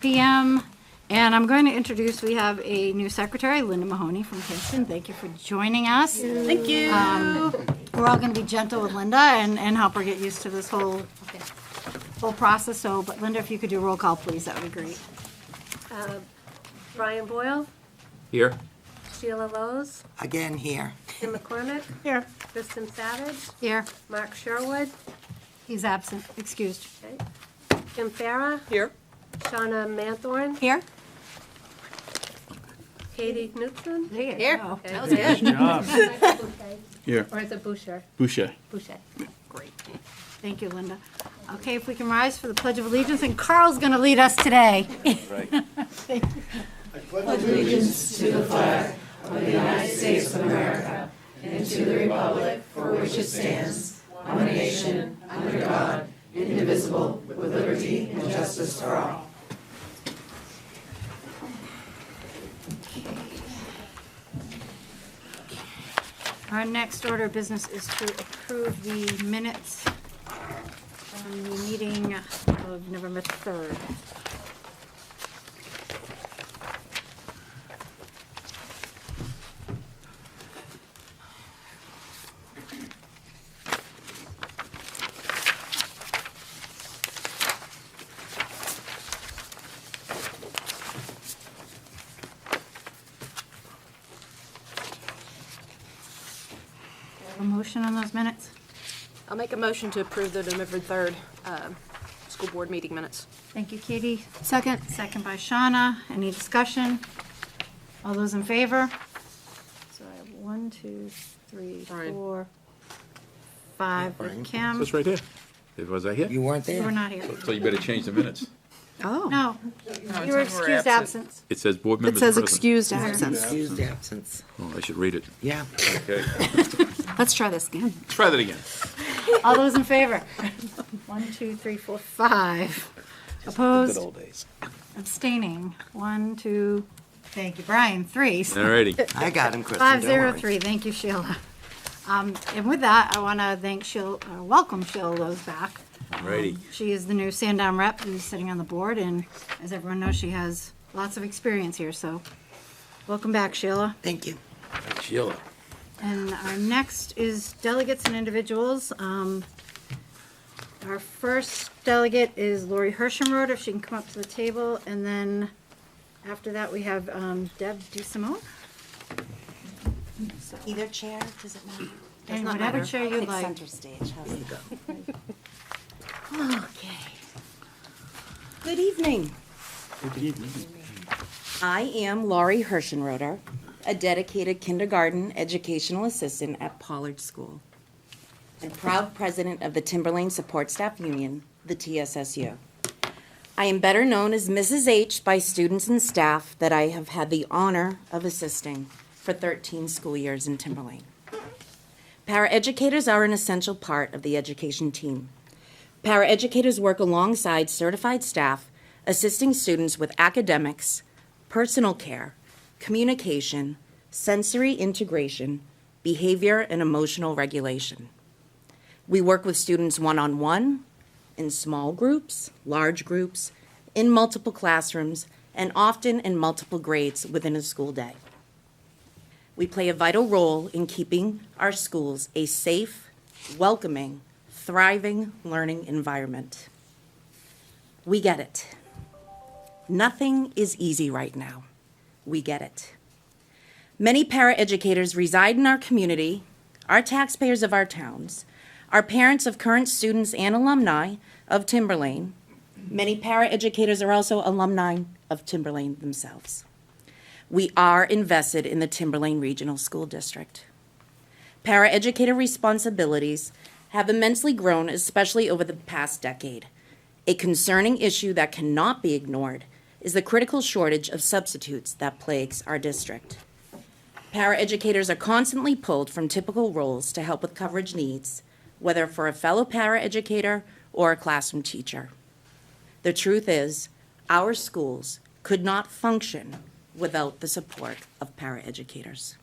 p.m. And I'm going to introduce, we have a new secretary, Linda Mahoney from Kingston. Thank you for joining us. Thank you. We're all going to be gentle with Linda and help her get used to this whole process. So, but Linda, if you could do a roll call, please, that would be great. Brian Boyle, Here. Sheila Lowe's, Again here. Tim McCormick, Here. Kristen Savage, Here. Mark Sherwood, He's absent, excused. okay, Kim Farah, Here. Shauna Manthorn, Here? Katie Knutson. There you Here. go. That was good. Job. Here. Or is it Boucher? Boucher. Boucher. Great. Thank you, Linda. Okay, if we can rise for the Pledge of Allegiance, and Carl's going to lead us today. Right. Our next order of business is to approve the minutes from the meeting of November 3rd. A motion on those minutes? I'll make a motion to approve the November 3rd school board meeting minutes. Thank you, Katie. Second. Second by Shauna. Any discussion? All those in favor? So I have 1, 2, 3, Brian. 4, 5 with Brian. Kim. That's right here. Was I here? You weren't You were there? not here. So you better change the minutes. Oh. No, you were excused absence. It says board It members says present. excused absence. Excused absence. Oh, I should read it. Yeah. Okay. Let's try this again. Try that again. All those in favor? 1, 2, 3, 4, 5. Opposed? Good old days. Abstaining? 1, 2, thank you, Brian, 3. All righty. I got him, Kristen. 5, Don't 0, worry. 3. Thank you, Sheila. And with that, I want to thank Sheila, welcome Sheila Lowe's back. Righty. She is the new Sandown rep who's sitting on the board, and as everyone knows, she has lots of experience here, so welcome back, Sheila. Thank you. Sheila. And our next is delegates and individuals. Our first delegate is Lori Hershemroder, if she can come up to the table, and then after that, we have Deb DeSimone. Either chair, does it matter? Does And not whatever matter. chair I'll you'd take like. Center stage, how's it go? Okay. Good evening. Good evening. I am Laurie Hershenroder, a dedicated kindergarten educational assistant at Pollard School, and proud president of the Timberlane Support Staff Union, the TSSU. I am better known as Mrs. H by students and staff that I have had the honor of assisting for 13 school years in Timberlane. Paraeducators are an essential part of the education team. Paraeducators work alongside certified staff, assisting students with academics, personal care, communication, sensory integration, behavior, and emotional regulation. We work with students one-on-one, in small groups, large groups, in multiple classrooms, and often in multiple grades within a school day. We play a vital role in keeping our schools a safe, welcoming, thriving learning environment. We get it. Nothing is easy right now. We get it. Many paraeducators reside in our community, are taxpayers of our towns, are parents of current students and alumni of Timberlane. Many paraeducators are also alumni of Timberlane themselves. We are invested in the Timberlane Regional School District. Paraeducator responsibilities have immensely grown, especially over the past decade. A concerning issue that cannot be ignored is the critical shortage of substitutes that plagues our district. Paraeducators are constantly pulled from typical roles to help with coverage needs, whether for a fellow paraeducator or a classroom teacher. The truth is, our schools could not function without the support of paraeducators.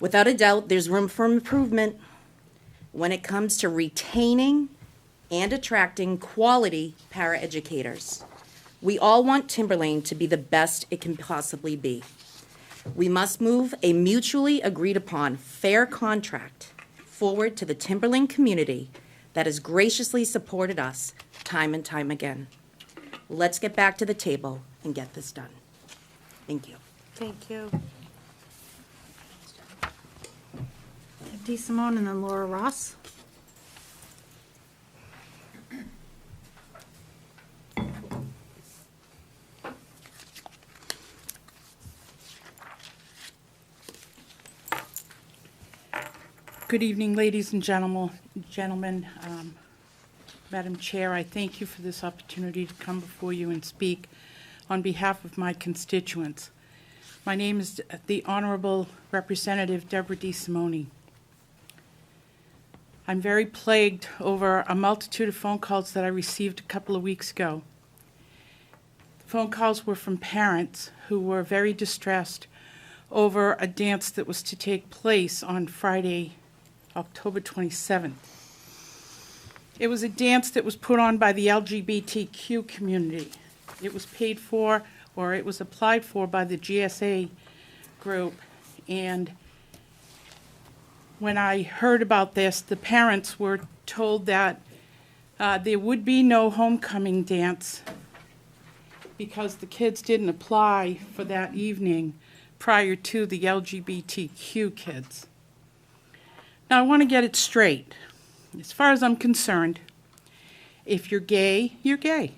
Without a doubt, there's room for improvement when it comes to retaining and attracting quality paraeducators. We all want Timberlane to be the best it can possibly be. We must move a mutually agreed upon fair contract forward to the Timberlane community that has graciously supported us time and time again. Let's get back to the table and get this done. Thank you. Thank you. Dee Simone and then Laura Ross. Good evening, ladies and gentlemen. Madam Chair, I thank you for this opportunity to come before you and speak on behalf of my constituents. My name is the Honorable Representative Deborah Dee Simone. I'm very plagued over a multitude of phone calls that I received a couple of weeks ago. Phone calls were from parents who were very distressed over a dance that was to take place on Friday, October 27th. It was a dance that was put on by the LGBTQ community. It was paid for, or it was applied for by the GSA group. And when I heard about this, the parents were told that there would be no homecoming dance because the kids didn't apply for that evening prior to the LGBTQ kids. Now, I want to get it straight. As far as I'm concerned, if you're gay, you're gay.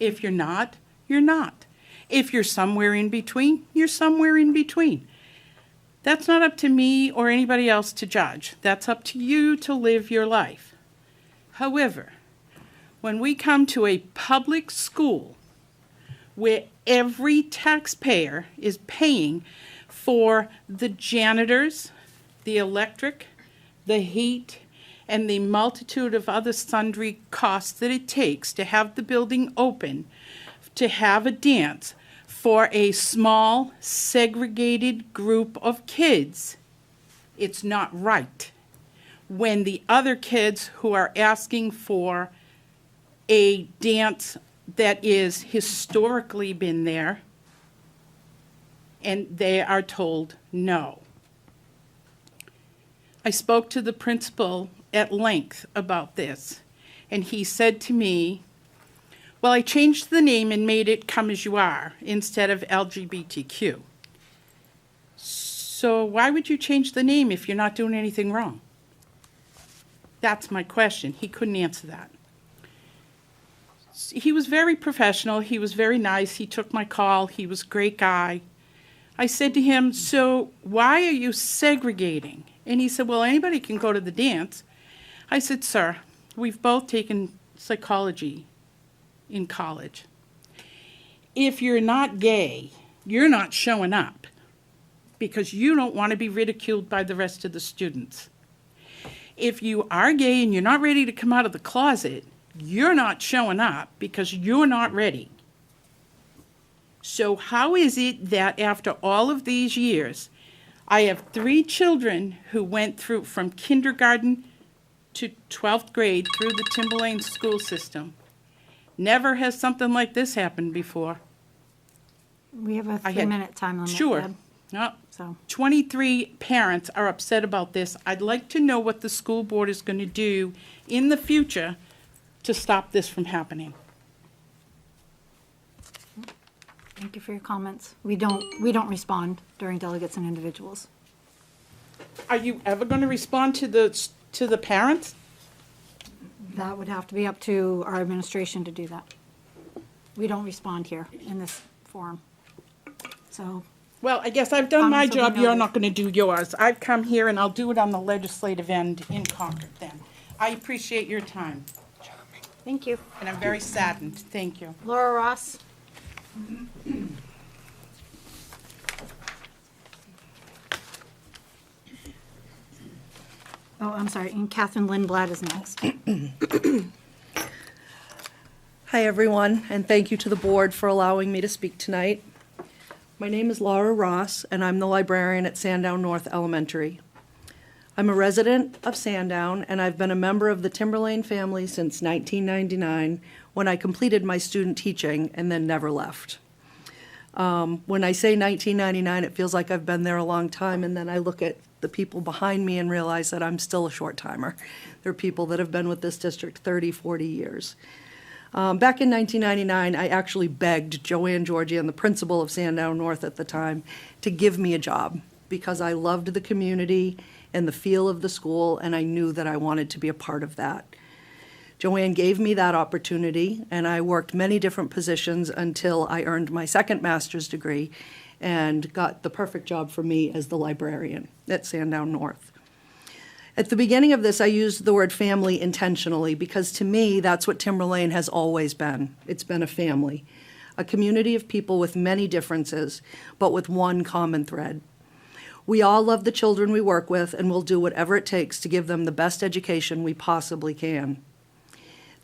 If you're not, you're not. If you're somewhere in between, you're somewhere in between. That's not up to me or anybody else to judge. That's up to you to live your life. However, when we come to a public school where every taxpayer is paying for the janitors, the electric, the heat, and the multitude of other sundry costs that it takes to have the building open, to have a dance for a small, segregated group of kids, it's not right. When the other kids who are asking for a dance that is historically been there, and they are told no. I spoke to the principal at length about this, and he said to me, well, I changed the name and made it Come As You Are instead of LGBTQ. So why would you change the name if you're not doing anything wrong? That's my question. He couldn't answer that. He was very professional. He was very nice. He took my call. He was a great guy. I said to him, so why are you segregating? And he said, well, anybody can go to the dance. I said, sir, we've both taken psychology in college. If you're not gay, you're not showing up because you don't want to be ridiculed by the rest of the students. If you are gay and you're not ready to come out of the closet, you're not showing up because you're not ready. So how is it that after all of these years, I have 3 children who went through from kindergarten to 12th grade through the Timberlane school system. Never has something like this happened before. We have a I had- 3-minute time limit. Sure. Deb, No, So, 23 parents are upset about this. I'd like to know what the school board is going to do in the future to stop this from happening. thank you for your comments. We don't respond during delegates and individuals. Are you ever going to respond to the parents? That would have to be up to our administration to do that. We don't respond here in this forum. So, Well, I guess I've done my Comments will be job, you're noted. not gonna do yours. I've come here and I'll do it on the legislative end in Concord then. I appreciate your time, thank you. and I'm very saddened, thank you. Laura Ross? Oh, I'm sorry, and Catherine Lindblad is next. Hi, everyone, and thank you to the board for allowing me to speak tonight. My name is Laura Ross, and I'm the librarian at Sandown North Elementary. I'm a resident of Sandown, and I've been a member of the Timberlane family since 1999, when I completed my student teaching and then never left. When I say 1999, it feels like I've been there a long time, and then I look at the people behind me and realize that I'm still a short-timer. There are people that have been with this district 30, 40 years. Back in 1999, I actually begged Joanne Georgian, the principal of Sandown North at the time, to give me a job because I loved the community and the feel of the school, and I knew that I wanted to be a part of that. Joanne gave me that opportunity, and I worked many different positions until I earned my second master's degree and got the perfect job for me as the librarian at Sandown North. At the beginning of this, I used the word family intentionally because to me, that's what Timberlane has always been. It's been a family, a community of people with many differences, but with one common thread. We all love the children we work with and will do whatever it takes to give them the best education we possibly can.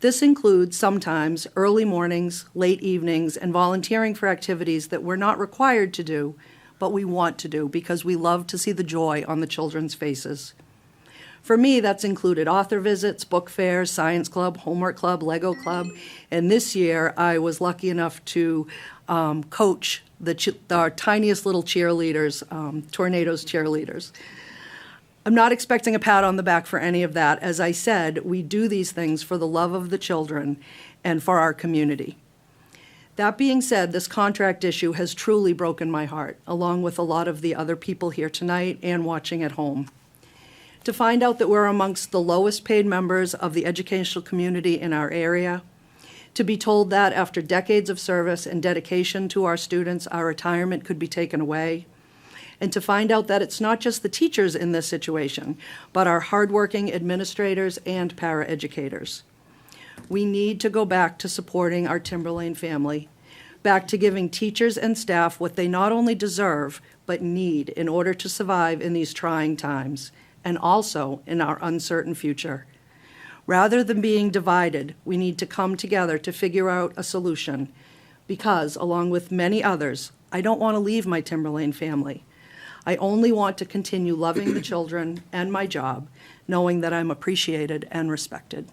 This includes sometimes early mornings, late evenings, and volunteering for activities that we're not required to do, but we want to do because we love to see the joy on the children's faces. For me, that's included author visits, book fairs, science club, homework club, Lego club, and this year I was lucky enough to coach our tiniest little cheerleaders, Tornadoes cheerleaders. I'm not expecting a pat on the back for any of that. As I said, we do these things for the love of the children and for our community. That being said, this contract issue has truly broken my heart, along with a lot of the other people here tonight and watching at home. To find out that we're amongst the lowest paid members of the educational community in our area, to be told that after decades of service and dedication to our students, our retirement could be taken away, and to find out that it's not just the teachers in this situation, but our hardworking administrators and paraeducators. We need to go back to supporting our Timberlane family, back to giving teachers and staff what they not only deserve, but need in order to survive in these trying times, and also in our uncertain future. Rather than being divided, we need to come together to figure out a solution because, along with many others, I don't want to leave my Timberlane family. I only want to continue loving the children and my job, knowing that I'm appreciated and respected.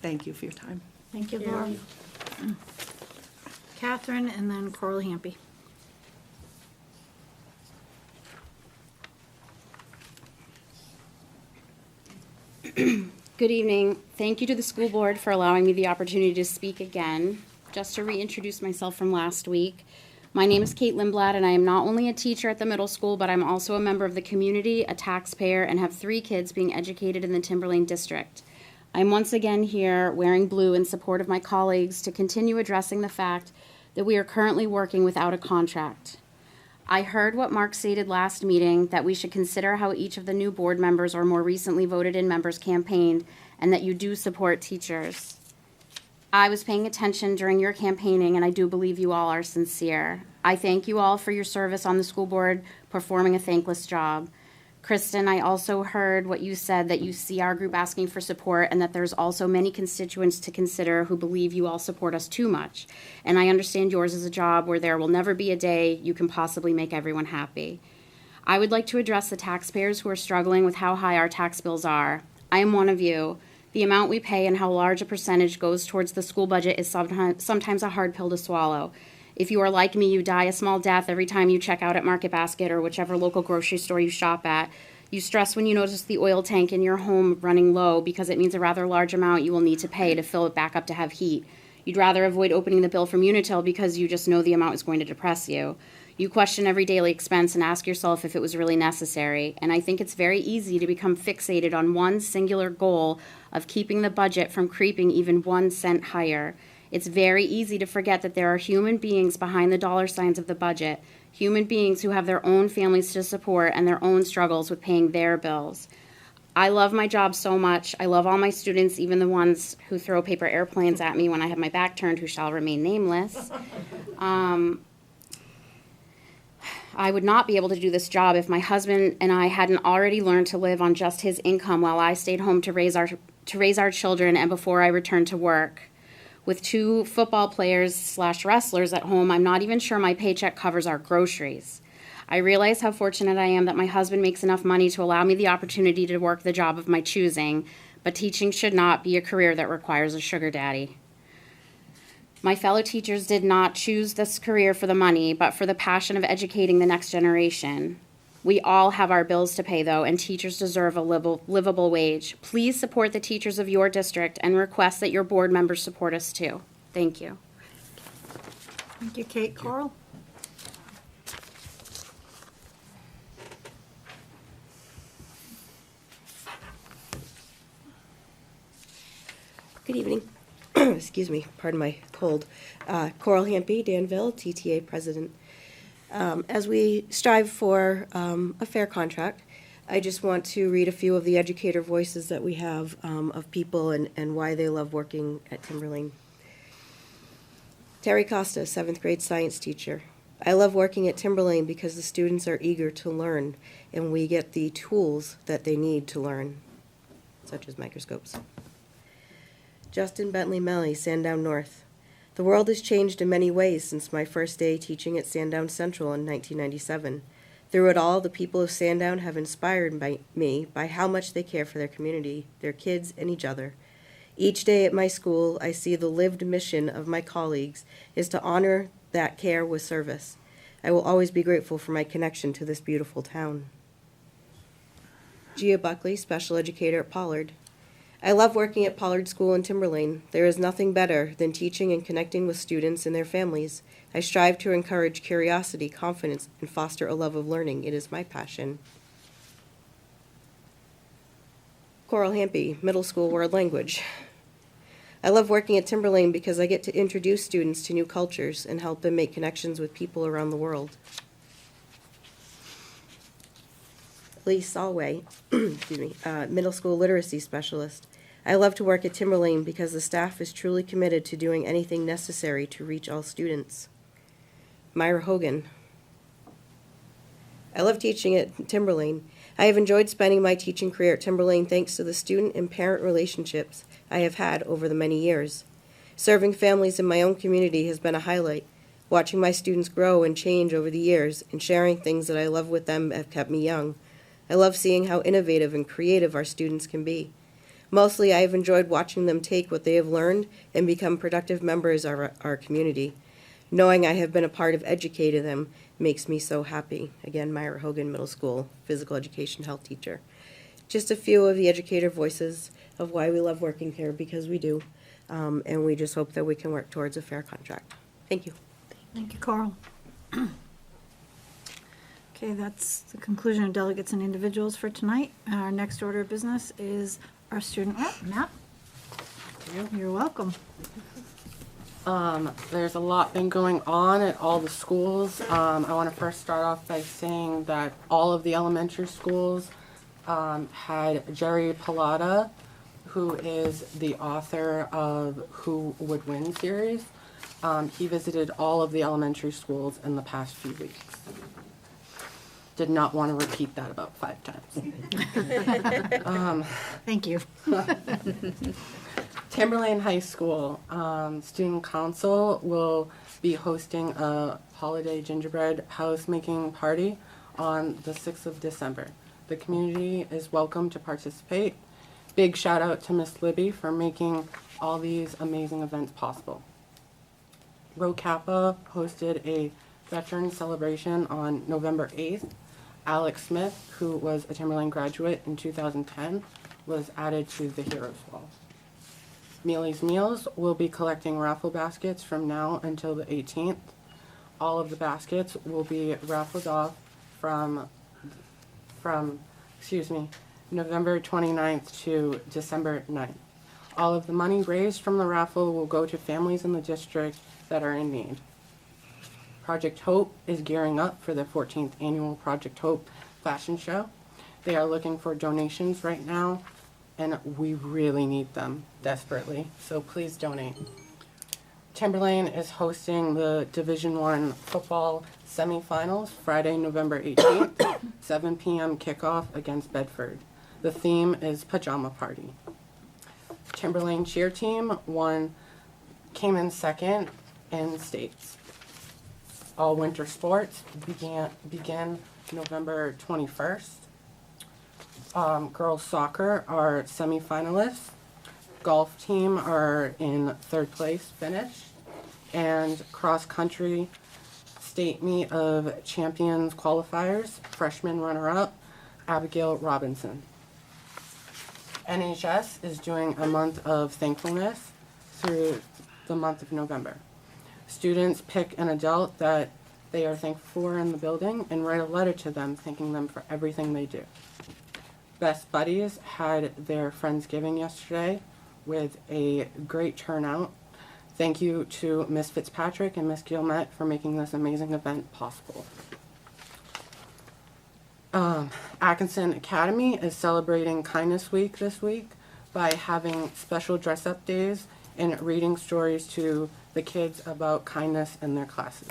Thank you for your time. Thank you, Laura. Catherine, and then Coral Hampy. Good evening. Thank you to the school board for allowing me the opportunity to speak again. Just to reintroduce myself from last week, my name is Kate Lindblad, and I am not only a teacher at the middle school, but I'm also a member of the community, a taxpayer, and have 3 kids being educated in the Timberlane district. I'm once again here wearing blue in support of my colleagues to continue addressing the fact that we are currently working without a contract. I heard what Mark stated last meeting, that we should consider how each of the new board members or more recently voted in members campaigned, and that you do support teachers. I was paying attention during your campaigning, and I do believe you all are sincere. I thank you all for your service on the school board, performing a thankless job. Kristen, I also heard what you said, that you see our group asking for support and that there's also many constituents to consider who believe you all support us too much. And I understand yours is a job where there will never be a day you can possibly make everyone happy. I would like to address the taxpayers who are struggling with how high our tax bills are. I am one of you. The amount we pay and how large a percentage goes towards the school budget is sometimes a hard pill to swallow. If you are like me, you die a small death every time you check out at Market Basket or whichever local grocery store you shop at. You stress when you notice the oil tank in your home running low because it means a rather large amount you will need to pay to fill it back up to have heat. You'd rather avoid opening the bill from Unitil because you just know the amount is going to depress you. You question every daily expense and ask yourself if it was really necessary. And I think it's very easy to become fixated on one singular goal of keeping the budget from creeping even 1 cent higher. It's very easy to forget that there are human beings behind the dollar signs of the budget, human beings who have their own families to support and their own struggles with paying their bills. I love my job so much. I love all my students, even the ones who throw paper airplanes at me when I have my back turned, who shall remain nameless. I would not be able to do this job if my husband and I hadn't already learned to live on just his income while I stayed home to raise our children and before I returned to work. With 2 football players / wrestlers at home, I'm not even sure my paycheck covers our groceries. I realize how fortunate I am that my husband makes enough money to allow me the opportunity to work the job of my choosing, but teaching should not be a career that requires a sugar daddy. My fellow teachers did not choose this career for the money, but for the passion of educating the next generation. We all have our bills to pay, though, and teachers deserve a livable wage. Please support the teachers of your district and request that your board members support us too. Thank you. Thank you, Kate. Coral? Good evening. Excuse me, pardon my cold. Coral Hampy, Danville, TTA President. As we strive for a fair contract, I just want to read a few of the educator voices that we have of people and why they love working at Timberlane. Terry Costa, 7th grade science teacher. I love working at Timberlane because the students are eager to learn and we get the tools that they need to learn, such as microscopes. Justin Bentley Melly, Sandown North. The world has changed in many ways since my first day teaching at Sandown Central in 1997. Through it all, the people of Sandown have inspired me by how much they care for their community, their kids, and each other. Each day at my school, I see the lived mission of my colleagues is to honor that care with service. I will always be grateful for my connection to this beautiful town. Gia Buckley, special educator at Pollard. I love working at Pollard School in Timberlane. There is nothing better than teaching and connecting with students and their families. I strive to encourage curiosity, confidence, and foster a love of learning. It is my passion. Coral Hampy, middle school world language. I love working at Timberlane because I get to introduce students to new cultures and help them make connections with people around the world. Lee Solway, excuse me, middle school literacy specialist. I love to work at Timberlane because the staff is truly committed to doing anything necessary to reach all students. Myra Hogan. I love teaching at Timberlane. I have enjoyed spending my teaching career at Timberlane thanks to the student and parent relationships I have had over the many years. Serving families in my own community has been a highlight. Watching my students grow and change over the years and sharing things that I love with them have kept me young. I love seeing how innovative and creative our students can be. Mostly, I have enjoyed watching them take what they have learned and become productive members of our community. Knowing I have been a part of educating them makes me so happy. Again, Myra Hogan, middle school, physical education health teacher. Just a few of the educator voices of why we love working here, because we do. And we just hope that we can work towards a fair contract. Thank you. Thank you, Coral. Okay, that's the conclusion of delegates and individuals for tonight. Our next order of business is our student rep, Matt. You're welcome. There's a lot been going on at all the schools. I want to first start off by saying that all of the elementary schools had Jerry Pallotta, who is the author of Who Would Win series. He visited all of the elementary schools in the past few weeks. Did not want to repeat that about 5 times. Thank you. Timberlane High School Student Council will be hosting a holiday gingerbread house making party on the 6th of December. The community is welcome to participate. Big shout out to Miss Libby for making all these amazing events possible. Rho Kappa hosted a veteran celebration on November 8th. Alex Smith, who was a Timberlane graduate in 2010, was added to the Heroes Wall. Mealy's Meals will be collecting raffle baskets from now until the 18th. All of the baskets will be raffled off from November 29th to December 9th. All of the money raised from the raffle will go to families in the district that are in need. Project Hope is gearing up for the 14th annual Project Hope fashion show. They are looking for donations right now, and we really need them desperately, so please donate. Timberlane is hosting the Division I football semifinals Friday, November 18th, 7 p.m. kickoff against Bedford. The theme is Pajama Party. Timberlane cheer team came in second in states. all winter sports begin November 21st. Girls soccer are semifinalists. Golf team are in third place finish. And cross country state meet of champions qualifiers, freshman runner-up, Abigail Robinson. NHS is doing a month of thankfulness through the month of November. Students pick an adult that they are thankful for in the building and write a letter to them thanking them for everything they do. Best Buddies had their Friendsgiving yesterday with a great turnout. Thank you to Miss Fitzpatrick and Miss Gilmet for making this amazing event possible. Atkinson Academy is celebrating Kindness Week this week by having special dress-up days and reading stories to the kids about kindness in their classes.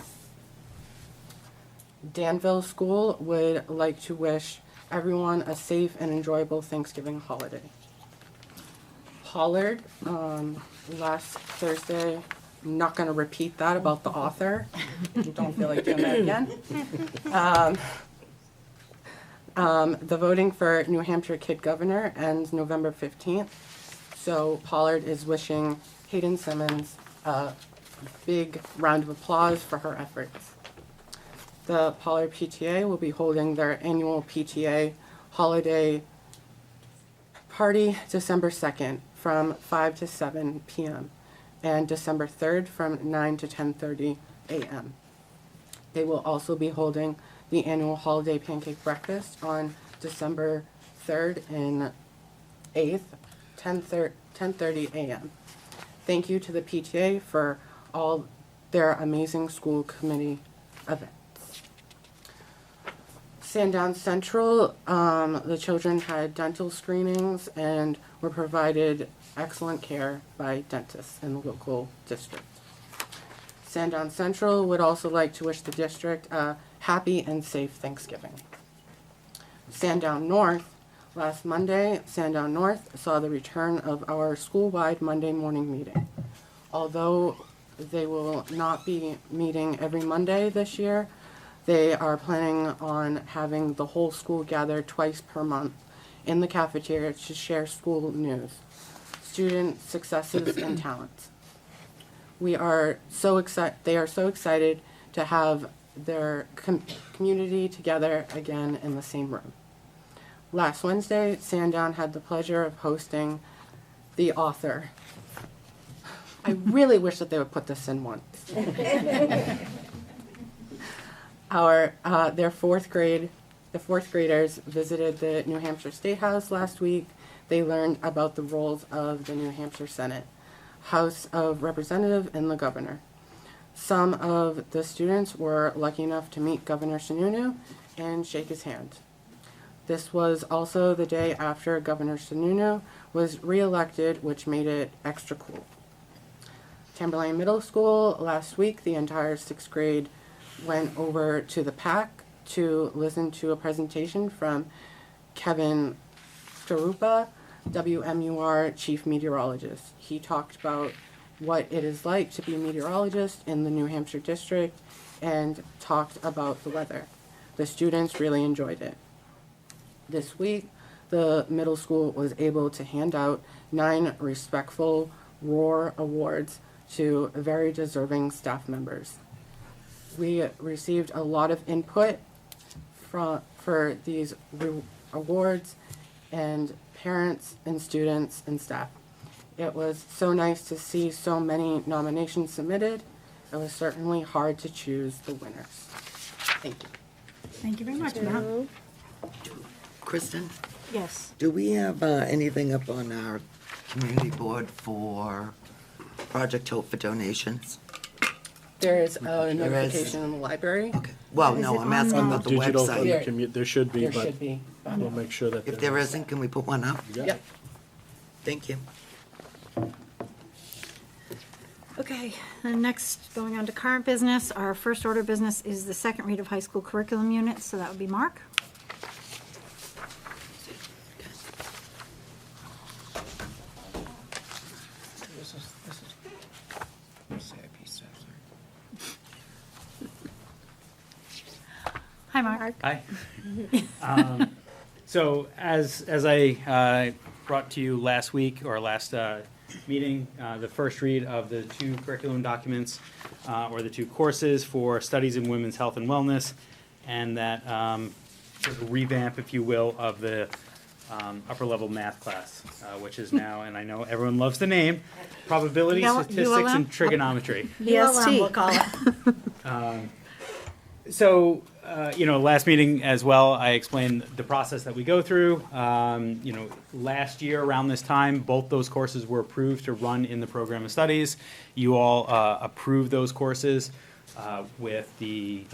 Danville School would like to wish everyone a safe and enjoyable Thanksgiving holiday. Pollard, last Thursday, I'm not going to repeat that about the author. Don't feel like doing that again. The voting for New Hampshire Kid Governor ends November 15th. So Pollard is wishing Hayden Simmons a big round of applause for her efforts. The Pollard PTA will be holding their annual PTA holiday party December 2nd from 5 to 7 p.m. and December 3rd from 9 to 10:30 a.m. They will also be holding the annual holiday pancake breakfast on December 3rd and 8th, 10:30 a.m. Thank you to the PTA for all their amazing school committee events. Sandown Central, the children had dental screenings and were provided excellent care by dentists in the local district. Sandown Central would also like to wish the district a happy and safe Thanksgiving. Sandown North, last Monday, Sandown North saw the return of our school-wide Monday morning meeting. Although they will not be meeting every Monday this year, they are planning on having the whole school gather twice per month in the cafeteria to share school news, student successes, and talents. They are so excited to have their community together again in the same room. Last Wednesday, Sandown had the pleasure of hosting the author. I really wish that they would put this in once. The fourth graders visited the New Hampshire State House last week. They learned about the roles of the New Hampshire Senate, House of Representatives, and the governor. Some of the students were lucky enough to meet Governor Sununu and shake his hand. This was also the day after Governor Sununu was re-elected, which made it extra cool. Timberlane Middle School, last week, the entire 6th grade went over to the PAC to listen to a presentation from Kevin Starupa, WMUR Chief Meteorologist. He talked about what it is like to be a meteorologist in the New Hampshire district and talked about the weather. The students really enjoyed it. This week, the middle school was able to hand out 9 respectful Roar Awards to very deserving staff members. We received a lot of input for these awards, and parents and students and staff. It was so nice to see so many nominations submitted. It was certainly hard to choose the winners. Thank you. Thank you very much, Matt. Kristen, Yes. do we have anything up on our community board for Project Hope for donations? There is a There is. notification in the library. Okay. Well, Is no, it I'm on asking the- about the Digital for website. the there should be, There but should be. we'll make sure that. If there isn't, can we put one up? Yeah. Yep. Thank you. Okay, and next, going on to current business, our first order of business is the second read of high school curriculum units, so that would be Mark. Mark. Hi. So as I brought to you last week or last meeting, the first read of the two curriculum documents or the two courses for Studies in Women's Health and Wellness, and that sort of revamp, if you will, of the upper level math class, which is now, and I know everyone loves the name, Probability, Statistics, and Trigonometry. ULM, we'll call it. So, last meeting as well, I explained the process that we go through. Last year around this time, both those courses were approved to run in the program of studies. You all approved those courses with the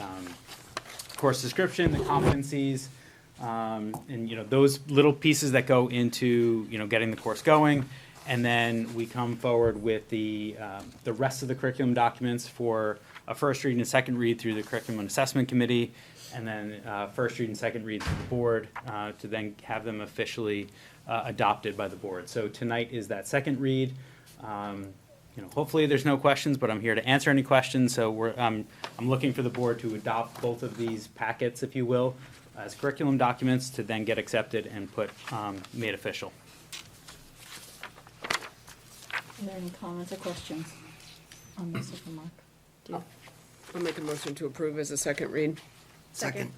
course description, the competencies, and those little pieces that go into getting the course going. And then we come forward with the rest of the curriculum documents for a first read and a second read through the Curriculum and Assessment Committee, and then first read and second read through the board to then have them officially adopted by the board. So tonight is that second read. Hopefully there's no questions, but I'm here to answer any questions. So I'm looking for the board to adopt both of these packets, if you will, as curriculum documents to then get accepted and made official. Are there any comments or questions on this from Mark? I'll make a motion to approve as a second read. Second.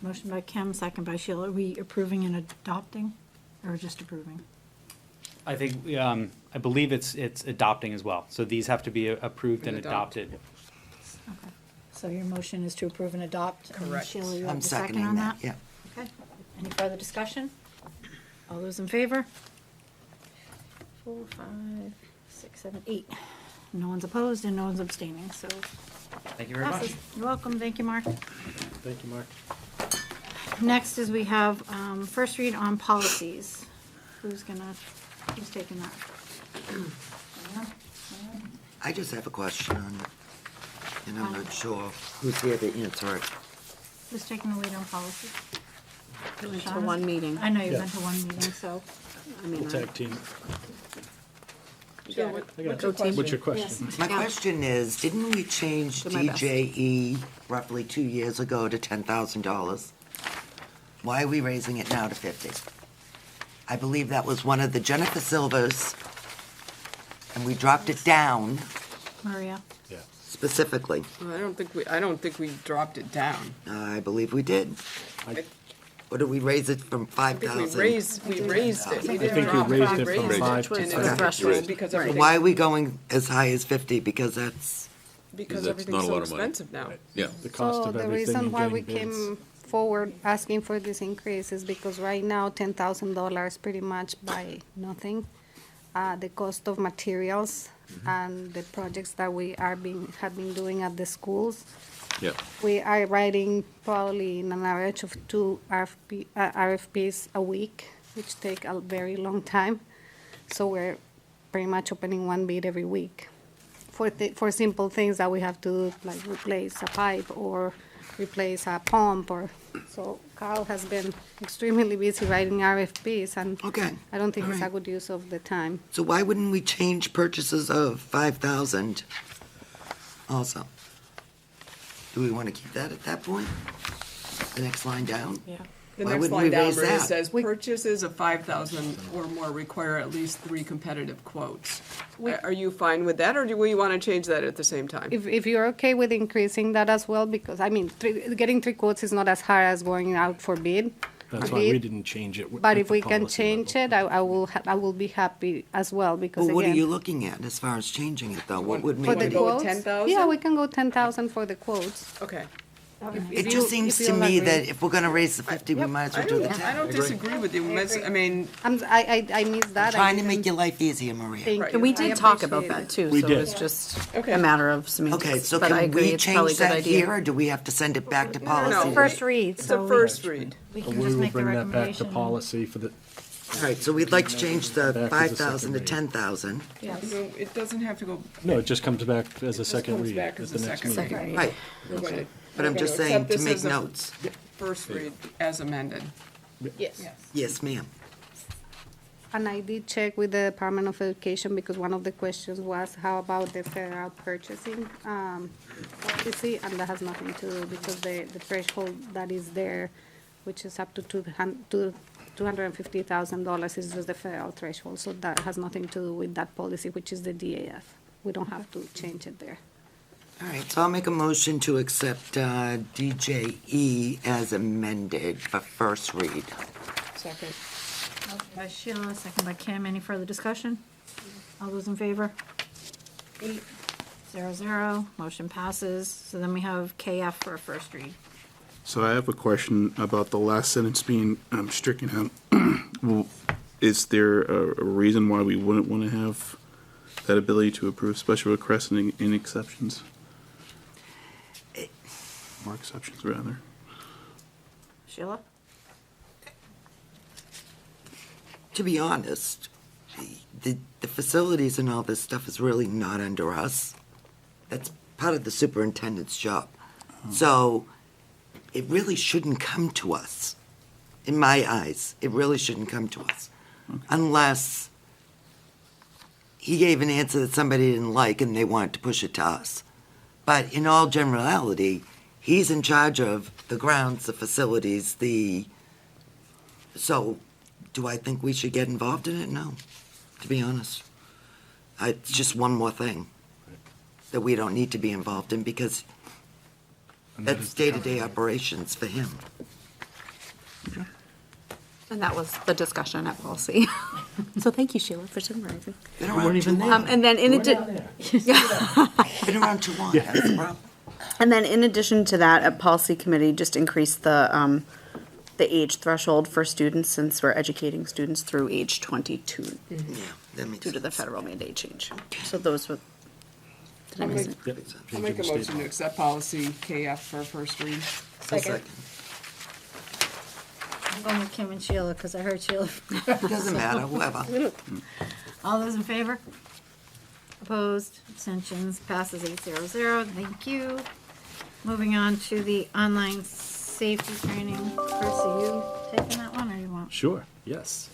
Motion by Kim, second by Sheila. Are we approving and adopting, or just approving? I think, I believe it's adopting as well. So these have to be approved and And adopt. adopted. Okay. So your motion is to approve and adopt. And Correct. Sheila, you have I'm the second seconding on that, that? yeah. Okay. Any further discussion? All those in favor? 4, 5, 6, 7, 8. No one's opposed and no one's abstaining, so Thank you very much. passes. You're welcome. Thank you, Mark. Thank you, Mark. Next is we have first read on policies. Who's taking that? I just have a question on it, and I'm not sure who's here to answer it. Who's taking the lead on policies? We went to Shauna? one meeting. I know you've been to one meeting, so. I mean, Tag team. Jill, what's your What's question? your question? My question is, didn't we change Do my best. DJE roughly 2 years ago to $10,000? Why are we raising it now to 50? I believe that was one of the Jennifer Silvers, and we dropped it down Maria? Yeah. specifically. I don't think we dropped it down. I believe we did. Or did we raise it from I think 5,000? we raised it. We didn't think you drop raised it We from raised 5 to in the 10. threshold because everything, Why are we going as high as 50? Because that's, because That's everything's not a so lot of money. expensive now. Yeah. The cost So of the everything reason and why we getting bids. came forward asking for this increase is because right now $10,000 pretty much buy nothing. The cost of materials and the projects that we have been doing at the schools. Yeah. We are writing probably in an average of 2 RFPs a week, which take a very long time. So we're pretty much opening one bid every week for simple things that we have to do, like replace a pipe or replace a pump so Carl has been extremely busy writing RFPs and okay. I don't think All it's a right. good use of the time. So why wouldn't we change purchases of 5,000 also? Do we want to keep that at that point? The next line down? Yeah. The Why next wouldn't line we down raise where it that? says purchases of 5,000 or more require at least 3 competitive quotes. Are you fine with that, or do we want to change that at the same time? If you're okay with increasing that as well, because, I mean, getting 3 quotes is not as hard as going out for bid. That's why we didn't change it. But if we can change it, I will be happy as well, because Well, what are again, you looking at as far as changing it though? What would for make the it? go with quotes, 10,000? yeah, we can go 10,000 for the quotes. Okay. It you- just seems if to you me agree. that if we're gonna raise the 50, we might as well do the 10. I don't disagree with you. I mean, I missed that. Trying to make your life easier, Maria. Thank Right. you. We I did talk about appreciate that too, We so did. it's just Okay. a matter of semantics. Okay, so but I can agree, we it's probably change a good that idea. here, or do we have to send it back to no. policy? First read, it's a so first read. we So can we just will make the bring that back to recommendation. policy for the, All right, so we'd like to change the Back as a 5,000 to second read. 10,000. Yes. So it doesn't have to go. no, it just comes back as a second comes read back at as the a next second meeting. Second read. Right, We're gonna- but I'm we're just gonna saying accept to this make as a notes. First read as amended. Yes. Yes, ma'am. And I did check with the Department of Education because one of the questions was, how about the federal purchasing policy? And that has nothing to do because the threshold that is there, which is up to $250,000, is just the federal threshold. So that has nothing to do with that policy, which is the DAF. We don't have to change it there. All right, so I'll make a motion to accept DJE as amended for first read. Second. Motion by Sheila, second by Kim. Any further discussion? All those in favor? 8-0-0, motion passes. So then we have KF for a first read. So I have a question about the last sentence being stricken out. Well, is there a reason why we wouldn't want to have that ability to approve special requests and exceptions? Or exceptions, rather. Sheila? To be honest, the facilities and all this stuff is really not under us. That's part of the superintendent's job. So it really shouldn't come to us. In my eyes, it really shouldn't come to us. Unless he gave an answer that somebody didn't like and they wanted to push it to us. But in all generality, he's in charge of the grounds, the facilities, so do I think we should get involved in it? No, to be honest. It's just one more thing that we don't need to be involved in because that's day-to-day operations for him. And that was the discussion at policy. So thank you, Sheila, for summarizing. Been around too long. And then in addition, Been around too long, that's the problem. and then in addition to that, a policy committee just increased the age threshold for students since we're educating students through age 22 Yeah, that makes due to the sense. federal mandate change. So those were. Did I miss it? I'll make a motion to accept policy KF for first read. Second. I'm going with Kim and Sheila because I heard Sheila. Doesn't matter, whoever. All those in favor? Opposed? Abstentions? Passes 8-0-0. Thank you. Moving on to the online safety training. Chris, are you taking that one or you want? Sure, yes.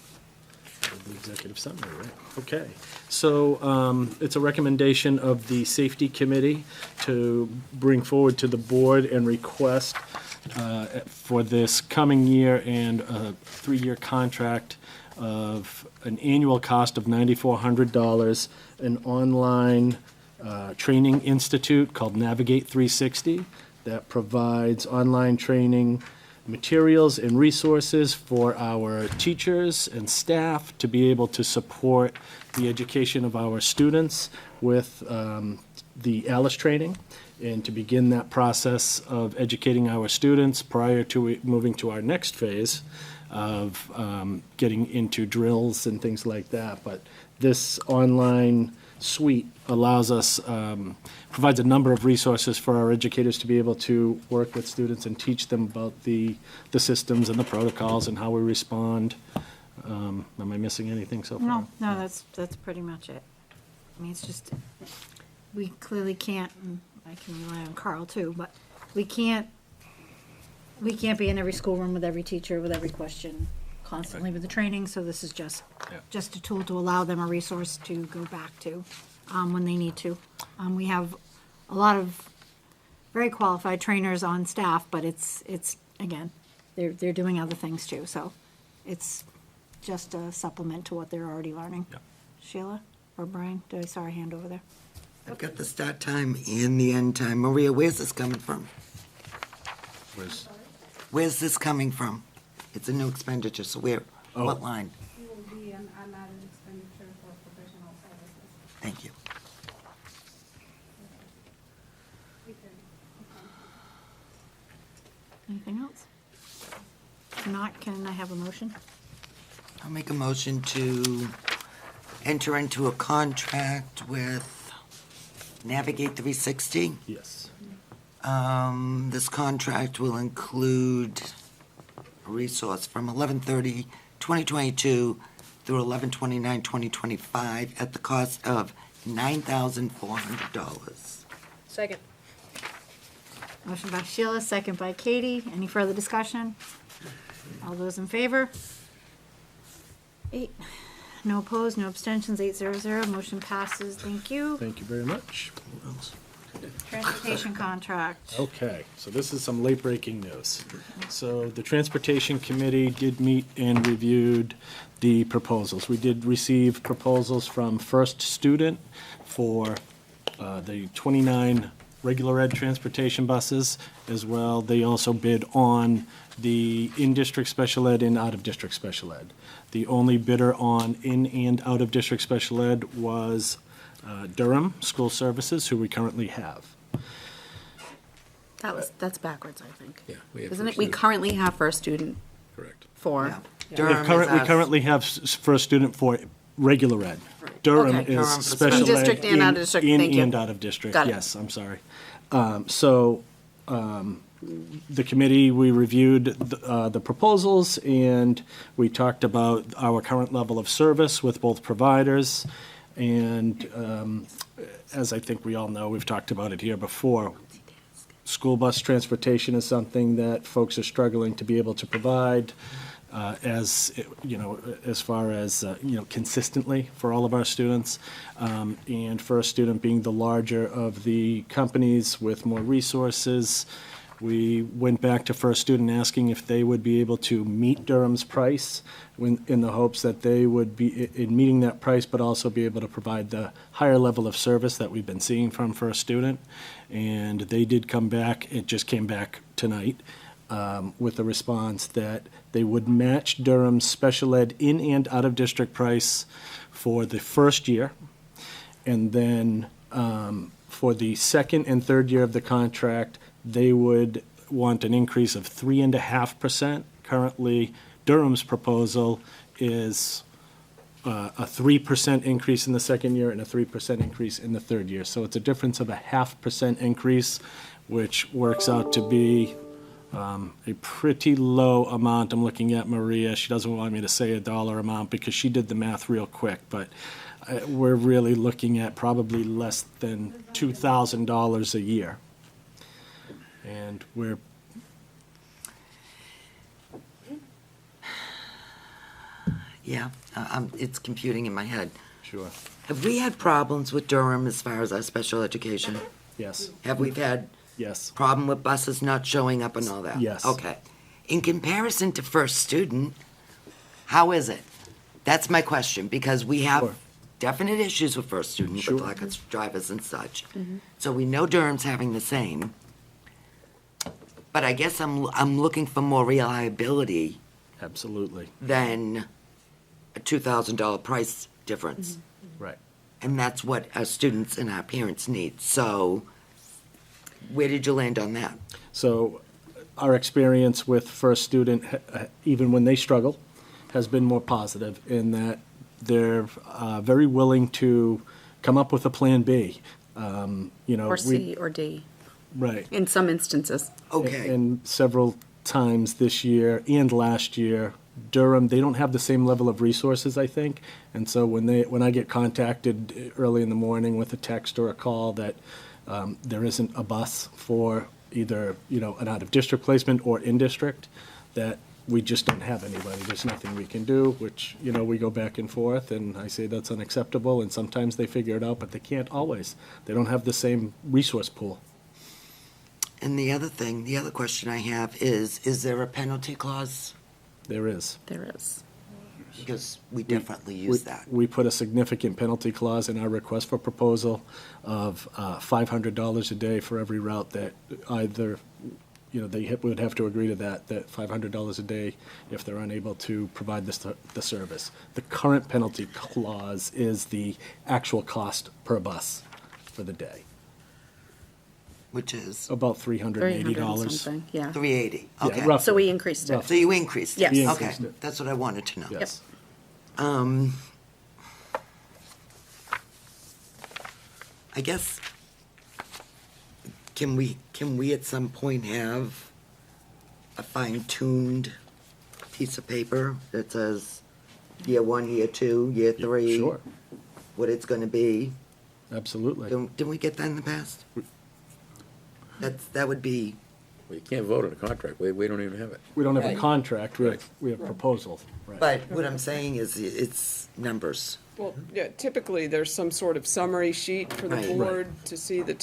The executive summary, right? Okay. So it's a recommendation of the Safety Committee to bring forward to the board and request for this coming year and a 3-year contract of an annual cost of $9,400, an online training institute called Navigate 360 that provides online training materials and resources for our teachers and staff to be able to support the education of our students with the ALICE training and to begin that process of educating our students prior to moving to our next phase of getting into drills and things like that. But this online suite allows us, provides a number of resources for our educators to be able to work with students and teach them about the systems and the protocols and how we respond. Am I missing anything so far? No, that's pretty much it. I mean, it's just, we clearly can't, and I can rely on Carl too, but we can't be in every schoolroom with every teacher, with every question, constantly with the training, so this is just a tool to allow them a resource to go back to when they need to. We have a lot of very qualified trainers on staff, but it's again, they're doing other things too, so it's just a supplement to what they're already learning. Sheila or Brian, did I saw a hand over there? I've got the start time and the end time. Maria, where's this coming from? Where's this coming from? It's a new expenditure, so what line? It will be an added expenditure for professional services. Thank you. Anything else? If not, can I have a motion? I'll make a motion to enter into a contract with Navigate 360. Yes. This contract will include a resource from 11/30/2022 through 11/29/2025 at the cost of $9,400. Second. Motion by Sheila, second by Katie. Any further discussion? All those in favor? 8-0. No opposed, no abstentions, 800. Motion passes. Thank you. Thank you very much. Who else? Transportation contract. Okay, so this is some late-breaking news. So the Transportation Committee did meet and reviewed the proposals. We did receive proposals from First Student for the 29 regular ed transportation buses as well. They also bid on the in-district special ed and out-of-district special ed. The only bidder on in and out-of-district special ed was Durham School Services, who we currently have. That's backwards, I think. Yeah, we have Isn't it? first We student. currently have first student Correct. for. Yeah. We Durham is us. currently have First Student for regular ed. Durham Okay. is Durham for special ed. In-district and out-of-district, thank you. In and out-of-district, Got it. yes, I'm sorry. The committee, we reviewed the proposals, and we talked about our current level of service with both providers. And as I think we all know, we've talked about it here before, school bus transportation is something that folks are struggling to be able to provide as far as, consistently for all of our students. And First Student being the larger of the companies with more resources, we went back to First Student asking if they would be able to meet Durham's price in the hopes that they would be in meeting that price, but also be able to provide the higher level of service that we've been seeing from First Student. And they did come back, it just came back tonight, with a response that they would match Durham's special ed in and out-of-district price for the first year. And then for the second and third year of the contract, they would want an increase of 3.5%. Currently, Durham's proposal is a 3% increase in the second year and a 3% increase in the third year. So it's a difference of a 0.5% increase, which works out to be a pretty low amount. I'm looking at Maria. She doesn't want me to say a dollar amount because she did the math real quick, but we're really looking at probably less than $2,000 a year. And we're Yeah, it's computing in my head. sure, Have we had problems with Durham as far as our special education? yes, Have we had yes, problem with buses not showing up and all that? Yes. Okay. In comparison to First Student, how is it? That's my question, because we have Sure. definite issues with First Student, Sure. with lack of drivers and such. So we know Durham's having the same. But I guess I'm looking for more reliability absolutely, than a $2,000 price difference. right. And that's what our students and our parents need. So where did you land on that? So our experience with First Student, even when they struggle, has been more positive in that they're very willing to come up with a plan B. Or C or D, Right. in some instances. Okay. And several times this year and last year, Durham, they don't have the same level of resources, I think. And so when I get contacted early in the morning with a text or a call that there isn't a bus for either, an out-of-district placement or in-district, that we just don't have anybody. There's nothing we can do, which, we go back and forth, and I say that's unacceptable, and sometimes they figure it out, but they can't always. They don't have the same resource pool. And the other question I have is there a penalty clause? There is. There is. Because we definitely use that. We put a significant penalty clause in our request for proposal of $500 a day for every route that either, they would have to agree to that $500 a day if they're unable to provide the service. The current penalty clause is the actual cost per bus for the day, Which is about $380. 300 and something, yeah. $380. Yeah, Okay. roughly. So we increased it. Roughly. So you increased it? Yes. We Okay, increased it. that's what I wanted to know. Yes. I guess, can we at some point have a fine-tuned piece of paper that says year 1, year 2, year 3? Sure, What it's gonna be? absolutely. Didn't we get that in the past? That would be Well, you can't vote on a contract. We don't even have it. We don't have a Right. contract, we have proposal. Right. But what I'm saying is, it's numbers. Well, yeah, typically, there's some sort of summary sheet for the Right. board to see the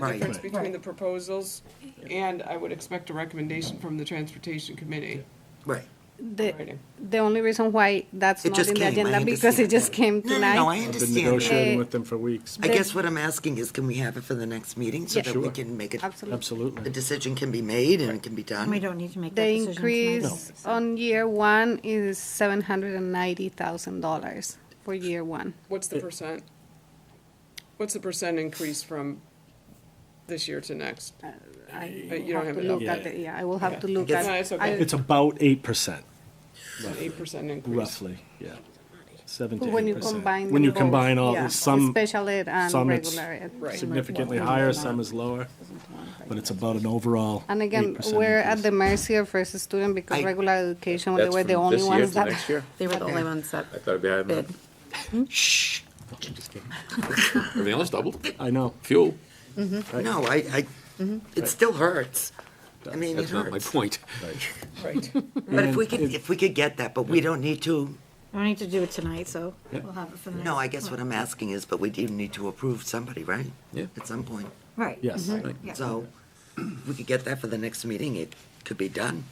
Right. difference between the proposals. And I would expect a recommendation from the Transportation Committee. Right. The only reason why that's It not just in the came, I agenda because it understand. just came No, tonight. no, I I've been understand. negotiating Eh, with them for weeks. I guess what I'm asking is, can we have it for the next meeting so Yeah. that we Sure. can make it, Absolutely. Absolutely. the decision can be made and it can be We done? don't need to make that The decision tonight. increase on year one is $790,000 for year one. What's the percent? What's the percent increase from this year to next? I You don't have to it look up at yet. the, I will have to Okay. look Yes. at. No, it's okay. It's about 8%, An 8% increase. roughly, yeah. 7 to 8%. When you combine. When you them both, combine all, yeah, some special ed and some it's regular ed. Right. significantly higher, some is lower, but it's about an overall And again, 8% we're at increase. the mercy of first student because I- regular education, they That's were the from only this year ones to that. next year? They were the only ones that I thought it'd be higher than bid. that. Shh. Just kidding. Everything else doubled. I know. Fuel. No, it still hurts. I mean, it That's not my hurts. point. Right. But if we could get that, but we don't need to, We don't need to do it tonight, so we'll have it for the next. no, I guess what I'm asking is, but we do need to approve somebody, right? Yeah. At some point. Right. Yes, Yeah. So, if we could get that for the next meeting, it could be done.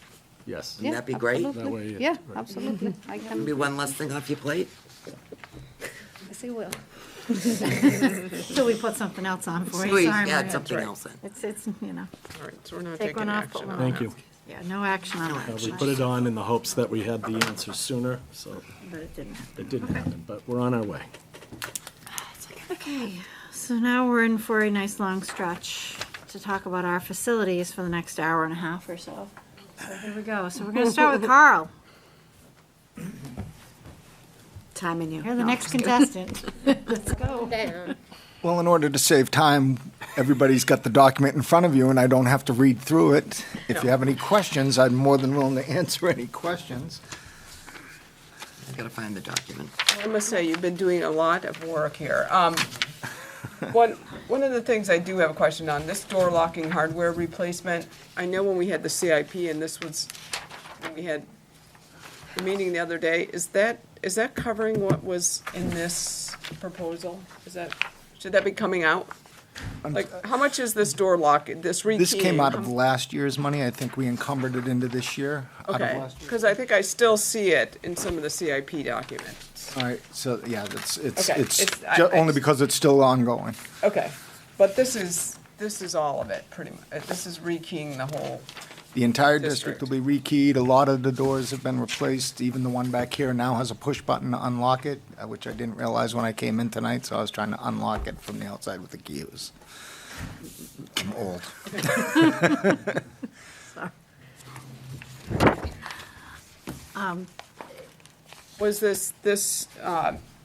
yes. Wouldn't that be great? absolutely. That way it- Yeah, right. absolutely. I can, Be one less thing off your plate? yes, it will. So we put something else on for you. Please Sorry, add Maria. something else in. It's, you know, All right, so we're not take taking one off, put action one on on. Thank you. Yeah, no action on that. We put it on in the hopes that we had the answers sooner, so But it didn't. it didn't happen, but we're on our way. Okay, so now we're in for a nice long stretch to talk about our facilities for the next hour and a half or so. So here we go. So we're gonna start with Carl. Timing you. You're the No, next I'm just kidding. contestant. Let's go. Well, in order to save time, everybody's got the document in front of you, and I don't have to read through it. If you have any questions, I'm more than willing to answer any questions. I gotta find the document. I must say, you've been doing a lot of work here. One of the things I do have a question on, this door locking hardware replacement, I know when we had the CIP and this was, when we had the meeting the other day, is that covering what was in this proposal? Should that be coming out? Like, how much is this door lock, this rekeying? This came out of last year's money. I think we encumbered it into this year. out of Okay, last year. because I think I still see it in some of the CIP documents. All right, so, yeah, Okay, only because it's still ongoing. Okay, but this is all of it, pretty much. This is rekeying the whole, The entire district will be rekeyed. A lot of the doors have been replaced. Even the one back here now has a push button to unlock it, which I didn't realize when I came in tonight, so I was trying to unlock it from the outside with the key. I'm old. was this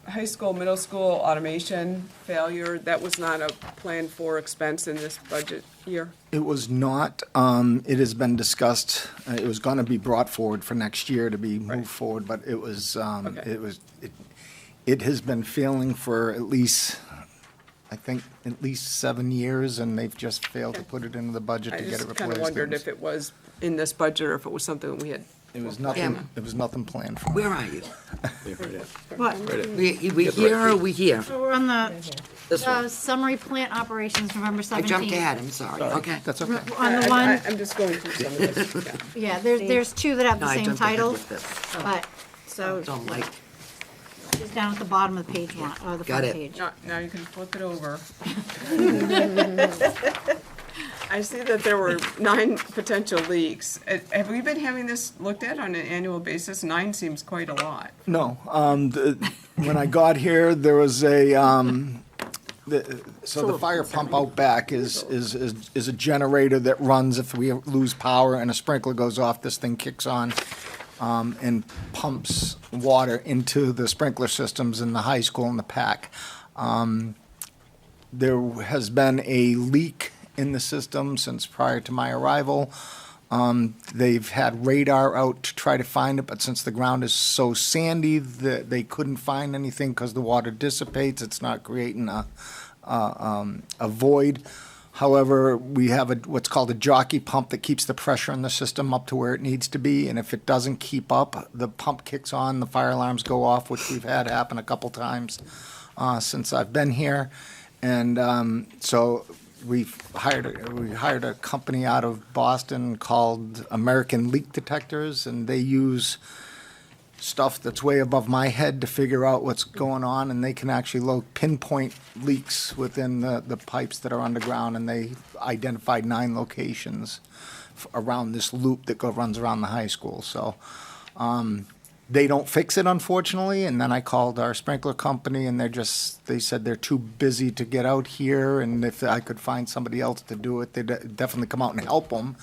high school, middle school automation failure, that was not a planned for expense in this budget year? It was not. It has been discussed. It was going to be brought forward for next year to be moved forward, but it was, it has been failing for at least, I think, at least 7 years, and they've just failed to put it into the budget I to get it just replaced. kind of wondered if it was in this budget or if it was something that we had. It was nothing, it was nothing planned for. Where are you? What? We here or are we here? So we're on the This one. summary plant operations, November I 17th. jumped ahead, I'm sorry. Okay. That's okay. On the one, I'm just going through some of this, yeah. yeah, there's two that have No, the I same jumped ahead title, with this. but, so Don't like, it's down at the bottom of the page one, or the Got front it. page. Now you can flip it over. I see that there were 9 potential leaks. Have we been having this looked at on an annual basis? 9 seems quite a lot. No, when I got here, there was a, so the fire pump out back is a generator that runs if we lose power and a sprinkler goes off, this thing kicks on, and pumps water into the sprinkler systems in the high school and the PAC. There has been a leak in the system since prior to my arrival. They've had radar out to try to find it, but since the ground is so sandy that they couldn't find anything because the water dissipates, it's not creating a void. However, we have what's called a jockey pump that keeps the pressure in the system up to where it needs to be. And if it doesn't keep up, the pump kicks on, the fire alarms go off, which we've had happen a couple times since I've been here. And so we hired a company out of Boston called American Leak Detectors, and they use stuff that's way above my head to figure out what's going on, and they can actually pinpoint leaks within the pipes that are underground, and they identified 9 locations around this loop that runs around the high school. So they don't fix it, unfortunately, and then I called our sprinkler company, and they said they're too busy to get out here, and if I could find somebody else to do it, they'd definitely come out and help them.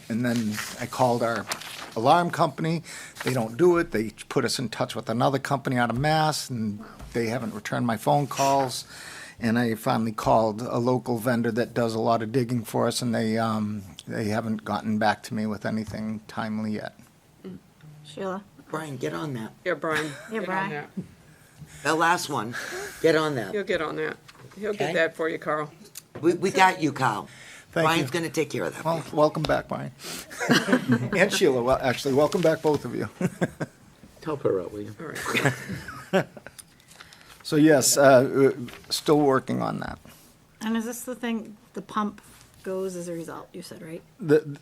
And then I called our alarm company. They don't do it. They put us in touch with another company out of Mass, and they haven't returned my phone calls. And I finally called a local vendor that does a lot of digging for us, and they haven't gotten back to me with anything timely yet. Sheila? Brian, get on that. Yeah, Brian. Yeah, get on Brian. that. The last one, get on that. He'll get on that. He'll Okay. get that for you, Carl. We got you, Kyle. Thank Brian's you. going to take care of that. Well, welcome back, Brian. And Sheila, well, actually, welcome back, both of you. Help her out, will you? All right. So yes, still working on that. And is this the thing, the pump goes as a result, you said, right?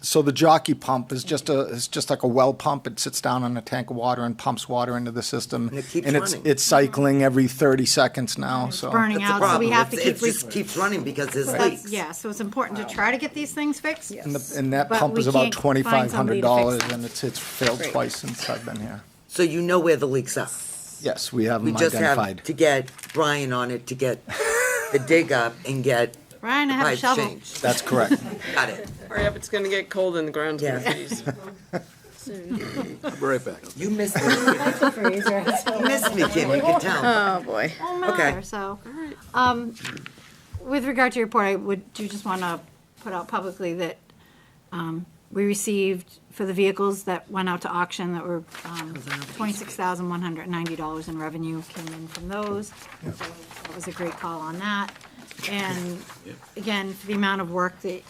So the jockey pump is just like a well pump. It sits down on a tank of water and pumps water into the system. And it keeps and running. it's cycling every 30 seconds now. So burning That's the out, so we problem. have to It keep. just keeps running because there's That's- leaks. Yeah, so it's important to try to get these things fixed. and that But pump we is about can't find somebody to fix $2,500, it. and it's failed Great. twice since I've been here. So you know where the leaks are. Yes, we have We them just identified. have to get Brian on it to get the dig up and get Brian, I have a pipes shovel. changed. That's correct. Got it. Hurry up, it's gonna get cold in the ground. Yeah. Please. I'll be right back. You missed me. You missed me, Kim, you can tell. Oh, boy. Okay. Matter, so, with regard to your report, do you just want to put out publicly that we received, for the vehicles that went out to auction, that were $26,190 in revenue came in from those. So that was a great call on that. And again, for the amount of work that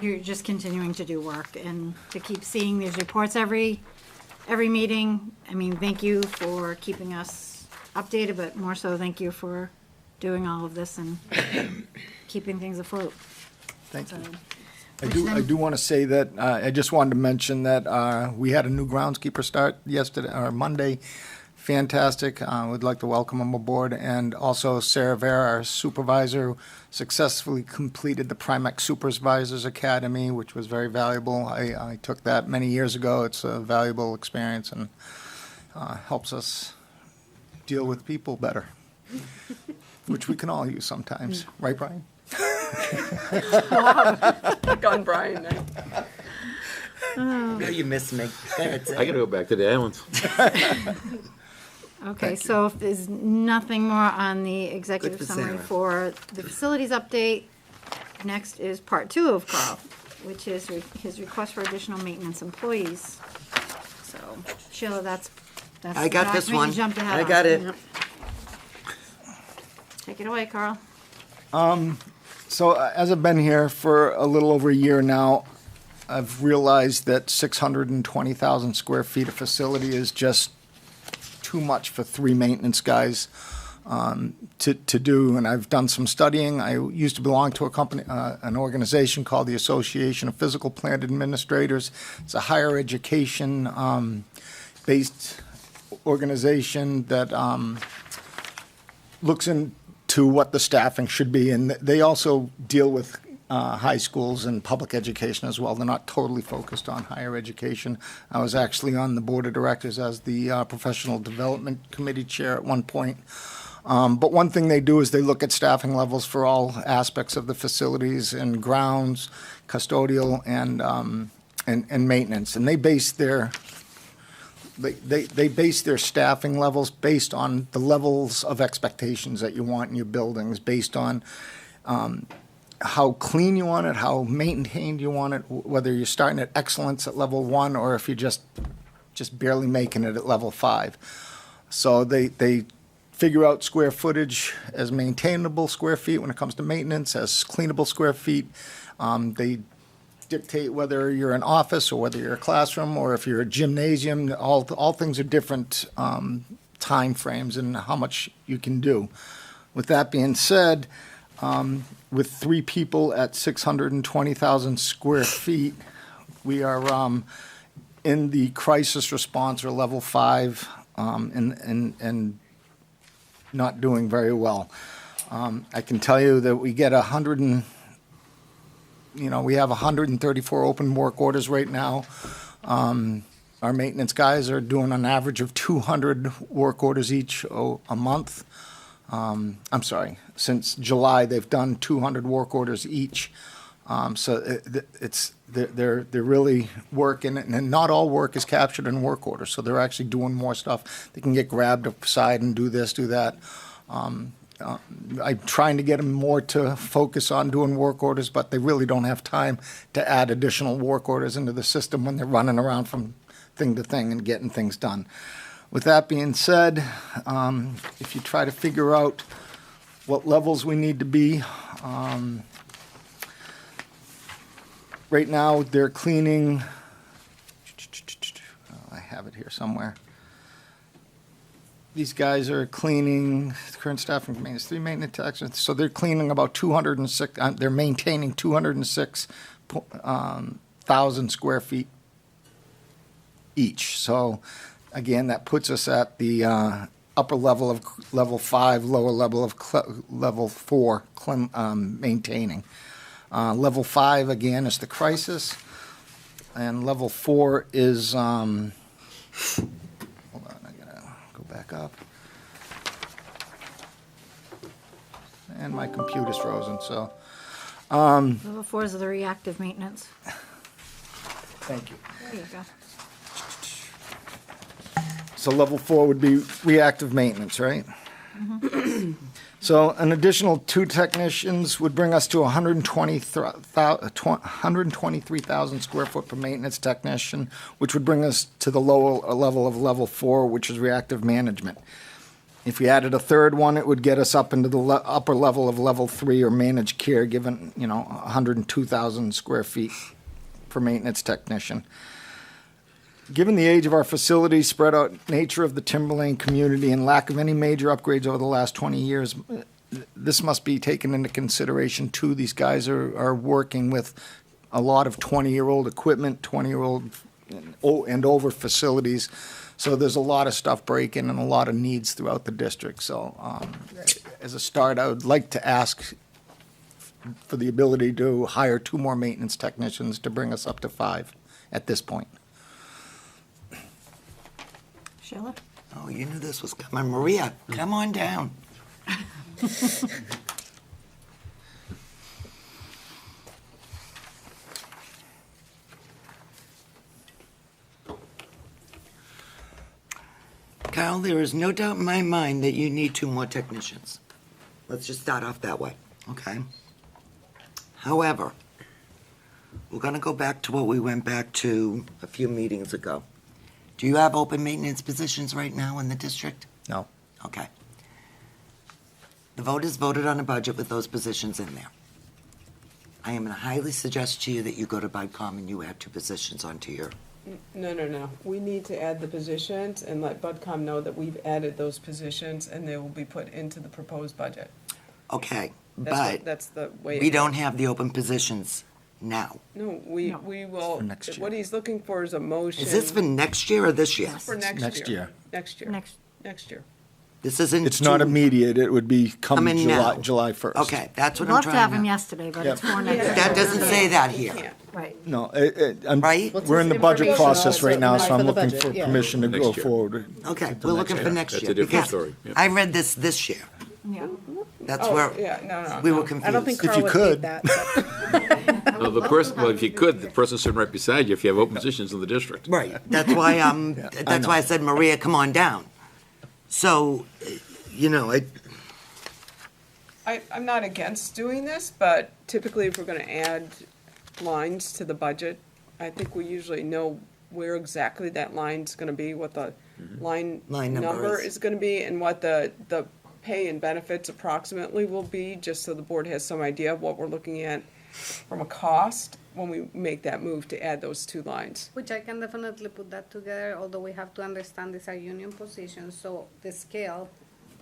you're just continuing to do work and to keep seeing these reports every meeting. I mean, thank you for keeping us updated, but more so, thank you for doing all of this and keeping things afloat. Thank you. So, I do want to say that I just wanted to mention that we had a new groundskeeper start Monday. Fantastic. We'd like to welcome him aboard. And also Sarah Vera, our supervisor, successfully completed the Primex Supervisors Academy, which was very valuable. I took that many years ago. It's a valuable experience and helps us deal with people better, which we can all use sometimes. Right, Brian? Pick on Brian now. No, you missed me. Go ahead, Sam. I gotta go back to the islands. Okay, so if there's nothing more on the executive Good for summary Sarah. for the facilities update, next is part 2 of Carl, which is his request for additional maintenance employees. So Sheila, that's. I got this document you one. jumped ahead I on. got it. Yep. Take it away, Carl. So as I've been here for a little over a year now, I've realized that 620,000 square feet of facility is just too much for 3 maintenance guys to do. And I've done some studying. I used to belong to a company, an organization called the Association of Physical Plant Administrators. It's a higher education based organization that looks into what the staffing should be, and they also deal with high schools and public education as well. They're not totally focused on higher education. I was actually on the board of directors as the Professional Development Committee chair at one point. But one thing they do is they look at staffing levels for all aspects of the facilities and grounds, custodial, and maintenance, and they base their They base their staffing levels based on the levels of expectations that you want in your buildings, based on how clean you want it, how maintained you want it, whether you're starting at excellence at level 1 or if you're just barely making it at level 5. So they figure out square footage as maintainable square feet when it comes to maintenance, as cleanable square feet. They dictate whether you're an office or whether you're a classroom or if you're a gymnasium. All things are different time frames and how much you can do. With that being said, with 3 people at 620,000 square feet, we are in the crisis response or level 5 and not doing very well. I can tell you that we get we have 134 open work orders right now. Our maintenance guys are doing an average of 200 work orders each a month. I'm sorry, since July, they've done 200 work orders each. So they're really working, and not all work is captured in work orders, so they're actually doing more stuff. They can get grabbed aside and do this, do that. I'm trying to get them more to focus on doing work orders, but they really don't have time to add additional work orders into the system when they're running around from thing to thing and getting things done. With that being said, if you try to figure out what levels we need to be, right now they're cleaning, I have it here somewhere. These guys are cleaning, current staffing maintenance, 3 maintenance techs, so they're cleaning about 206, they're maintaining 206,000 square feet each. So again, that puts us at the upper level of level 5, lower level of level 4 maintaining. Level 5 again is the crisis, and level 4 is hold on, I gotta go back up. And my computer's frozen, so. Level 4 is the reactive maintenance. Thank you. There you go. So level 4 would be reactive maintenance, right? So an additional 2 technicians would bring us to 123,000 square foot per maintenance technician, which would bring us to the lower level of level 4, which is reactive management. If we added a third one, it would get us up into the upper level of level 3 or managed care, given, 102,000 square feet per maintenance technician. Given the age of our facilities, spread out nature of the Timberlane community, and lack of any major upgrades over the last 20 years, this must be taken into consideration too. These guys are working with a lot of 20-year-old equipment, 20-year-old and over facilities. So there's a lot of stuff breaking and a lot of needs throughout the district. So as a start, I would like to ask for the ability to hire 2 more maintenance technicians to bring us up to 5 at this point. Sheila? Oh, you knew this was coming. Maria, come on down. Kyle, there is no doubt in my mind that you need 2 more technicians. Let's just start off that way, okay? However, we're gonna go back to what we went back to a few meetings ago. Do you have open maintenance positions right now in the district? No. Okay. The voters voted on a budget with those positions in there. I am gonna highly suggest to you that you go to BudCom and you add 2 positions onto your, No. We need to add the positions and let BudCom know that we've added those positions and they will be put into the proposed budget. okay, That's but the way. we don't have the open positions now. No, we will, For next year. what he's looking for is a motion. Is this for next year or this year? For next year. Next year. Next year. This isn't. It's not immediate, it would be Coming coming now. July 1st. Okay, that's what I'm Love to have him trying to. yesterday, but it's Yep. for next year. That doesn't say that here. Can't. Right. No, Right? we're in the budget information process right now, so for I'm the looking budget, for yeah. permission to go Next year. forward. Okay, we're looking for next That's year. a different because story, yeah. I read this year. Yeah. That's Oh, where yeah, no. we were confused. I don't think If Carl you would could. hate that. Well, if you could, the person sitting right beside you, if you have open positions in the district. Right, that's why that's why I said, Maria, come on down. So, I'm not against doing this, but typically if we're gonna add lines to the budget, I think we usually know where exactly that line's gonna be, what the line Line number number is. is gonna be and what the pay and benefits approximately will be, just so the board has some idea of what we're looking at from a cost when we make that move to add those two lines. Which I can definitely put that together, although we have to understand these are union positions, so the scale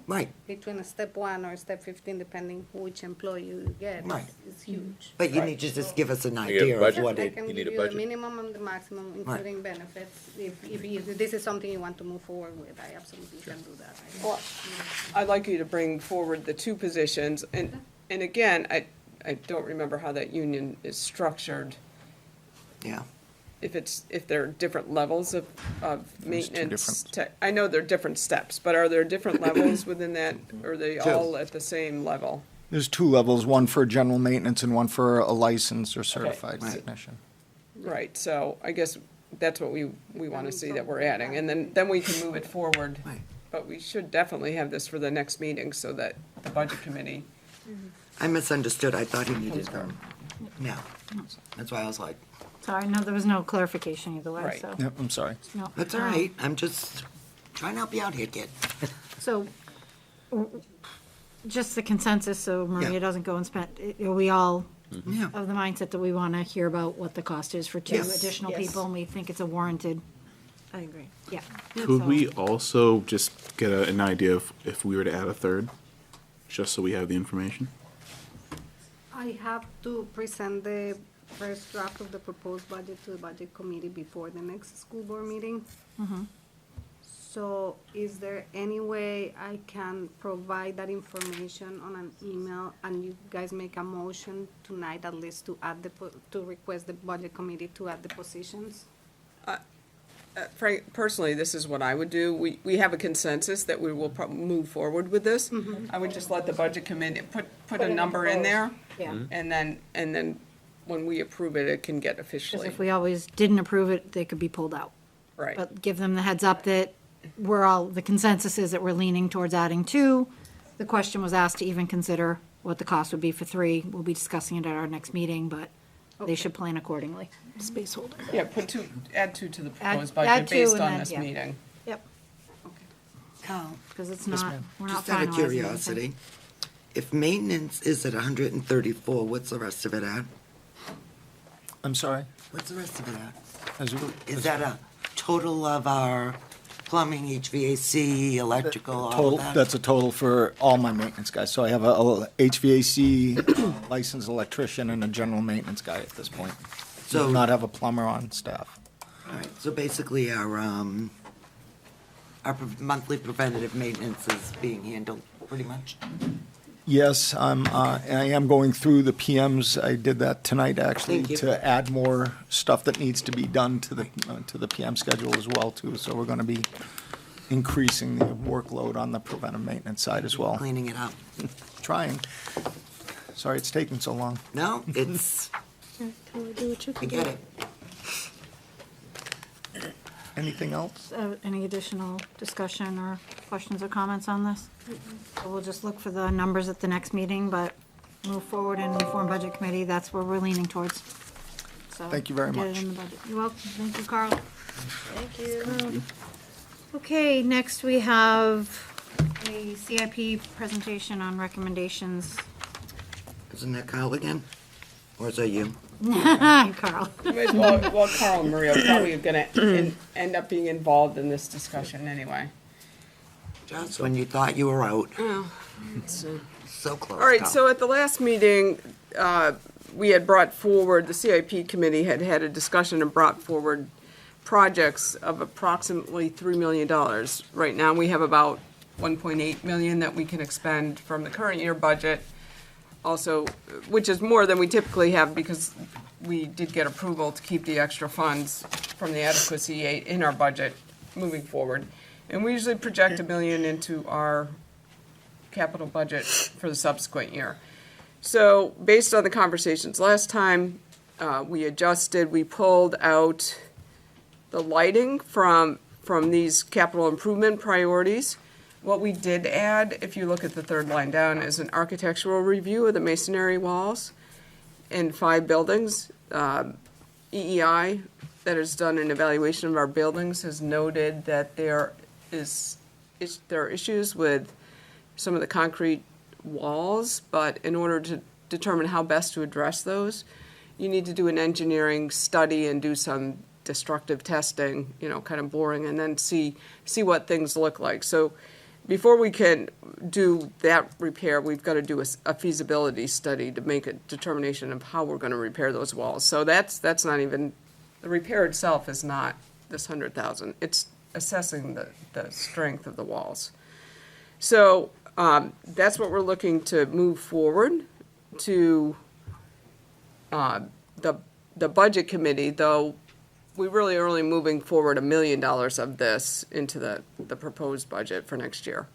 Right, between a step 1 or step 15, depending which employee you get, Right. is huge. but you need to just give us an get a idea of budget? what I it, can You give need a you the budget? minimum and the maximum, including benefits. If this is something you want to move forward with, I absolutely can do that. Well, I'd like you to bring forward the two positions, and again, I don't remember how that union is structured. yeah. If there are different levels of maintenance. I know there are different steps, but are there different levels within that, or are they all at the same level? There's 2 levels, one for general maintenance and one for a licensed or certified Right. technician. Right, so I guess that's what we want to see that we're adding, and then we can move it forward. Right. But we should definitely have this for the next meeting so that the budget committee, I misunderstood, I thought he needed them. No, that's why I was like, Sorry, no, there was no clarification either way, Right. so. Yep, I'm sorry. No. that's all right, I'm just trying to help you out here, kid. So, just the consensus, so Yeah. Maria doesn't go and spend, are we all Yeah, of the mindset that we want to hear about what the cost is for 2 Yes. additional Yes. people, and we think it's a warranted, I agree. yeah. Could So- we also just get an idea of if we were to add a third, just so we have the information? I have to present the first draft of the proposed budget to the budget committee before the next school board meeting. So is there any way I can provide that information on an email and you guys make a motion tonight at least to add to request the budget committee to add the positions? Frank, personally, this is what I would do. We have a consensus that we will move forward with this. I would just let the budget committee put a number in there, Yeah, and then when we approve it, it can get because officially, if we always didn't approve it, they could be pulled out. right. But give them the heads up that the consensus is that we're leaning towards adding 2. The question was asked to even consider what the cost would be for 3. We'll be discussing it at our next meeting, but they should plan accordingly. Spaceholder. Yeah, add 2 to the proposed add budget 2 based and on then- this yeah. meeting. Yep, Carl, because it's not, we're not just out of finalizing anything. curiosity, if maintenance is at 134, what's the rest of it at? I'm sorry? What's the rest of it at? As you- Is that a total of our plumbing, HVAC, electrical, all Total, of that? that's a total for all my maintenance guys. So I have a HVAC licensed electrician and a general maintenance guy at this point. So- Do not have a plumber on staff. All right, so basically our monthly preventative maintenance is being handled pretty much? Yes, I am going through the PMs. I did that tonight, actually, Thank you. to add more stuff that needs to be done to the PM schedule as well, too. So we're going to be increasing the workload on the preventive maintenance side as well. Cleaning it up? Trying. Sorry it's taking so long. No, it's, I get it. Anything else? Any additional discussion or questions or comments on this? So we'll just look for the numbers at the next meeting, but move forward and inform budget committee, that's where we're leaning towards. So Thank you very get it much. in the budget. You're welcome, thank you, Carl. Thank you. Okay, next we have a CIP presentation on recommendations. Isn't that Kyle again? Or is that you? Carl. Well, Carl and Maria are probably gonna end up being involved in this discussion anyway. Just when you thought you were out. So close. All right, Kyle. so at the last meeting, we had brought forward, the CIP committee had had a discussion and brought forward projects of approximately $3 million. Right now, we have about 1.8 million that we can expend from the current year budget. Also, which is more than we typically have because we did get approval to keep the extra funds from the adequacy in our budget moving forward. And we usually project $1 million into our capital budget for the subsequent year. So based on the conversations last time, we adjusted, we pulled out the lighting from these capital improvement priorities. What we did add, if you look at the third line down, is an architectural review of the masonry walls in 5 buildings. EEI, that has done an evaluation of our buildings, has noted that there there are issues with some of the concrete walls, but in order to determine how best to address those, you need to do an engineering study and do some destructive testing, kind of boring, and then see what things look like. So before we can do that repair, we've got to do a feasibility study to make a determination of how we're going to repair those walls. So that's not even, the repair itself is not this 100,000. It's assessing the strength of the walls. So that's what we're looking to move forward to the budget committee, though we really are only moving forward $1 million of this into the proposed budget for next year.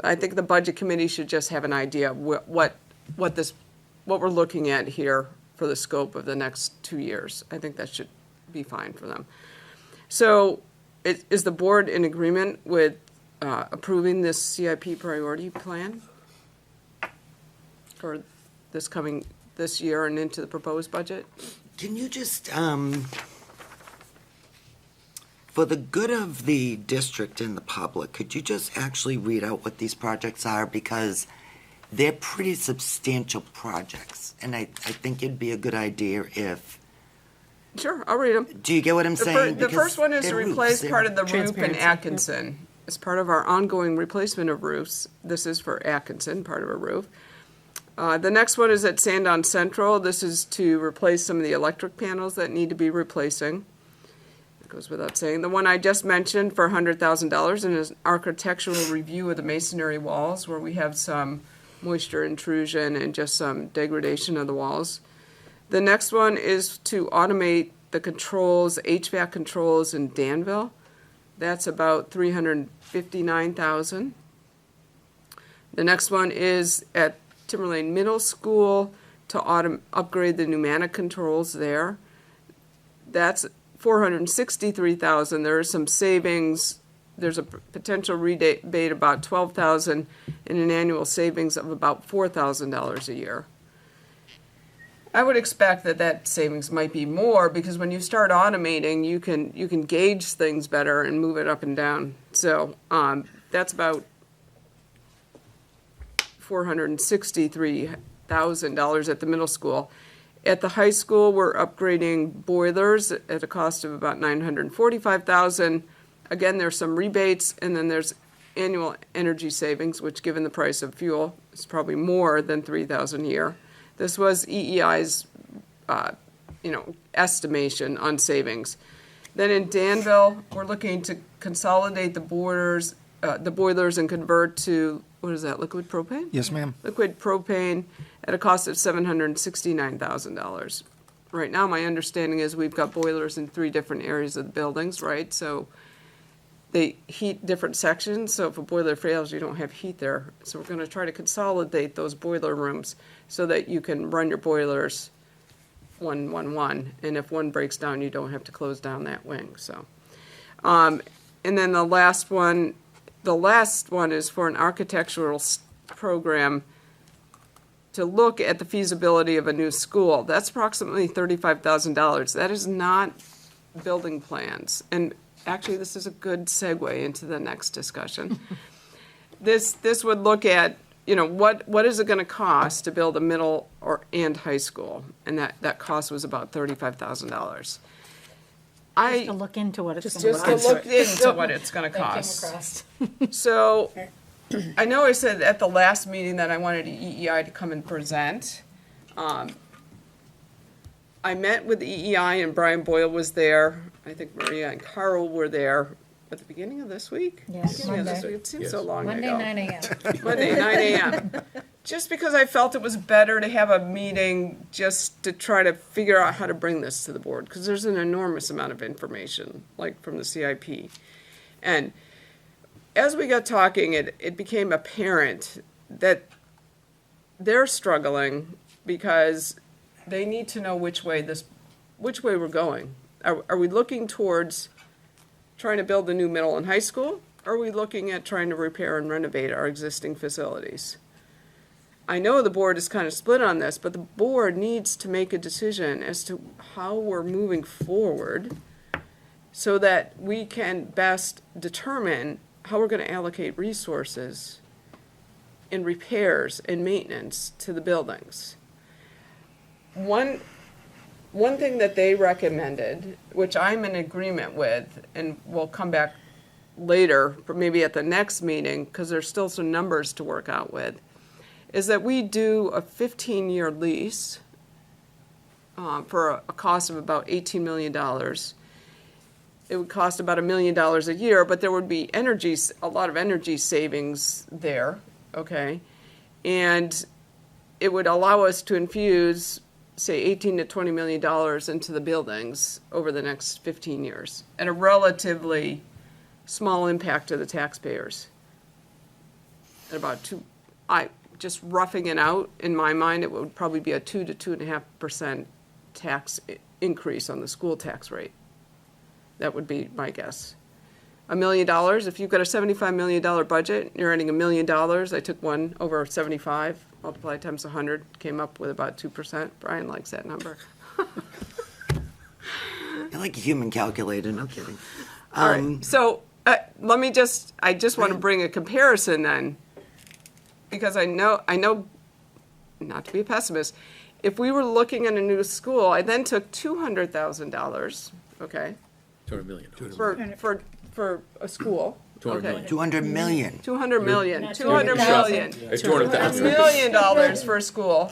I think the budget committee should just have an idea of what we're looking at here for the scope of the next 2 years. I think that should be fine for them. So is the board in agreement with approving this CIP priority plan for this year and into the proposed budget? Can you just, for the good of the district and the public, could you just actually read out what these projects are? Because they're pretty substantial projects, and I think it'd be a good idea if... Sure, I'll read them. Do you get what I'm saying? The first one is to They're replace roofs. part of the roof in Transparency. Atkinson. As part of our ongoing replacement of roofs, this is for Atkinson, part of a roof. The next one is at Sandown Central. This is to replace some of the electric panels that need to be replacing. It goes without saying. The one I just mentioned for $100,000 and is an architectural review of the masonry walls, where we have some moisture intrusion and just some degradation of the walls. The next one is to automate the controls, HVAC controls in Danville. That's about $359,000. The next one is at Timberlane Middle School to upgrade the pneumatic controls there. That's $463,000. There are some savings. There's a potential rebate about $12,000 and an annual savings of about $4,000 a year. I would expect that savings might be more, because when you start automating, you can gauge things better and move it up and down. So that's about $463,000 at the middle school. At the high school, we're upgrading boilers at a cost of about $945,000. Again, there's some rebates, and then there's annual energy savings, which, given the price of fuel, is probably more than $3,000 a year. This was EEI's, estimation on savings. Then in Danville, we're looking to consolidate the boilers and convert to, what is that, liquid propane? Yes, ma'am. Liquid propane at a cost of $769,000. Right now, my understanding is we've got boilers in 3 different areas of the buildings, right? So they heat different sections, so if a boiler fails, you don't have heat there. So we're going to try to consolidate those boiler rooms so that you can run your boilers one, and if one breaks down, you don't have to close down that wing. So, and then the last one is for an architectural program to look at the feasibility of a new school. That's approximately $35,000. That is not building plans. And actually, this is a good segue into the next discussion. This would look at, what is it going to cost to build a middle and high school? And that cost was about $35,000. Just to look into what it's Just going to look into what it's going to cost. So I know I said at the last meeting that I wanted EEI to come and present. I met with EEI and Brian Boyle was there. I think Maria and Carl were there at the beginning of this week. Yes, Beginning of this Monday. week. It seems so long Monday, ago. 9 a.m. Monday, 9 a.m. Just because I felt it was better to have a meeting just to try to figure out how to bring this to the board, because there's an enormous amount of information, like from the CIP. And as we got talking, it became apparent that they're struggling because they need to know which way we're going. Are we looking towards trying to build a new middle and high school? Or are we looking at trying to repair and renovate our existing facilities? I know the board is kind of split on this, but the board needs to make a decision as to how we're moving forward so that we can best determine how we're gonna allocate resources in repairs and maintenance to the buildings. One thing that they recommended, which I'm in agreement with, and we'll come back later, but maybe at the next meeting, because there's still some numbers to work out with, is that we do a 15-year lease for a cost of about $18 million. It would cost about $1 million a year, but there would be a lot of energy savings there, okay? And it would allow us to infuse, say, $18 to $20 million into the buildings over the next 15 years at a relatively small impact to the taxpayers. At about just roughing it out, in my mind, it would probably be a 2 to 2.5% tax increase on the school tax rate. That would be my guess. $1 million, if you've got a $75 million budget, you're earning $1 million. I took one over 75, multiplied times 100, came up with about 2%. Brian likes that number. I like a human calculator, no kidding. All right, so I just want to bring a comparison then, because I know, not to be a pessimist, if we were looking at a new school, I then took $200,000, okay? 200 million. For a school. 200 million. 200 million. 200 million. Not 200 million. It's 200,000. $1 million for a school.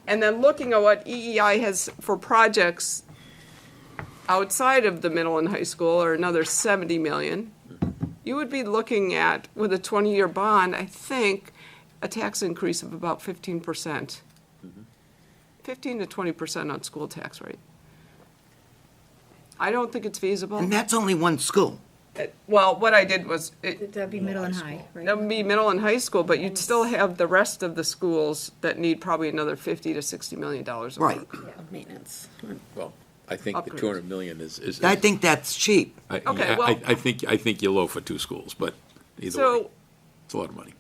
And then looking at what EEI has for projects outside of the middle and high school, or another 70 million, you would be looking at, with a 20-year bond, I think, a tax increase of about 15%. 15 to 20% on school tax rate. I don't think it's feasible. And that's only one school. Well, what I did was, That'd be middle and high, right? that would be middle and high school, but you'd still have the rest of the schools that need probably another $50 to $60 million of Right. work. Maintenance. Well, I think the Upgrades. 200 million is. I think that's cheap. Okay, well- I think you're low for two schools, but either So- way, it's a lot of money.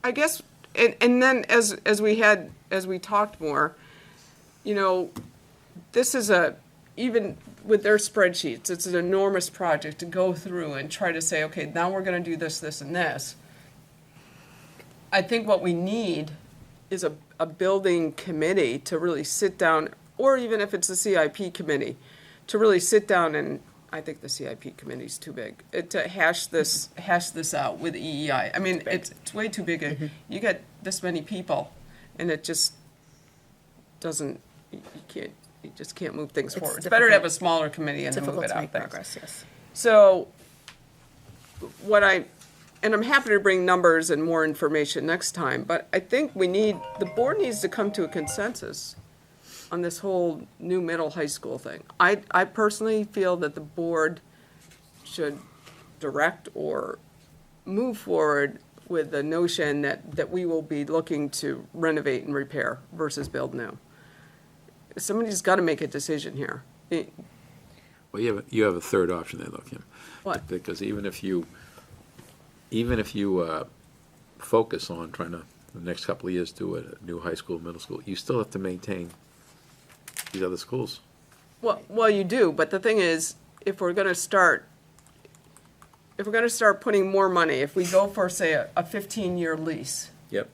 I guess, and then as we talked more, you know, this is even with their spreadsheets, it's an enormous project to go through and try to say, okay, now we're gonna do this, this, and this. I think what we need is a building committee to really sit down, or even if it's a CIP committee, to really sit down and, I think the CIP committee's too big, to hash this out with EEI. I mean, it's way too big. You get this many people, and it just doesn't, you just can't move things forward. It's better to have a smaller committee and then move Difficult it to out make there. progress, yes. So, and I'm happy to bring numbers and more information next time, but I think the board needs to come to a consensus on this whole new middle high school thing. I personally feel that the board should direct or move forward with the notion that we will be looking to renovate and repair versus build new. Somebody's got to make a decision here. Well, you have a third option there, though, Kim. What? Because even if you focus on trying to, the next couple of years, do a new high school, middle school, you still have to maintain these other schools. Well, you do, but the thing is, if we're gonna start putting more money, if we go for, say, a 15-year lease, Yep.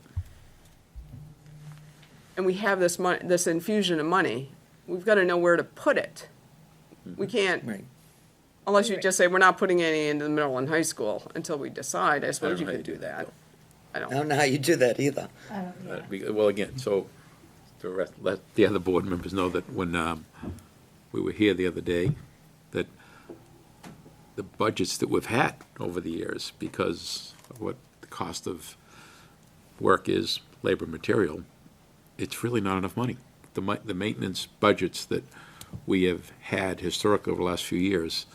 and we have this infusion of money, we've got to know where to put it. We can't, Right. unless you just say, we're not putting any into the middle and high school until we decide. I suppose know you how could you do do that, that. I I don't, don't know how you do that either. Well, again, so to let the other board members know that when we were here the other day, that the budgets that we've had over the years, because of what the cost of work is, labor, material, it's really not enough money. The maintenance budgets that we have had historically over the last few years,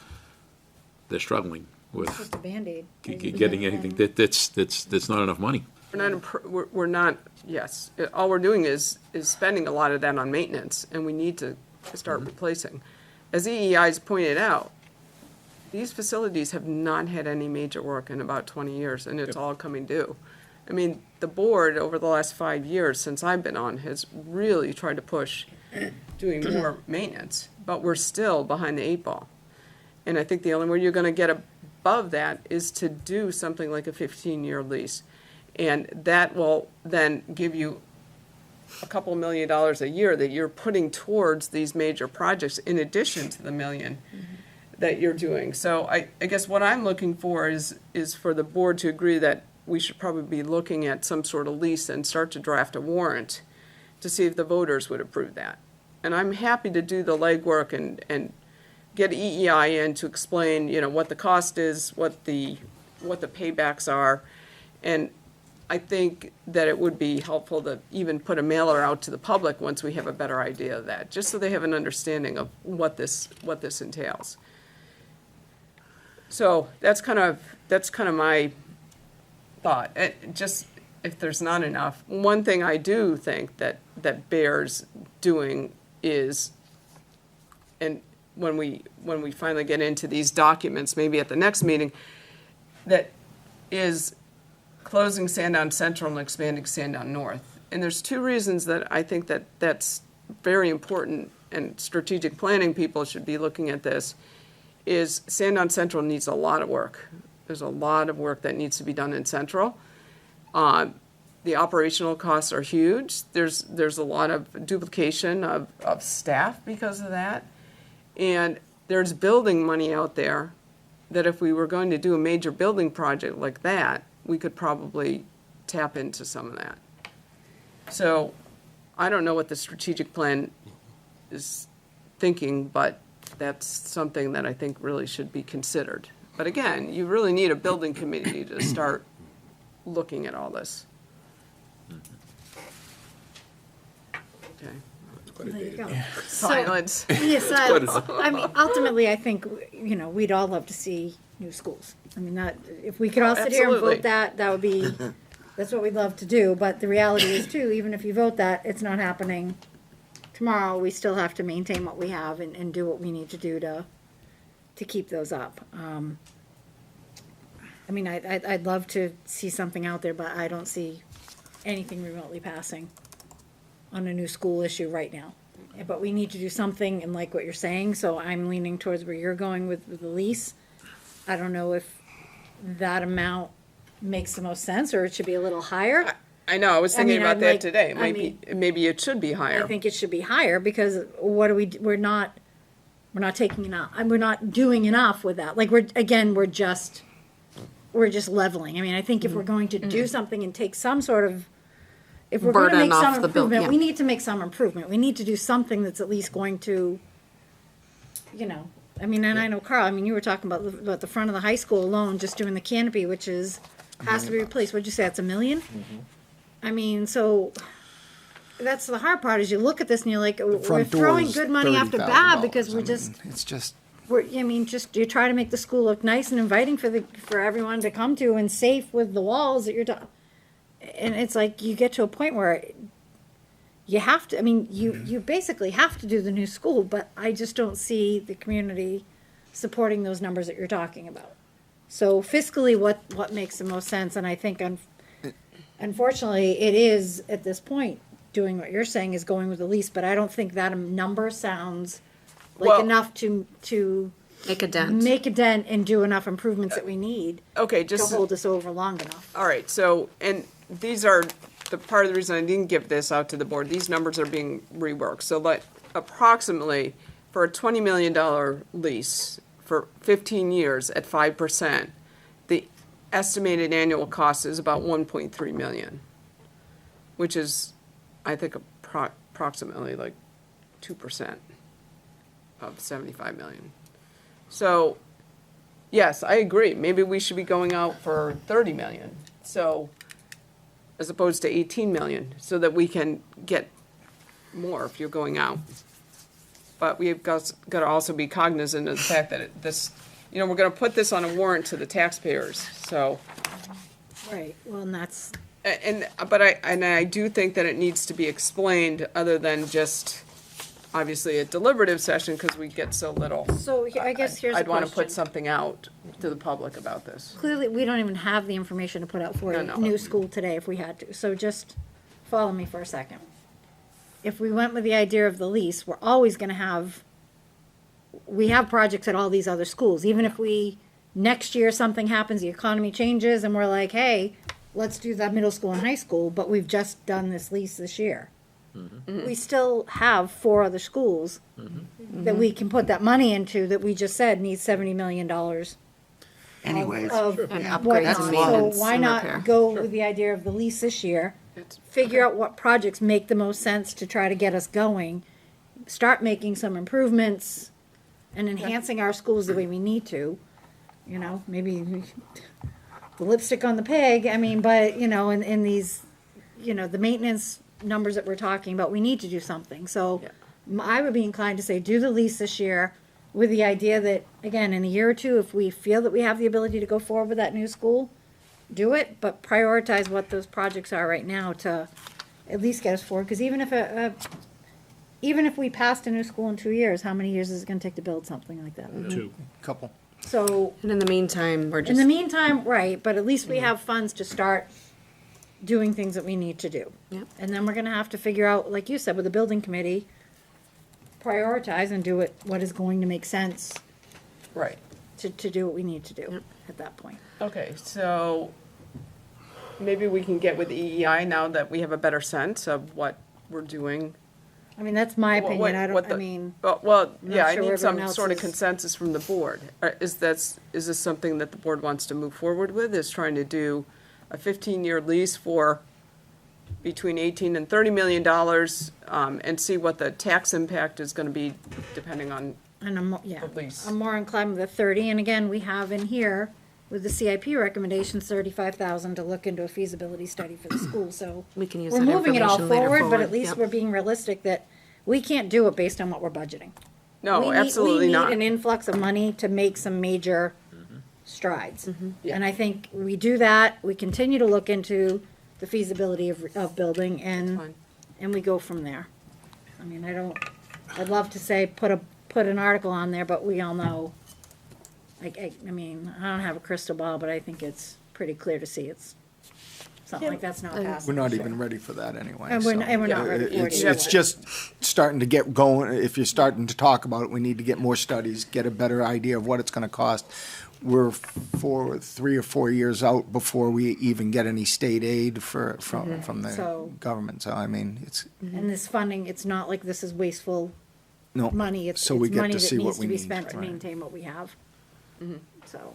they're struggling with Just a Band-Aid. getting anything. That's not enough money. we're not, yes. All we're doing is spending a lot of that on maintenance, and we need to start replacing. As EEI's pointed out, these facilities have not had any major work in about 20 years, and it's all coming due. I mean, the board, over the last 5 years since I've been on, has really tried to push doing more maintenance, but we're still behind the 8 ball. And I think the only way you're gonna get a above that is to do something like a 15-year lease. And that will then give you a couple $1 million a year that you're putting towards these major projects in addition to the $1 million that you're doing. So I guess what I'm looking for is for the board to agree that we should probably be looking at some sort of lease and start to draft a warrant to see if the voters would approve that. And I'm happy to do the legwork and get EEI in to explain, what the cost is, what the paybacks are. And I think that it would be helpful to even put a mailer out to the public once we have a better idea of that, just so they have an understanding of what this entails. So that's kind of my thought. Just if there's not enough, one thing I do think that bears doing is, and when we finally get into these documents, maybe at the next meeting, that is closing Sandown Central and expanding Sandown North. And there's two reasons that I think that that's very important, and strategic planning people should be looking at this, is Sandown Central needs a lot of work. There's a lot of work that needs to be done in Central. The operational costs are huge. There's a lot of duplication of staff because of that. And there's building money out there that if we were going to do a major building project like that, we could probably tap into some of that. So I don't know what the strategic plan is thinking, but that's something that I think really should be considered. But again, you really need a building committee to start looking at all this. Okay. There you go. Silence. Yeah, silence. I mean, ultimately, I think, we'd all love to see new schools. I mean, if we could all sit here and Absolutely. vote that would be, that's what we'd love to do. But the reality is too, even if you vote that, it's not happening tomorrow. We still have to maintain what we have and do what we need to do to keep those up. I mean, I'd love to see something out there, but I don't see anything remotely passing on a new school issue right now. But we need to do something, and like what you're saying, so I'm leaning towards where you're going with the lease. I don't know if that amount makes the most sense, or it should be a little higher. I know, I was thinking about I'd that like- today. I mean- Maybe it should be I higher. think it should be higher, because we're not taking enough, and we're not doing enough with that. Like, we're just leveling. I mean, I think if we're going to do something and take some sort of, if we're going to Burden make some off the bill, improvement, yeah. we need to make some improvement. We need to do something that's at least going to, I mean, and I know, Carl, I mean, you were talking about the front of the high school alone, just doing the canopy, which has to be replaced. What'd you say, that's $1 million? I mean, so that's the hard part, is you look at this and you're like, we're Front door throwing is good money after bad, because $30,000. we're I just, mean, it's just, you try to make the school look nice and inviting for everyone to come to, and safe with the walls that you're and it's like, you get to a point where you have to, I mean, you basically have to do the new school, but I just don't see the community supporting those numbers that you're talking about. So fiscally, what makes the most sense, and I think unfortunately, it is, at this point, doing what you're saying, is going with the lease, but I don't think that number sounds like Well- enough to Make a dent. make a dent and do enough improvements that we need Okay, to hold us over long enough. All right, so, and these are, the part of the reason I didn't give this out to the board, these numbers are being reworked. So approximately, for a $20 million lease for 15 years at 5%, the estimated annual cost is about 1.3 million, which is, I think, approximately like 2% of 75 million. So, yes, I agree. Maybe we should be going out for 30 million. So, as opposed to 18 million, so that we can get more if you're going out. But we've got to also be cognizant of the fact that we're going to put this on a warrant to the taxpayers. So, Right, well, and that's, but I do think that it needs to be explained, other than just obviously a deliberative session, because we get so little. so I guess here's the I'd want to put question. something out to the public about this. Clearly, we don't even have the information to put out for a No. new school today if we had to, so just follow me for a second. If we went with the idea of the lease, we're always gonna have, we have projects at all these other schools, even if we next year something happens, the economy changes, and we're like, hey, let's do that middle school and high school, but we've just done this lease this year. We still have 4 other schools that we can put that money into that we just said needs $70 million. Anyways. And upgrades whatnot. and So maintenance why and not repair. go with the idea of the lease this year? Figure out what projects make the most sense to try to get us going. Start making some improvements and enhancing our schools the way we need to. You know, maybe the lipstick on the pig, I mean, but, you know, in these, you know, the maintenance numbers that we're talking about, we need to do something. So I would be inclined to say, do the lease this year with the idea that, again, in a year or two, if we feel that we have the ability to go forward with that new school, do it, but prioritize what those projects are right now to at least get us forward. Because even if we passed a new school in 2 years, how many years is it gonna take to build something like that? 2. Couple. So, And in the meantime, we're in just, the meantime, right, but at least we have funds to start doing things that we need to do. Yep. And then we're gonna have to figure out, like you said, with the building committee, prioritize and do what is going to make sense Right. to do what we need to do at that point. Okay, so maybe we can get with EEI now that we have a better sense of what we're doing. I mean, that's my What- opinion, I what don't, the- I mean, Well, I'm yeah, not I sure need where some everyone else sort of is. consensus from the board. Is this something that the board wants to move forward with, is trying to do a 15-year lease for between 18 and $30 million, and see what the tax impact is gonna be depending on, and I'm, yeah, the lease. I'm more inclined with the 30, and again, we have in here, with the CIP recommendations, 35,000 to look into a feasibility study for the school, so. we can use We're that moving it all information later forward, but at least Yep. we're being realistic that we can't do it based on what we're budgeting. no, absolutely not. We need an influx of money to make some major strides. And I think we do that, we continue to look into the feasibility of building, Fine. and we go from there. I mean, I'd love to say, put an article on there, but we all know, I mean, I don't have a crystal ball, but I think it's pretty clear to see it's, something like that's not We're possible. not even ready for that anyway. And we're so, not ready for it It's, either. it's just starting to get going. If you're starting to talk about it, we need to get more studies, get a better idea of what it's gonna cost. We're 3 or 4 years out before we even get any state aid from the So- government. So, I mean, it's, And this funding, it's not like this is wasteful no. money, it's So we get money to that see what needs we to be need, spent to right. maintain what we have. So,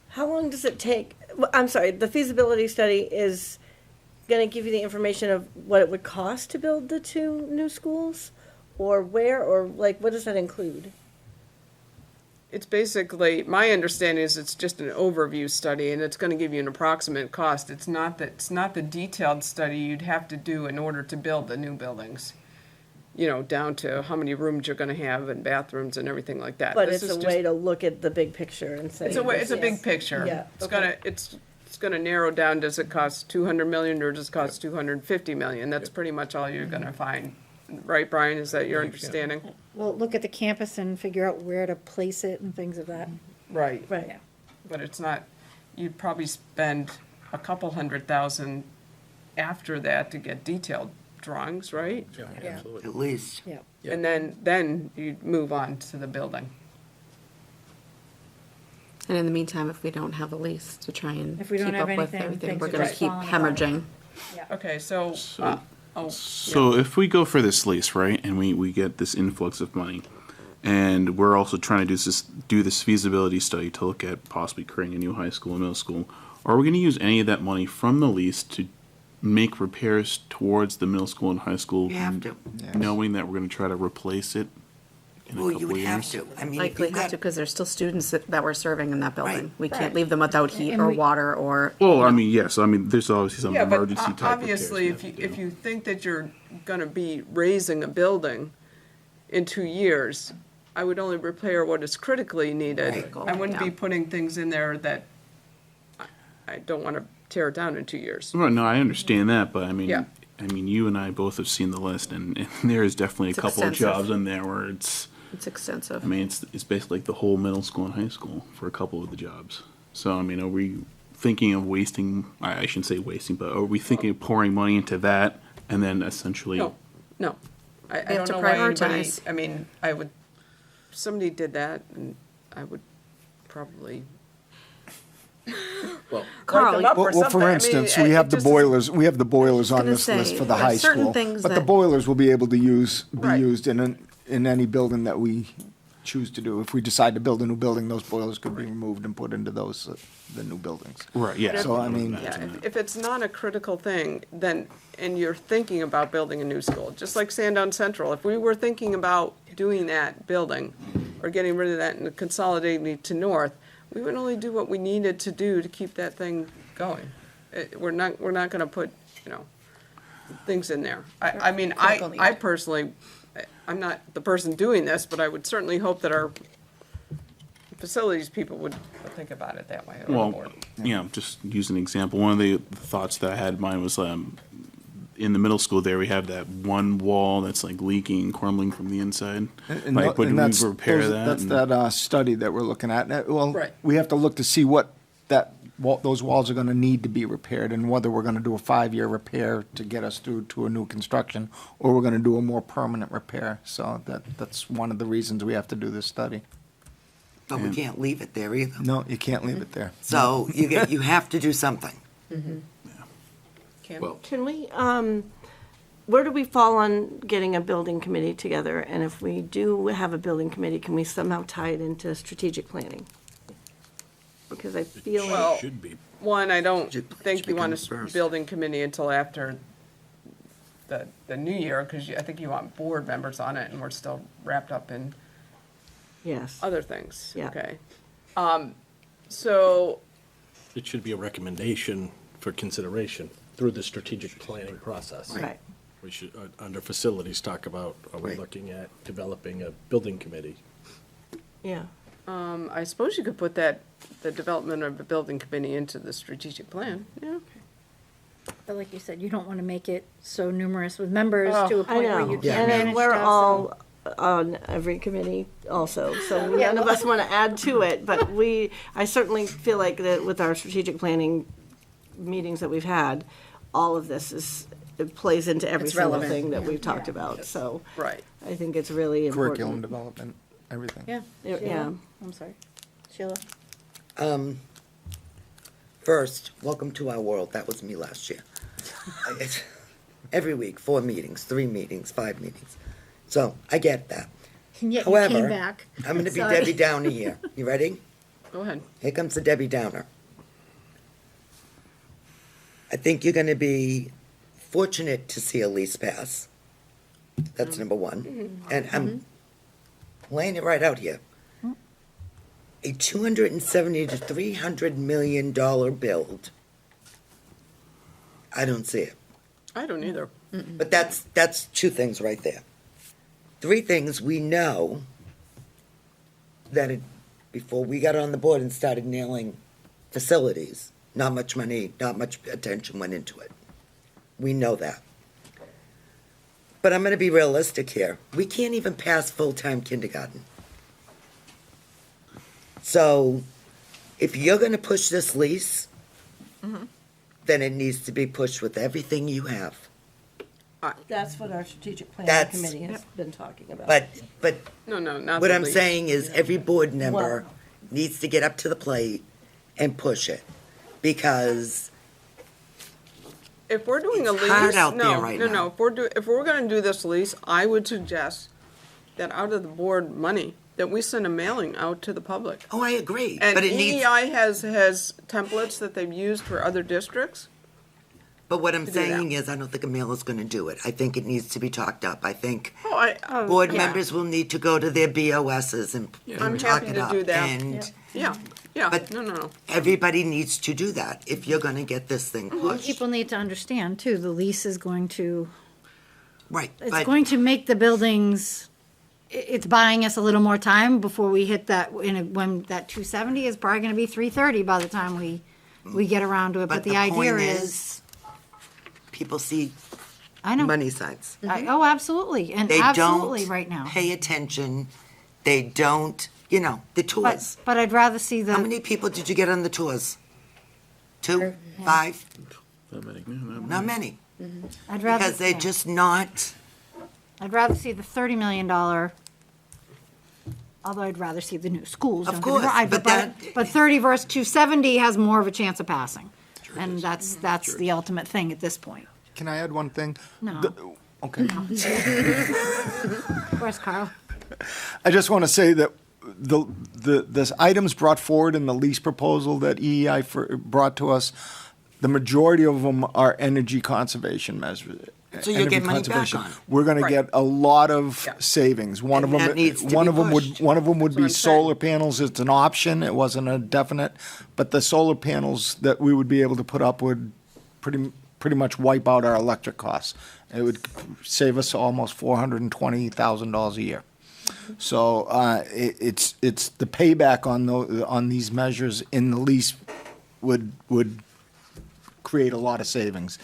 How long does it take? Well, I'm sorry, the feasibility study is going to give you the information of what it would cost to build the 2 new schools? Or where, or like, what does that include? It's basically, my understanding is it's just an overview study, and it's gonna give you an approximate cost. It's not the detailed study you'd have to do in order to build the new buildings. You know, down to how many rooms you're gonna have and bathrooms and everything like that. But This it's is a just- way to look at the big picture and say. It's a big yes. picture. Yeah, It's okay. gonna, it's gonna narrow down, does it cost 200 million or does it cost 250 million? That's pretty much all you're gonna find. Right, Brian, is that your understanding? well, look at the campus and figure out where to place it and things of that. Right. Right. But it's not, you'd probably spend a couple $100,000 after that to get detailed drawings, right? Yeah. At least. Yeah. And then you'd move on to the building. And in the meantime, if we don't have a lease to try and If we don't keep have up with anything, everything, things we're are gonna just keep falling apart. hemorrhaging. Okay, so, So if we go for this lease, right, and we get this influx of money, and we're also trying to do this feasibility study to look at possibly creating a new high school and middle school, are we going to use any of that money from the lease to make repairs towards the middle school and high school? You have to. Knowing that we're going to try to replace it in a Well, couple you would have years? to. I mean, if Likely you've have got, to, because there's still students that we're serving in that building. Right. We can't Right. leave them without heat And or we- water or, Well, I mean, yes, I mean, there's obviously some yeah, but emergency type repairs obviously, we if have to if do. you think that you're gonna be raising a building in 2 years, I would only repair what is critically needed. Right. I wouldn't be Yeah. putting things in there that I don't wanna tear it down in 2 years. Well, no, I understand that, but Yeah. I mean, you and I both have seen the list, and there is definitely It's a couple of extensive. jobs in there where it's extensive. I mean, it's basically like the whole middle school and high school for a couple of the jobs. So, I mean, are we thinking of wasting, I shouldn't say wasting, but are we thinking of pouring money into that and then essentially? No. I have don't to know why anybody, prioritize. I mean, if somebody did that, and I would probably Well, write them up or Well, something. for I mean, instance, it we have the just is- boilers on gonna this list say, for the there's high certain school. things But the that- boilers will be able to be Right. used in any building that we choose to do. If we decide to build a new building, those boilers could be removed and put into those, the new buildings. Right, yeah. So, I mean, Yeah, if it's not a critical thing, then, and you're thinking about building a new school, just like Sandown Central, if we were thinking about doing that building, or getting rid of that and consolidating it to North, we would only do what we needed to do to keep that thing going. We're not gonna put, things in there. I mean, Critical need. I personally, I'm not the person doing this, but I would certainly hope that our facilities people would think about it that way. or the Well, board. just use an example. One of the thoughts that I had in mind was in the middle school there, we have that one wall that's like leaking, crumbling from the inside. Like, would we repair that? That's and- that study that we're looking at. Well, Right. we have to look to see what those walls are gonna need to be repaired, and whether we're gonna do a 5-year repair to get us through to a new construction, or we're gonna do a more permanent repair. So that's one of the reasons we have to do this study. But we can't leave it there either. No, you can't leave it there. So you have to do something. Kim? Well, Can we, where do we fall on getting a building committee together? And if we do have a building committee, can we somehow tie it into strategic planning? Because I feel like, Well, Should be. one, I don't Should- think should you want become a first. building committee until after the new year, because I think you want board members on it, and we're still wrapped up in yes. other things, Yeah. okay? So, It should be a recommendation for consideration through the strategic planning process. Right. We should, under facilities, talk about, are we Right. looking at developing a building committee? Yeah. I suppose you could put the development of the building committee into the strategic plan, yeah. But like you said, you don't want to make it so numerous with members to a I point where know. you And can't then manage we're stuff, so- all on every committee also, so none of us want to add to it, but I certainly feel like that with our strategic planning meetings that we've had, all of this it plays into every It's single relevant. thing that we've talked about, so Right. I think it's really important. Curriculum development, everything. Yeah. Yeah. Sheila? I'm sorry. Sheila? First, welcome to our world. That was me last year. Every week, 4 meetings, 3 meetings, 5 meetings. So I get that. And yet you However, came back. I'm going to be Sorry. Debbie Downer here. You ready? Go ahead. Here comes the Debbie Downer. I think you're going to be fortunate to see a lease pass. That's number one. And I'm laying it right out here. A $270 to $300 million build. I don't see it. I don't either. But that's 2 things right there. 3 things we know that before we got on the board and started nailing facilities, not much money, not much attention went into it. We know that. But I'm going to be realistic here. We can't even pass full-time kindergarten. So if you're going to push this lease, then it needs to be pushed with everything you have. That's what our strategic planning That's- committee has been talking about. But No, not what the I'm least. saying is every board member Well- needs to get up to the plate and push it. Because If we're doing a It's lease, hard out there no, right no, now. no, if we're gonna do this lease, I would suggest that out of the board money, that we send a mailing out to the public. oh, I agree. And But it needs. EEI has templates that they've used for other districts. But what I'm to do that. saying is, I don't think a mail is going to do it. I think it needs to be talked up. I think Oh, board yeah. members will need to go to their BOSs and I'm talk happy it to up. do that. And Yeah, But- no. everybody needs to do that if you're going to get this thing pushed. People need to understand too, the lease is going to, Right. it's But going to make the buildings, it's buying us a little more time before we hit that, when that 270 is probably gonna be 330 by the time we get around to it, but the idea point is, people see I know. money signs. Oh, absolutely, and They absolutely don't right now. pay attention. They don't, the tours. But I'd rather see How the, many people did you get on the tours? 2? 5? Not many. Yeah, not many. Not many. I'd rather. Because they're yeah. just not. I'd rather see the $30 million although I'd rather see the new schools. Of don't get me course, wrong, but but 30 versus 270 has more of a chance of passing. And that's the ultimate thing at this point. Can I add one thing? No. Okay. Where's Carl? I just want to say that the items brought forward in the lease proposal that EEI brought to us, the majority of them are energy conservation measures. So you'll get money back conservation. on it. We're going to Right. get a lot of savings. One And of that them, needs to one be of them pushed. would, one of them would That's what be I'm saying. solar panels. It's an option. It wasn't a definite, but the solar panels that we would be able to put up would pretty much wipe out our electric costs. It would save us almost $420,000 a year. So it's the payback on these measures in the lease would create a lot of savings.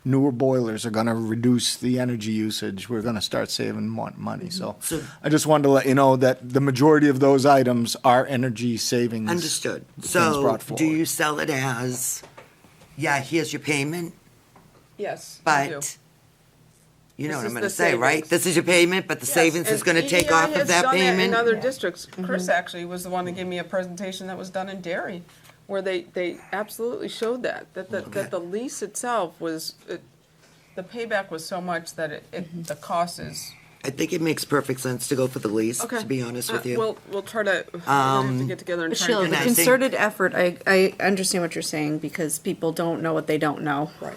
Newer boilers are going to reduce the energy usage. We're going to start saving money. So I just wanted to let you know that the majority of those items are energy savings. Understood. things So brought do forward. you sell it as, yeah, here's your payment, Yes, I do. but you know This what I'm is going the to say, right? savings. This is your payment, but the Yes, savings is and going to take EEI off has of that done payment? in other districts. Chris actually was the one that gave me a presentation that was done in Derry, where they absolutely showed that the lease itself was, the payback was so much that the cost is. I think it makes perfect sense to go for the lease, Okay. to be honest with you. We'll try to, we're gonna have to get together and try Sheila, and the I get think- concerted effort, I understand what you're saying, because people don't know what they don't know. Right.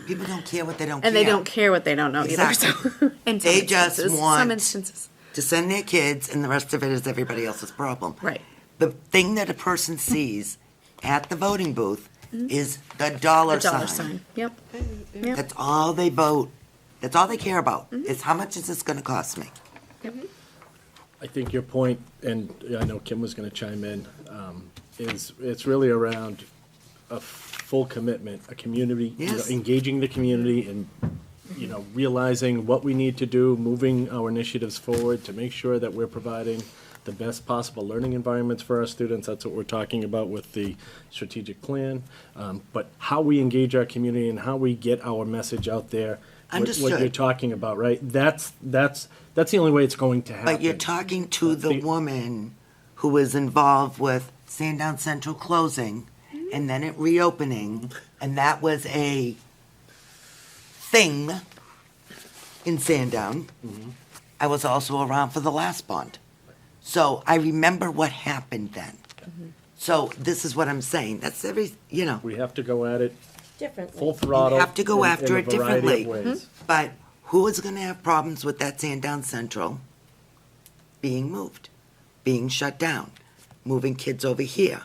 People don't care what they don't care. And they don't care what they don't know either, Exactly. so. in some They just instances, want Some instances, to send their kids, and the rest of it is everybody else's problem. right. The thing that a person sees at the voting booth is the dollar The dollar sign. sign, yep. Yep. That's all they vote. That's all they care about, Mm-hmm. is how much is this gonna cost me? I think your point, and I know Kim was going to chime in, is it's really around a full commitment, a community, Yes. engaging the community and, realizing what we need to do, moving our initiatives forward to make sure that we're providing the best possible learning environments for our students. That's what we're talking about with the strategic plan. But how we engage our community and how we get our message out there. What Understood. you're talking about, right? That's the only way it's going to happen. But you're talking to the woman who was involved with Sandown Central closing and then it reopening, and that was a thing in Sandown. I was also around for the last bond. So I remember what happened then. So this is what I'm saying. That's We have to go at it Differently. full throttle. have to go in after a it variety of differently. ways. But who is going to have problems with that Sandown Central being moved, being shut down, moving kids over here?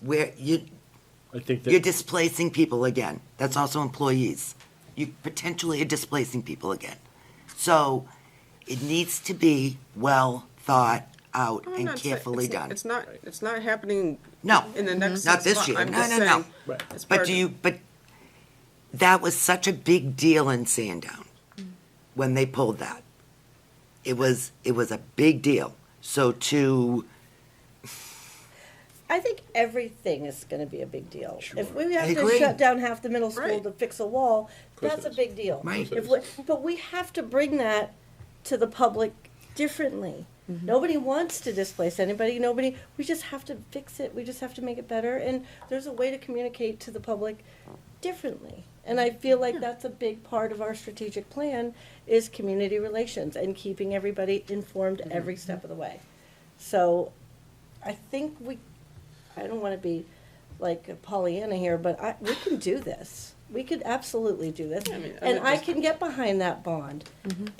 Where I think you're that, displacing people again. That's also employees. You potentially are displacing people again. So it needs to be well thought out I'm and not saying- carefully it's- done. It's not happening No, in the next not 6 this months. year. I'm No, just no, no. saying, Right. it's part But of- that was such a big deal in Sandown when they pulled that. It was a big deal. So I think everything is gonna be a big deal. If we have I to agree. shut down half the middle school Right. to fix a wall, course that's it a is. big deal. Right. But we have to bring that to the public differently. Nobody wants to displace anybody, we just have to fix it, we just have to make it better, and there's a way to communicate to the public differently. And I feel like that's a big part of our strategic plan, is community relations and keeping everybody informed every step of the way. So I think I don't want to be like a Pollyanna here, but we can do this. We could absolutely do this. And I can get behind that bond,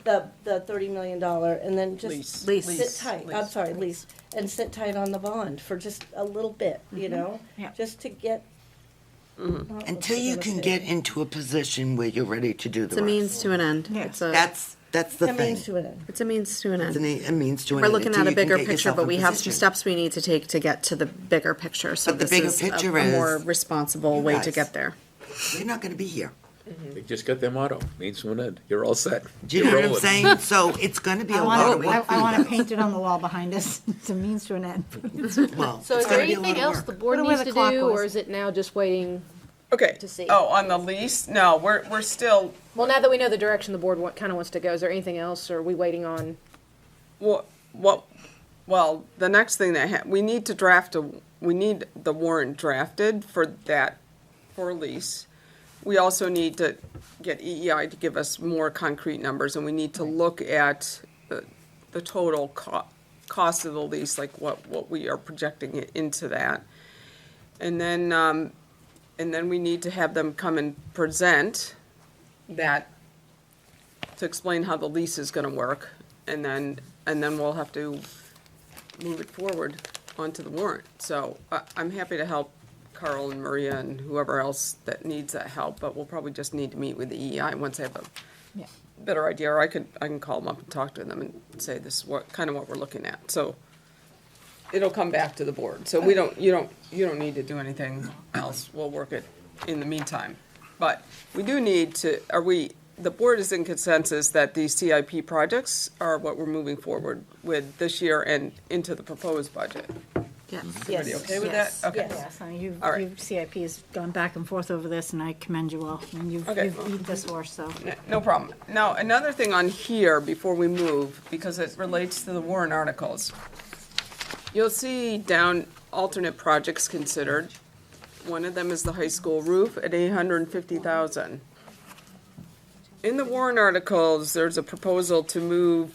the $30 million, and then just Lease. sit tight. I'm Lease. sorry, lease, and sit tight on the bond for just a little bit, Yeah. just to get. until you can get into a position where you're ready to do the It's a rest. means to an end. It's a, That's the That thing. means to an end. it's a means to an It's end. a means to an We're end looking until at a you can bigger get picture, yourself but in we have some position. steps we need to take to get to the bigger picture. So But the this bigger is picture a more is responsible you way to guys. get there. You're not going to be here. They just got their motto, means to an end. You're all set. Do you know You're what I'm rolling. saying? So it's going to be I a lot of want work. I want to paint it on the wall behind us. It's a means to an end. Well, So it's is there gonna be a lot anything of else the work. board Put away needs the to clock do, was. or is it now just waiting? Okay. To see. Oh, on the lease? No, we're still, Well, now that we know the direction the board kind of wants to go, is there anything else, or are we waiting on? what well, the next thing we need to we need the warrant drafted for that, for a lease. We also need to get EEI to give us more concrete numbers, and we need to look at the total cost of the lease, like what we are projecting it into that. And then we need to have them come and present that, to explain how the lease is gonna work, and then we'll have to move it forward onto the warrant. So I'm happy to help Carl and Maria and whoever else that needs that help, but we'll probably just need to meet with the EEI once I have a better idea, or I can call them up and talk to them and say this is what we're looking at. So it'll come back to the board. So you don't need to do anything else. We'll work it in the meantime. But we do need to, the board is in consensus that these CIP projects are what we're moving forward with this year and into the proposed budget. Yes. Everybody okay with that? Okay. Yes, I mean, All right. CIP has gone back and forth over this, and I commend you all. And you've beat this horse, so. No problem. Now, another thing on here before we move, because it relates to the warrant articles. You'll see down alternate projects considered. One of them is the high school roof at $850,000. In the warrant articles, there's a proposal to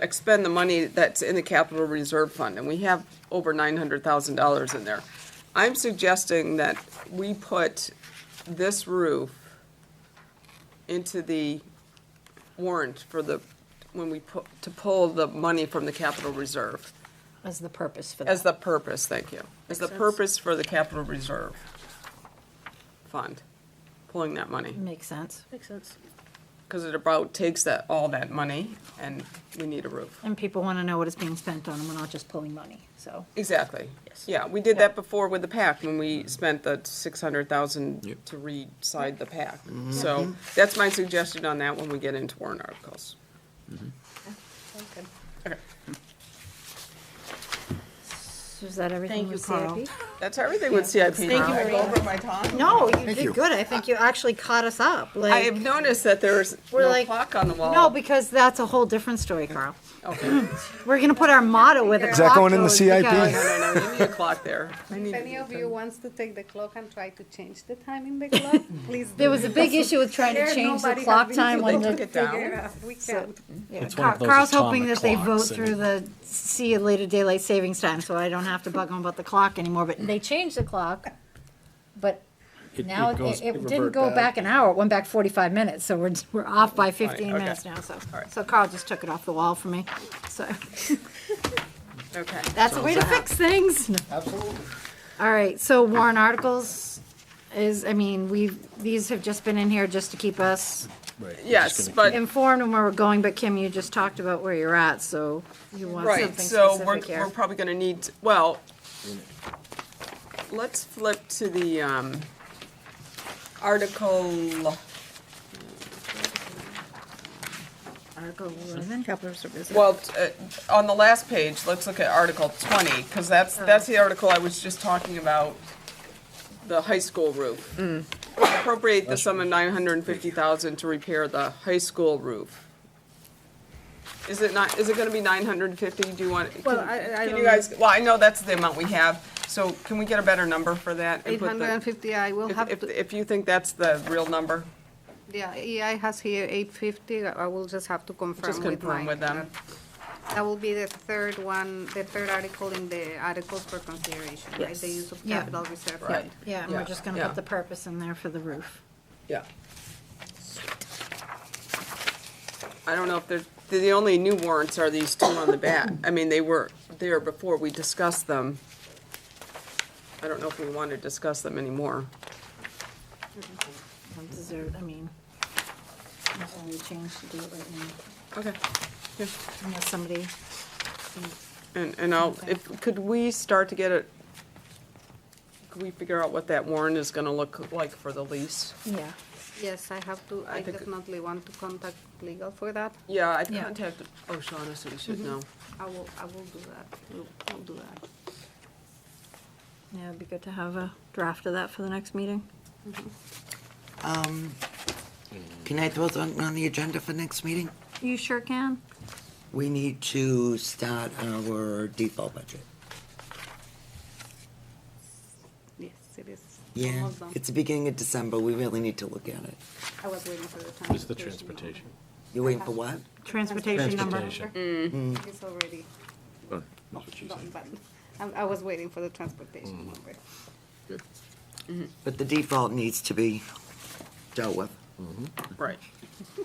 expend the money that's in the capital reserve fund, and we have over $900,000 in there. I'm suggesting that we put this roof into the warrant to pull the money from the capital reserve. As the purpose for that. As the purpose, thank you. As the purpose for the capital reserve fund, pulling that money. Makes sense. Makes sense. Because it about takes all that money, and we need a roof. And people want to know what it's being spent on, and we're not just pulling money, so. Exactly. Yeah, we did that before with the PAC, when we spent the $600,000 to re-side the PAC. So that's my suggestion on that when we get into warrant articles. Okay. So is that everything with CIP? That's everything with CIP. Thank you, Did I go Maria. over my time? No, you did good. I think you actually caught us up. I have noticed that there's We're no like- clock on the wall. No, because that's a whole different story, Carl. Okay. We're gonna put our motto with a Is clock. that going in the goes CIP? because- No, you need a clock there. I need If any of to- you wants to take the clock and try to change the time in the clock, please do. There was a big issue with trying to There, change the nobody clock has been time able when They the. took it down. figure it out. We can't. Yeah, It's one of those Carl's hoping atomic that they vote clocks, through the see you later daylight savings time, so I don't have to bug them about the clock anymore, but they changed the clock. But now it goes- it it didn't revert go back. back an hour, it went back 45 minutes, so we're off by 15 okay. minutes now, so. All right. So Carl just took it off the wall for me, so. Okay. That's a way to fix things. Absolutely. All right, so warrant articles these have just been in here just to keep us Yes, but, informed on where we're going, but Kim, you just talked about where you're at, so you want right, something so specific we're here. probably gonna need, well, let's flip to the, article, Article 11, capital reserve. well, on the last page, let's look at Article 20, because that's the article I was just talking about, the high school roof. Appropriate the sum of $950,000 to repair the high school roof. Is it gonna be 950? Do you want, Well, can I you don't guys, well, I know that's the amount we have, so can we get a better number for that? and put the- 850, I will have If, to, if you think that's the real number, yeah, EI has here 850, I will just have to confirm just with confirm Mike. with them. That will be the third one, the third article in the articles for consideration, right? The use of Yeah. capital reserve Right. fund. Yeah, and Yeah, we're just gonna yeah. put the purpose in there for the roof. Yeah. I don't know if the only new warrants are these two on the back. I mean, they were there before we discussed them. I don't know if we want to discuss them anymore. There's only change to do it right now, Okay. Yeah. unless somebody, And could we start to get could we figure out what that warrant is gonna look like for the lease? yeah. Yes, I have to, I think- definitely want to contact legal for that. Yeah, I'd Yeah. contact O'Shaughnessy, we should know. I will do that, we'll do that. Yeah, it'd be good to have a draft of that for the next meeting. Can I throw something on the agenda for next meeting? You sure can. we need to start our default budget. Yes, it is. Yeah, Almost done. it's the beginning of December, we really need to look at it. I was waiting for the What's the transportation. transportation? You waiting for what? Transportation number. Transportation. It's already Well, that's what she done, said. but I was waiting for the transportation number. But the default needs to be dealt with. Right.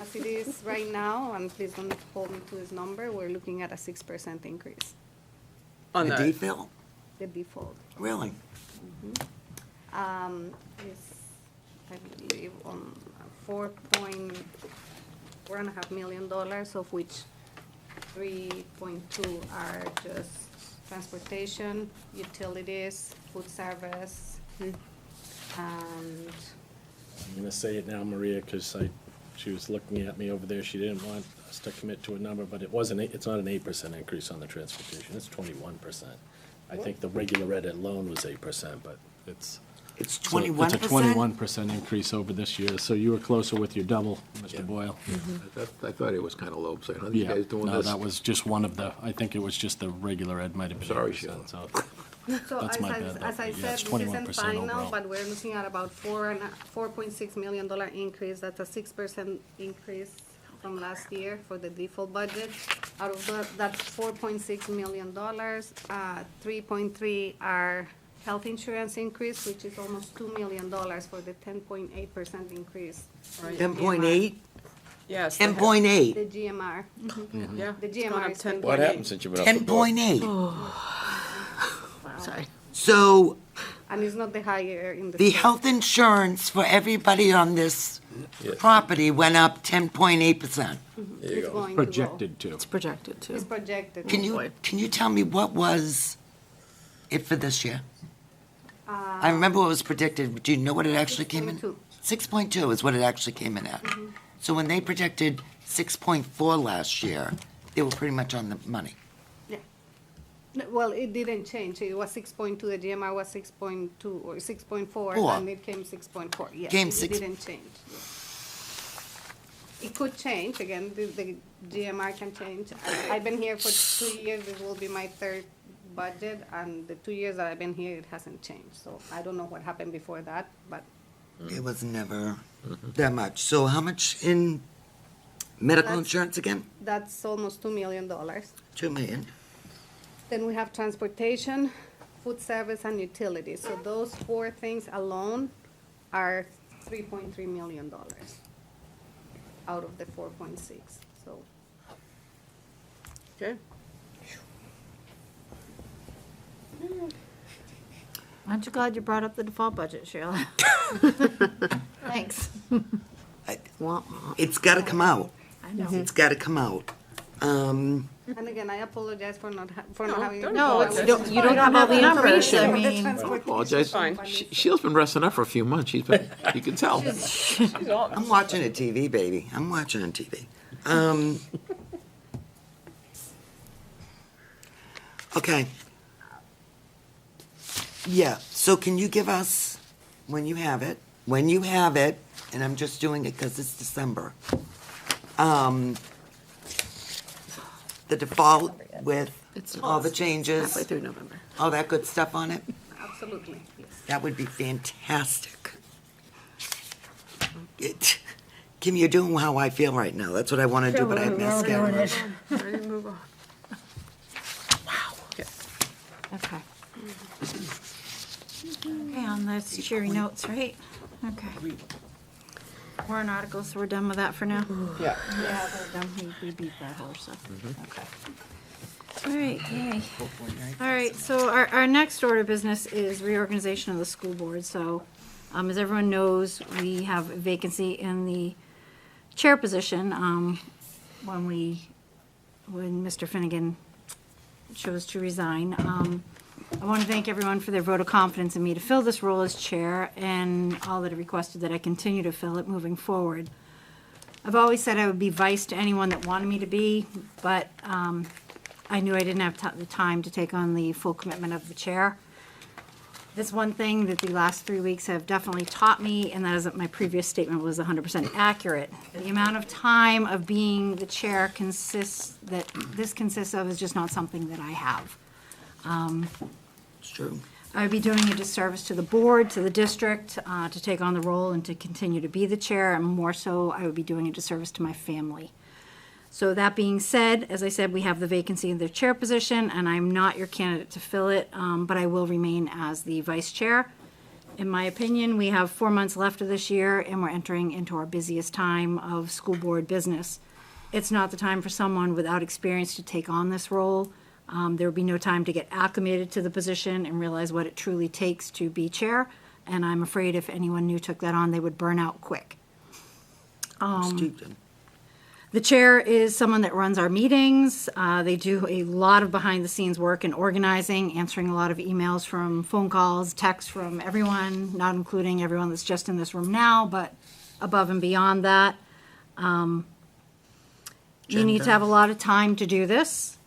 As it is right now, and please don't hold me to this number, we're looking at a 6% increase, On The the, default? the default. Really? Is, I believe, on $4.5 million, of which 3.2 are just transportation, utilities, food service, and I'm gonna say it now, Maria, because she was looking at me over there. She didn't want us to commit to a number, but it's not an 8% increase on the transportation. It's 21%. I think the regular ed alone was 8%, but it's. It's So 21%? It's a 21% increase over this year, so you were closer with your double, Mr. Boyle. I thought it was kind of low, saying, are these Yeah, guys doing no, this? that was just one of the, I think it was just the regular ed might have been. Sorry, 8%, Sheila. so so That's my bad, as I yeah, said, it's this isn't 21% final, overall. but we're looking at about $4.6 million increase. That's a 6% increase from last year for the default budget. Out of that's $4.6 million, 3.3 are health insurance increase, which is almost $2 million for the 10.8% increase. Right. 10.8? yes. 10.8? The GMR. Yeah. The it's gone GMR up is 10.8. What happened since you've been off the board? 10.8? Sorry. So And it's not the higher in the. the state. health insurance for everybody on this Yes. property went up 10.8%. There you It's go. going to go. projected to. It's projected It's to. projected. Can you tell me what was it for this year? I remember what was predicted, but do you know what it actually came in? 6.2. 6.2 is what it actually came in at. So when they projected 6.4 last year, they were pretty much on the money. Yeah. No, well, it didn't change. It was 6.2, the GMR was 6.2 or 6.4, Four. and it came 6.4. Yes, Came it six- didn't change. It could change, again, the GMR can change. I've been here for 2 years, this will be my third budget, and the 2 years that I've been here, it hasn't changed. So I don't know what happened before that, but It was never that much. So how much in medical That's- insurance again? that's almost $2 million. 2 million. Then we have transportation, food service, and utilities. So those four things alone are $3.3 million out of the 4.6, so. Okay. Aren't you glad you brought up the default budget, Sheila? Thanks. It's gotta come out. I know. It's gotta come out. And again, I apologize for not having. don't No, it's, apologize. you don't have all the numbers. information. I The mean, transportation Apologize. Fine. Sheila's been resting up for a few months. She's been, you can tell. She's all- I'm watching a TV, baby. I'm watching on TV. Okay. Yeah, so can you give us, when you have it, and I'm just doing it because it's December, the default with all the changes, Halfway through November. all that good stuff on it? Absolutely, yes. That would be fantastic. Kim, you're doing how I feel right now. That's what I want to do, but I have mascara. Ready to move on. okay. Okay, on those cheery notes, right? Okay. Warrant articles, so we're done with that for now? Yeah. Yeah, we're done. We beat that horse, so, okay. All right, yay. All right, so our next order of business is reorganization of the school board. So, as everyone knows, we have a vacancy in the chair position, when Mr. Finnegan chose to resign. I want to thank everyone for their vote of confidence in me to fill this role as chair, and all that have requested that I continue to fill it moving forward. I've always said I would be vice to anyone that wanted me to be, but I knew I didn't have the time to take on the full commitment of the chair. It's one thing that the last 3 weeks have definitely taught me, and that is that my previous statement was 100% accurate. The amount of time of being the chair consists of is just not something that I have. It's true. I would be doing a disservice to the board, to the district, to take on the role and to continue to be the chair, and more so, I would be doing a disservice to my family. So that being said, as I said, we have the vacancy in the chair position, and I'm not your candidate to fill it, but I will remain as the vice chair. In my opinion, we have 4 months left of this year, and we're entering into our busiest time of school board business. It's not the time for someone without experience to take on this role. There will be no time to get acclimated to the position and realize what it truly takes to be chair, and I'm afraid if anyone new took that on, they would burn out quick. Steve did. The chair is someone that runs our meetings. They do a lot of behind-the-scenes work in organizing, answering a lot of emails from phone calls, texts from everyone, not including everyone that's just in this room now, but above and beyond that. You need to have a lot of time to do this.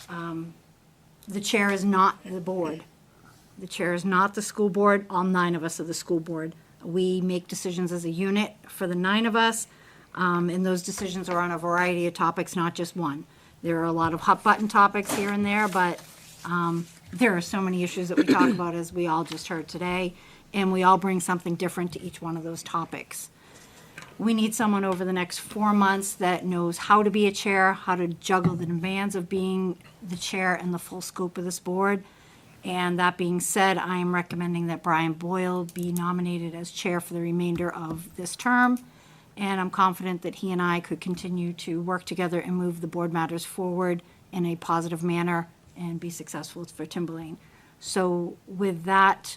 The chair is not the board. The chair is not the school board. All 9 of us are the school board. We make decisions as a unit for the 9 of us. And those decisions are on a variety of topics, not just one. There are a lot of hot-button topics here and there, but there are so many issues that we talk about, as we all just heard today, and we all bring something different to each one of those topics. We need someone over the next 4 months that knows how to be a chair, how to juggle the demands of being the chair and the full scope of this board. And that being said, I am recommending that Brian Boyle be nominated as chair for the remainder of this term. And I'm confident that he and I could continue to work together and move the board matters forward in a positive manner and be successful for Timberlane. So with that,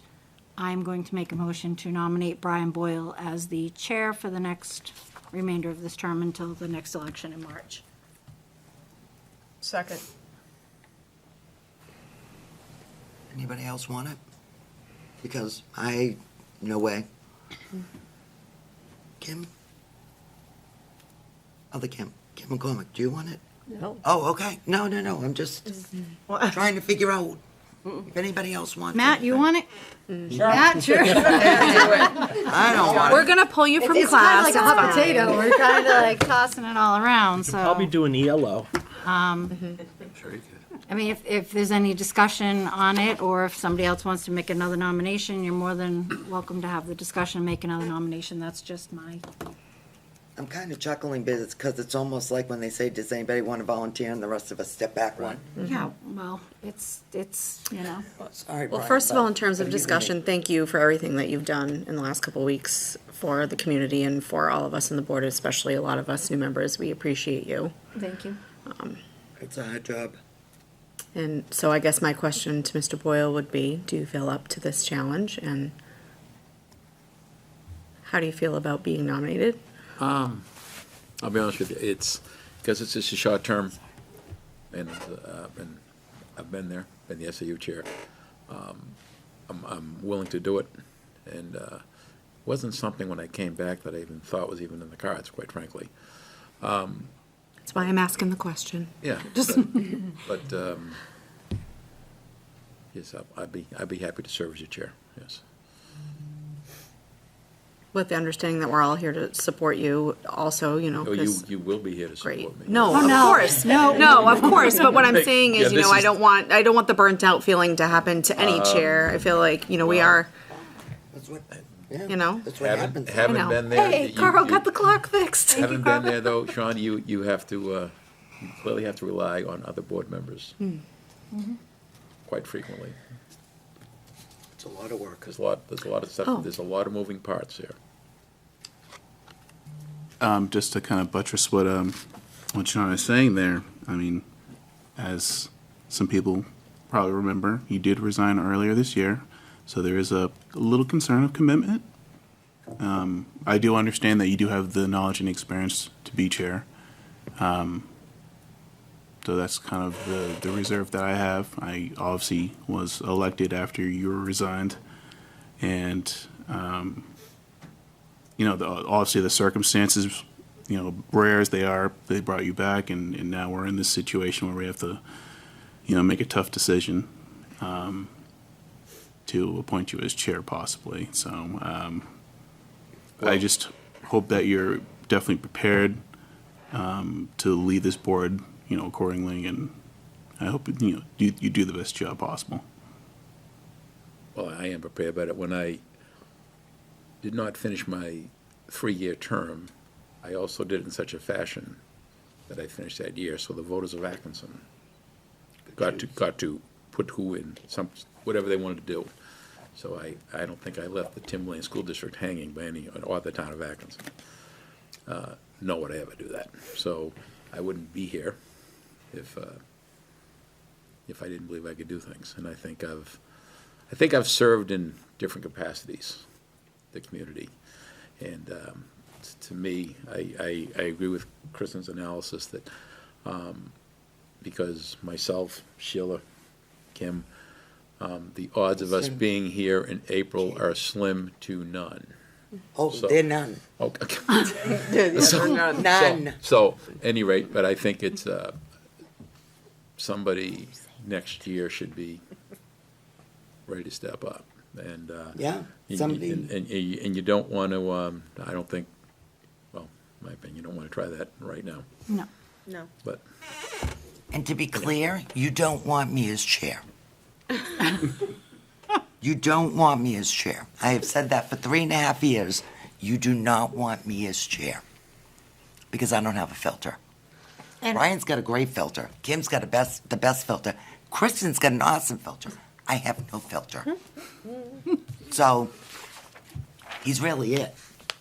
I'm going to make a motion to nominate Brian Boyle as the chair for the next remainder of this term until the next election in March. Second. Anybody else want it? Because no way. Kim? Other Kim McCormick, do you want it? No. Oh, okay. No, I'm just trying to figure out if anybody else wants Matt, it. you want it? Sure. Matt, sure. I don't want We're it. gonna pull you from It's class. kind of like a it's hot fine. potato. We're kind of like tossing it all around, so. Probably do an ELO. Sure you could. I mean, if there's any discussion on it, or if somebody else wants to make another nomination, you're more than welcome to have the discussion, make another nomination. That's just my, I'm kind of chuckling because it's almost like when they say, does anybody want to volunteer? And the rest of us step back one. yeah, well, it's, you know. Sorry, Well, Brian, first of but all, in terms of what do you discussion, thank you for everything that you've done in the last couple of weeks for the community and for all of us in the board, especially a lot of us new members. We appreciate you. Thank you. think? It's a hard job. And so I guess my question to Mr. Boyle would be, do you feel up to this challenge? And how do you feel about being nominated? I'll be honest with you, it's, because it's just a short term, and I've been there, been the SAU chair. I'm willing to do it, and wasn't something when I came back that I even thought was even in the cards, quite frankly. That's why I'm asking the question. Yeah, but yes, I'd be happy to serve as your chair, yes. With the understanding that we're all here to support you also, you know, Oh, 'cause- you will be here to Great. support me. No, Oh, of no. course. No. No, of course. But what I'm saying is, Yeah, you know, this I is- don't want the burnt out feeling to happen to any chair. I feel like, you know, we are, That's what, yeah. You know? That's what happens. Haven't I know. been there. Hey, you- Carl you- got the clock fixed. Haven't been there, though, Sean, you have to, you clearly have to rely on other board members quite frequently. It's a lot of work. There's a lot of Oh. stuff, there's a lot of moving parts here. Just to kind of buttress what Sean is saying there, I mean, as some people probably remember, you did resign earlier this year, so there is a little concern of commitment. I do understand that you do have the knowledge and experience to be chair. So that's kind of the reserve that I have. I obviously was elected after you were resigned, and you know, obviously the circumstances, you know, rare as they are, they brought you back, and now we're in this situation where we have to, you know, make a tough decision. to appoint you as chair possibly. So I just hope that you're definitely prepared to lead this board, accordingly, and I hope you do the best job possible. Well, I am prepared, but when I did not finish my 3-year term, I also did it in such a fashion that I finished that year. So the voters of Atkinson got to put who in whatever they wanted to do. So I don't think I left the Timberlane School District hanging by or the town of Atkinson. Nor would I ever do that. So I wouldn't be here if I didn't believe I could do things. And I think I've served in different capacities, the community. And to me, I agree with Kristen's analysis that because myself, Sheila, Kim, the odds of us being here in April are slim to none. Oh, they're none. Okay. They're none. So, any rate, but I think it's somebody next year should be ready to step up. And Yeah, somebody. And you don't want to. I don't think. Well, in my opinion, you don't want to try that right now. No. But. And to be clear, you don't want me as chair. You don't want me as chair. I have said that for 3.5 years. You do not want me as chair. Because I don't have a filter. And Brian's got a great filter. Kim's got the best filter. Kristen's got an awesome filter. I have no filter. So, he's really it.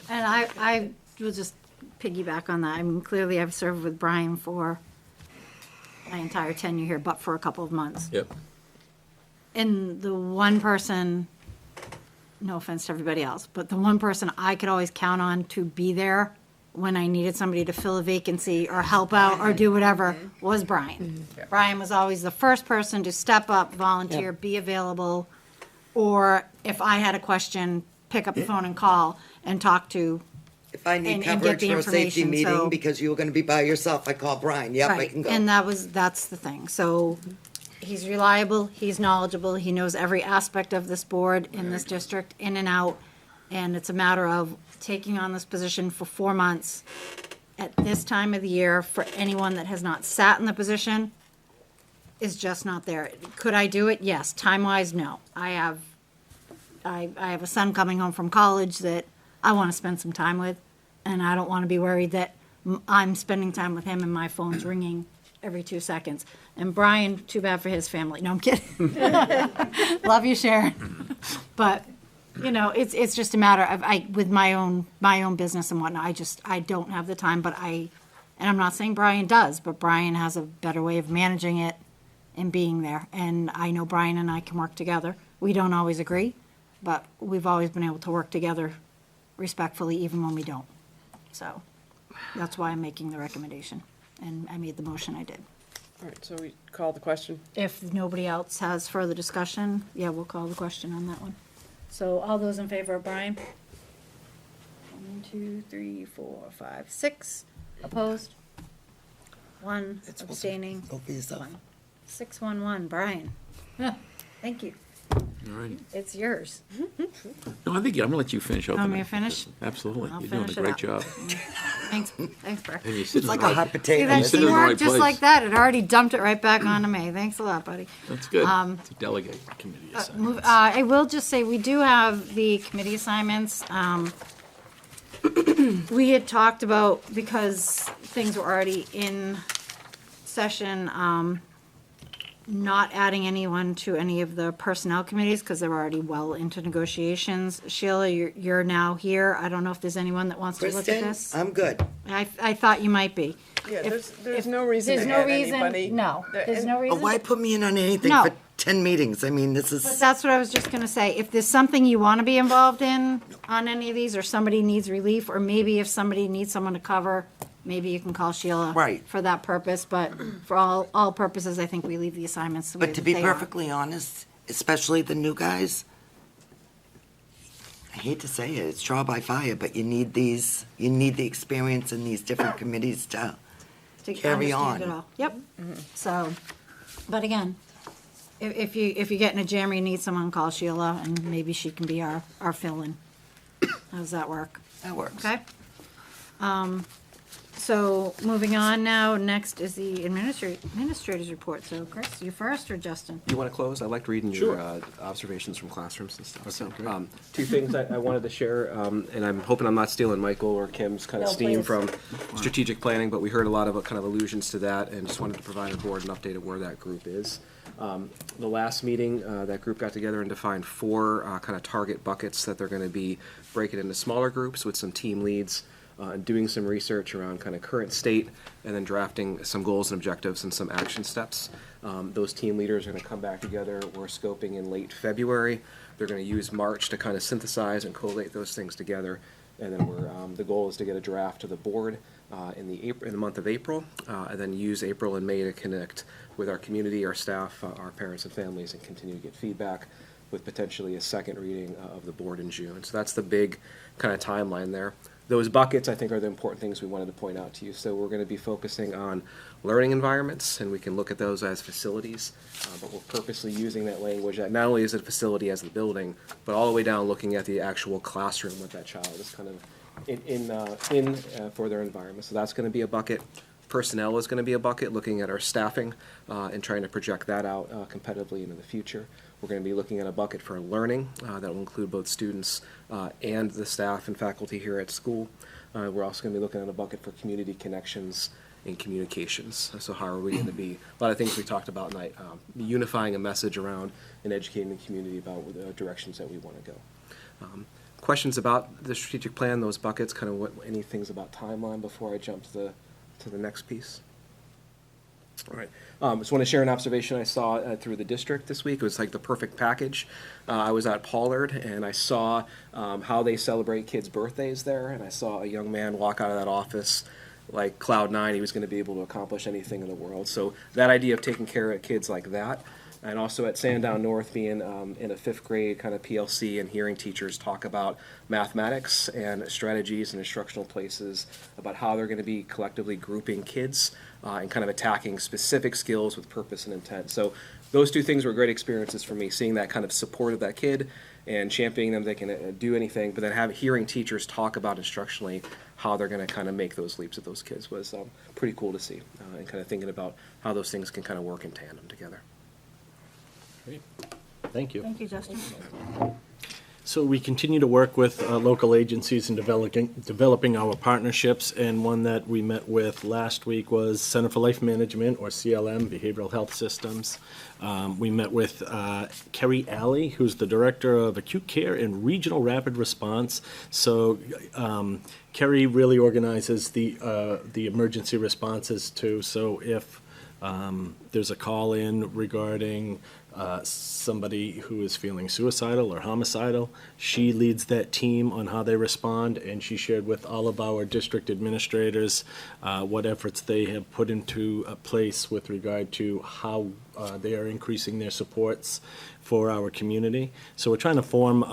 And I will just piggyback on that. I mean, clearly I've served with Brian for my entire tenure here, but for a couple of months. Yep. And the one person, no offense to everybody else, but the one person I could always count on to be there when I needed somebody to fill a vacancy or help out or do whatever was Brian. Brian was always the first person to step up, volunteer, be available, or if I had a question, pick up the phone and call and talk to. If I need and get coverage the for a safety information, meeting so- because you were going to be by yourself, I call Brian. Yep, I Right, can go. and that's the thing. So he's reliable, he's knowledgeable, he knows every aspect of this board in this district, in and out. And it's a matter of taking on this position for 4 months at this time of the year for anyone that has not sat in the position is just not there. Could I do it? Yes. Time-wise, no. I have a son coming home from college that I want to spend some time with, and I don't want to be worried that I'm spending time with him and my phone's ringing every 2 seconds. And Brian, too bad for his family. No, I'm kidding. Love you, Sharon. But, it's just a matter of, with my own business and whatnot, I don't have the time, and I'm not saying Brian does, but Brian has a better way of managing it and being there. And I know Brian and I can work together. We don't always agree, but we've always been able to work together respectfully, even when we don't. So that's why I'm making the recommendation, and I made the motion I did. All right, so we call the question. If nobody else has further discussion, yeah, we'll call the question on that one. So all those in favor of Brian? 1, 2, 3, 4, 5, 6. Opposed? 1 abstaining. Go for yourself. 1. 611, Brian. Thank you. All righty. It's yours. No, I'm going to let you finish up. Want me to finish? Absolutely. I'll You're doing a finish it great up. job. Thanks, Burke. And you're It's sitting like right- a hot See, potato. that sitting in the teamwork, right just place. like that, it already dumped it right back onto me. Thanks a lot, buddy. That's good. Um, To delegate. Committee I will just say, we do have the committee assignments. We had talked about, because things were already in session, not adding anyone to any of the personnel committees, because they're already well into negotiations. Sheila, you're now here. I don't know if there's anyone that wants to look at Kristen, this. I'm good. I thought you might be. Yeah, If- there's if no reason there's to no add reason- anybody. No, there's no Oh, reason. why put me in on anything No. for 10 meetings? I mean, this But is, that's what I was just gonna say. If there's something you want to be involved in on any of these, or somebody needs relief, or maybe if somebody needs someone to cover, maybe you can call Sheila. Right. For that purpose, but for all purposes, I think we leave the assignments the way but to that be they are. perfectly honest, especially the new guys, I hate to say it, it's trial by fire, but you need the experience in these different committees to To carry understand it on. all. Yep. So, but again, if you get in a jam or you need someone, call Sheila, and maybe she can be our fill-in. How does that work? That works. Okay. So moving on now, next is the administrator's report. So Chris, you first or Justin? You want to close? I liked reading your observations from classrooms and stuff. So, two things I wanted to share, and I'm hoping I'm not stealing Michael or Kim's kind of No, steam please. from strategic planning, but we heard a lot of kind of allusions to that, and just wanted to provide the board an update of where that group is. The last meeting, that group got together and defined 4 kind of target buckets that they're going to be breaking into smaller groups with some team leads. And doing some research around kind of current state, and then drafting some goals and objectives and some action steps. Those team leaders are going to come back together. We're scoping in late February. They're going to use March to kind of synthesize and collate those things together. And then the goal is to get a draft to the board in the month of April, and then use April and May to connect with our community, our staff, our parents and families, and continue to get feedback with potentially a second reading of the board in June. So that's the big kind of timeline there. Those buckets, I think, are the important things we wanted to point out to you. So we're going to be focusing on learning environments, and we can look at those as facilities, but we're purposely using that language that not only is it a facility as the building, but all the way down looking at the actual classroom with that child is kind of in for their environment. So that's going to be a bucket. Personnel is going to be a bucket, looking at our staffing and trying to project that out competitively into the future. We're going to be looking at a bucket for learning that will include both students and the staff and faculty here at school. We're also going to be looking at a bucket for community connections and communications. So how are we going to be, a lot of things we talked about tonight, unifying a message around and educating the community about the directions that we want to go. Questions about the strategic plan, those buckets, kind of any things about timeline before I jump to the next piece? All right. Just want to share an observation I saw through the district this week. It was like the perfect package. I was at Pollard, and I saw how they celebrate kids' birthdays there, and I saw a young man walk out of that office like cloud 9. He was going to be able to accomplish anything in the world. So that idea of taking care of kids like that, and also at Sandown North being in a 5th grade kind of PLC and hearing teachers talk about mathematics and strategies and instructional places about how they're going to be collectively grouping kids and kind of attacking specific skills with purpose and intent. So those 2 things were great experiences for me, seeing that kind of support of that kid and championing them. They can do anything, but then hearing teachers talk about instructionally how they're going to kind of make those leaps with those kids was pretty cool to see, and kind of thinking about how those things can kind of work in tandem together. Great. Thank you. Thank you, Justin. So we continue to work with local agencies in developing our partnerships, and one that we met with last week was Center for Life Management, or CLM, Behavioral Health Systems. We met with Kerry Alley, who's the Director of Acute Care and Regional Rapid Response. So Kerry really organizes the emergency responses too. So if there's a call in regarding somebody who is feeling suicidal or homicidal, she leads that team on how they respond, and she shared with all of our district administrators what efforts they have put into place with regard to how they are increasing their supports for our community. So we're trying to form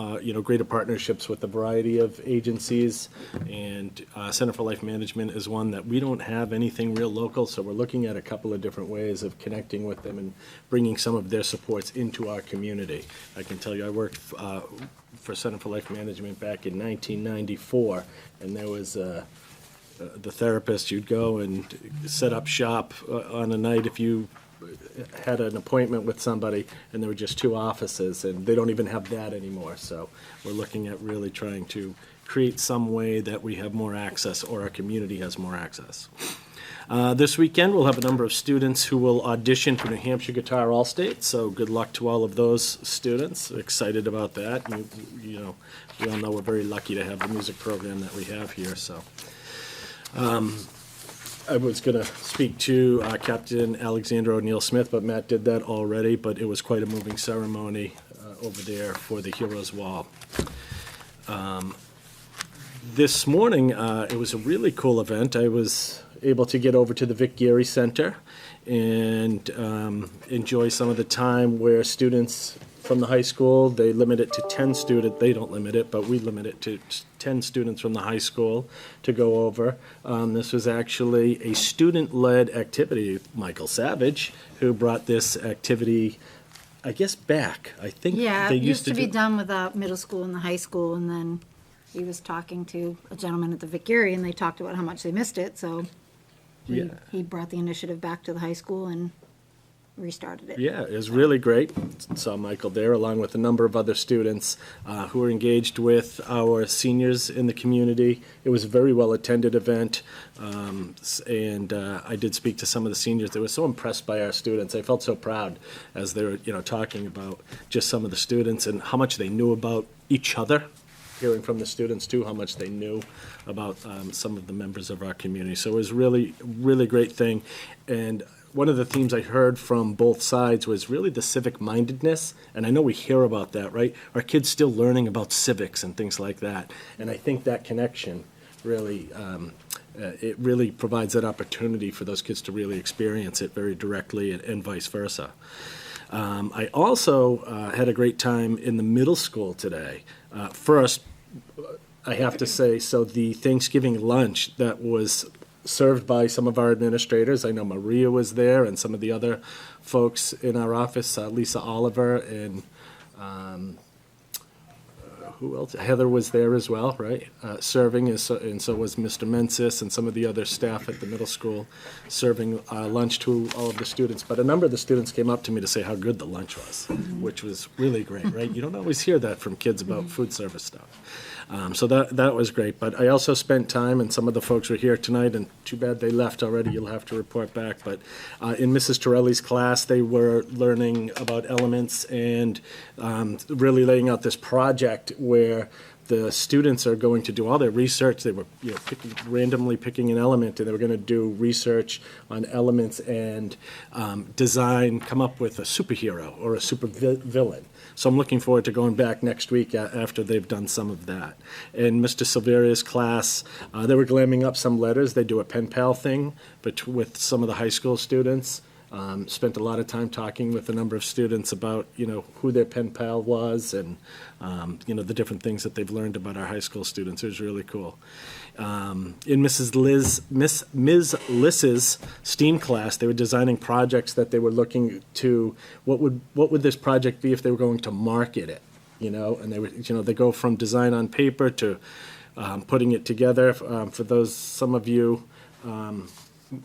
greater partnerships with a variety of agencies, and Center for Life Management is one that we don't have anything real local, so we're looking at a couple of different ways of connecting with them and bringing some of their supports into our community. I can tell you I worked for Center for Life Management back in 1994, and there was the therapist, you'd go and set up shop on a night if you had an appointment with somebody, and there were just 2 offices, and they don't even have that anymore. So we're looking at really trying to create some way that we have more access, or our community has more access. This weekend, we'll have a number of students who will audition for New Hampshire Guitar All-State, so good luck to all of those students. Excited about that. We all know we're very lucky to have the music program that we have here, so. I was going to speak to Captain Alexander O'Neill Smith, but Matt did that already, but it was quite a moving ceremony over there for the Heroes Wall. This morning, it was a really cool event. I was able to get over to the Vic Geary Center and enjoy some of the time where students from the high school, they limit it to 10 students. They don't limit it, but we limit it to 10 students from the high school to go over. This was actually a student-led activity. Michael Savage, who brought this activity I guess, back. I think Yeah, they it used to be do. done with the middle school and the high school, and then he was talking to a gentleman at the Vic Erie, and they talked about how much they missed it, so Yeah. he brought the initiative back to the high school and restarted it. Yeah, it was really great. Saw Michael there along with a number of other students who were engaged with our seniors in the community. It was a very well-attended event, and I did speak to some of the seniors. They were so impressed by our students. I felt so proud as they were, talking about just some of the students and how much they knew about each other. Hearing from the students too, how much they knew about some of the members of our community. So it was really, really great thing. And one of the themes I heard from both sides was really the civic mindedness. And I know we hear about that, right? Our kids still learning about civics and things like that. And I think that connection really, it really provides that opportunity for those kids to really experience it very directly and vice versa. I also had a great time in the middle school today. First, I have to say, so the Thanksgiving lunch that was served by some of our administrators, I know Maria was there and some of the other folks in our office, Lisa Oliver and who else? Heather was there as well, right? Serving, and so was Mr. Mensis and some of the other staff at the middle school serving lunch to all of the students. But a number of the students came up to me to say how good the lunch was, which was really great, right? You don't always hear that from kids about food service stuff. So that was great. But I also spent time, and some of the folks were here tonight, and too bad they left already. You'll have to report back. But in Mrs. Torelli's class, they were learning about elements and really laying out this project where the students are going to do all their research. They were randomly picking an element, and they were going to do research on elements and design, come up with a superhero or a super villain. So I'm looking forward to going back next week after they've done some of that. In Mr. Silveria's class, they were glamming up some letters. They do a pen pal thing with some of the high school students. Spent a lot of time talking with a number of students about, who their pen pal was and, the different things that they've learned about our high school students. It was really cool. In Ms. Liss's STEAM class, they were designing projects that they were looking to, what would this project be if they were going to market it, and they would, they go from design on paper to putting it together. For those, some of you,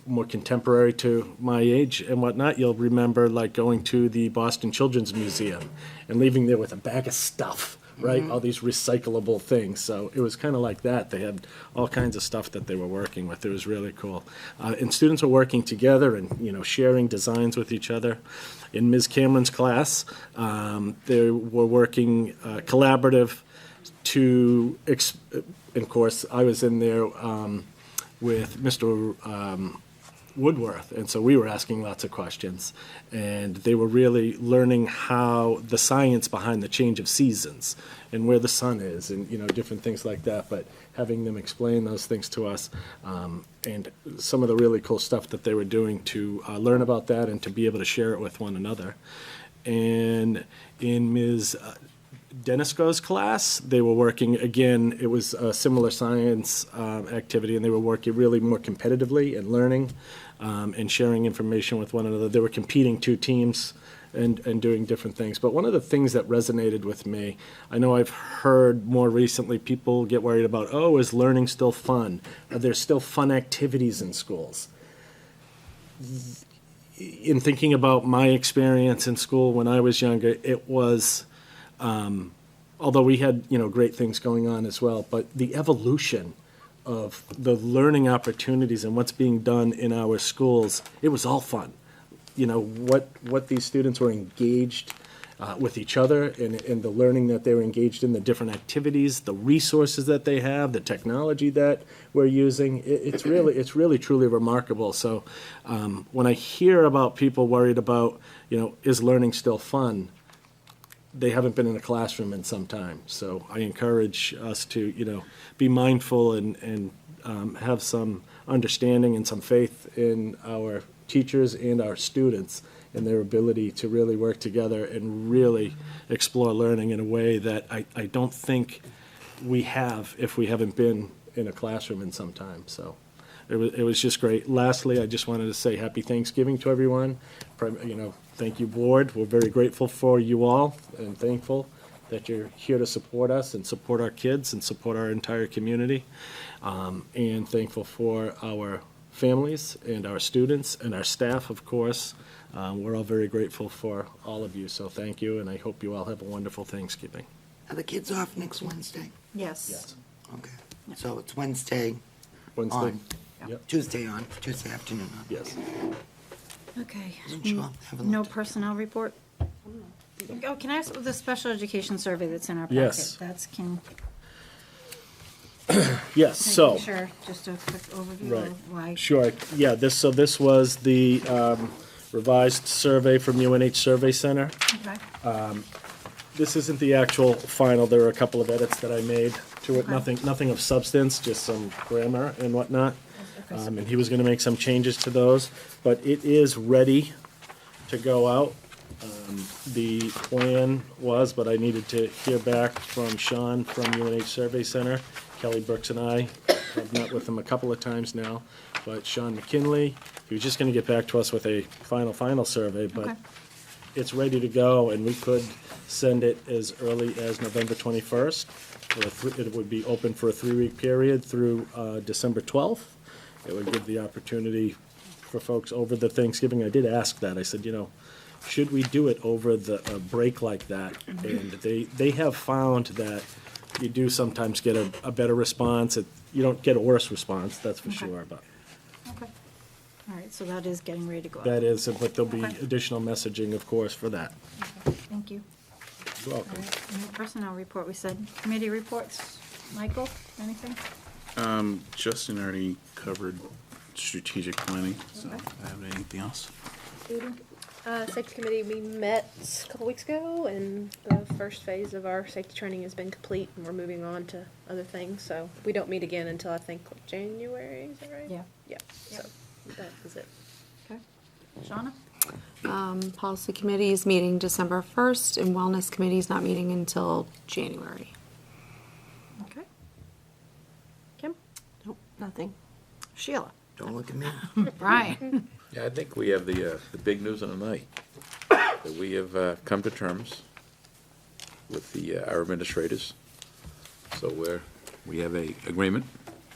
more contemporary to my age and whatnot, you'll remember like going to the Boston Children's Museum and leaving there with a bag of stuff, right? All these recyclable things. So it was kind of like that. They had all kinds of stuff that they were working with. It was really cool. And students were working together and, sharing designs with each other. In Ms. Cameron's class, they were working collaborative to, and of course, I was in there with Mr. Woodworth, and so we were asking lots of questions, and they were really learning how the science behind the change of seasons and where the sun is and, different things like that, but having them explain those things to us and some of the really cool stuff that they were doing to learn about that and to be able to share it with one another. And in Ms. Denisko's class, they were working, again, it was a similar science activity, and they were working really more competitively and learning and sharing information with one another. They were competing two teams and doing different things. But one of the things that resonated with me, I know I've heard more recently people get worried about, is learning still fun? Are there still fun activities in schools? In thinking about my experience in school when I was younger, it was... although we had, great things going on as well, but the evolution of the learning opportunities and what's being done in our schools, it was all fun. What these students were engaged with each other and the learning that they were engaged in, the different activities, the resources that they have, the technology that we're using. It's really truly remarkable. So when I hear about people worried about, is learning still fun? They haven't been in a classroom in some time. So I encourage us to, be mindful and have some understanding and some faith in our teachers and our students and their ability to really work together and really explore learning in a way that I don't think we have if we haven't been in a classroom in some time. So it was just great. Lastly, I just wanted to say happy Thanksgiving to everyone. Thank you, board. We're very grateful for you all and thankful that you're here to support us and support our kids and support our entire community. And thankful for our families and our students and our staff, of course. We're all very grateful for all of you, so thank you, and I hope you all have a wonderful Thanksgiving. Are the kids off next Wednesday? Yes. Okay. So it's Wednesday Wednesday? on, Yep. Tuesday afternoon on. Yes. Okay. Wasn't sure. Haven't No looked. personnel report? Oh, can I ask the special education survey that's in our packet? Yes. That's, can, Yes, so. making sure, just a quick overview Right. of why. Sure, yeah, this was the revised survey from UNH Survey Center. Okay. This isn't the actual final, there were a couple of edits that I made to it, Okay. nothing of substance, just some grammar and whatnot. Okay. And he was gonna make some changes to those, but it is ready to go out. The plan was, but I needed to hear back from Sean from UNH Survey Center. Kelly Brooks and I have met with him a couple of times now, but Sean McKinley, he was just gonna get back to us with a final survey, but Okay. it's ready to go, and we could send it as early as November 21st. It would be open for a 3-week period through December 12th. It would give the opportunity for folks over the Thanksgiving. I did ask that. I said, should we do it over the break like that? And they have found that you do sometimes get a better response. You don't get a worse response, that's for Okay. sure, but Okay. All right, so that is getting ready to go out. that is, but there'll be Okay. additional messaging, of course, for that. Okay, thank you. You're All welcome. right, no personnel report, we said. Committee reports, Michael, anything? Justin already covered strategic planning, so Okay. I have anything else? Safety committee, we met a couple weeks ago, and the first phase of our safety training has been complete, and we're moving on to other things, so we don't meet again until I think January, is that right? Yeah. Yeah, so that is it. Okay. Shauna? Policy committee is meeting December 1st, and wellness committee is not meeting until January. Okay. Kim? Nope, nothing. Sheila? Don't look at me. Brian? Yeah, I think we have the big news of the night, that we have come to terms with our administrators. So we have a agreement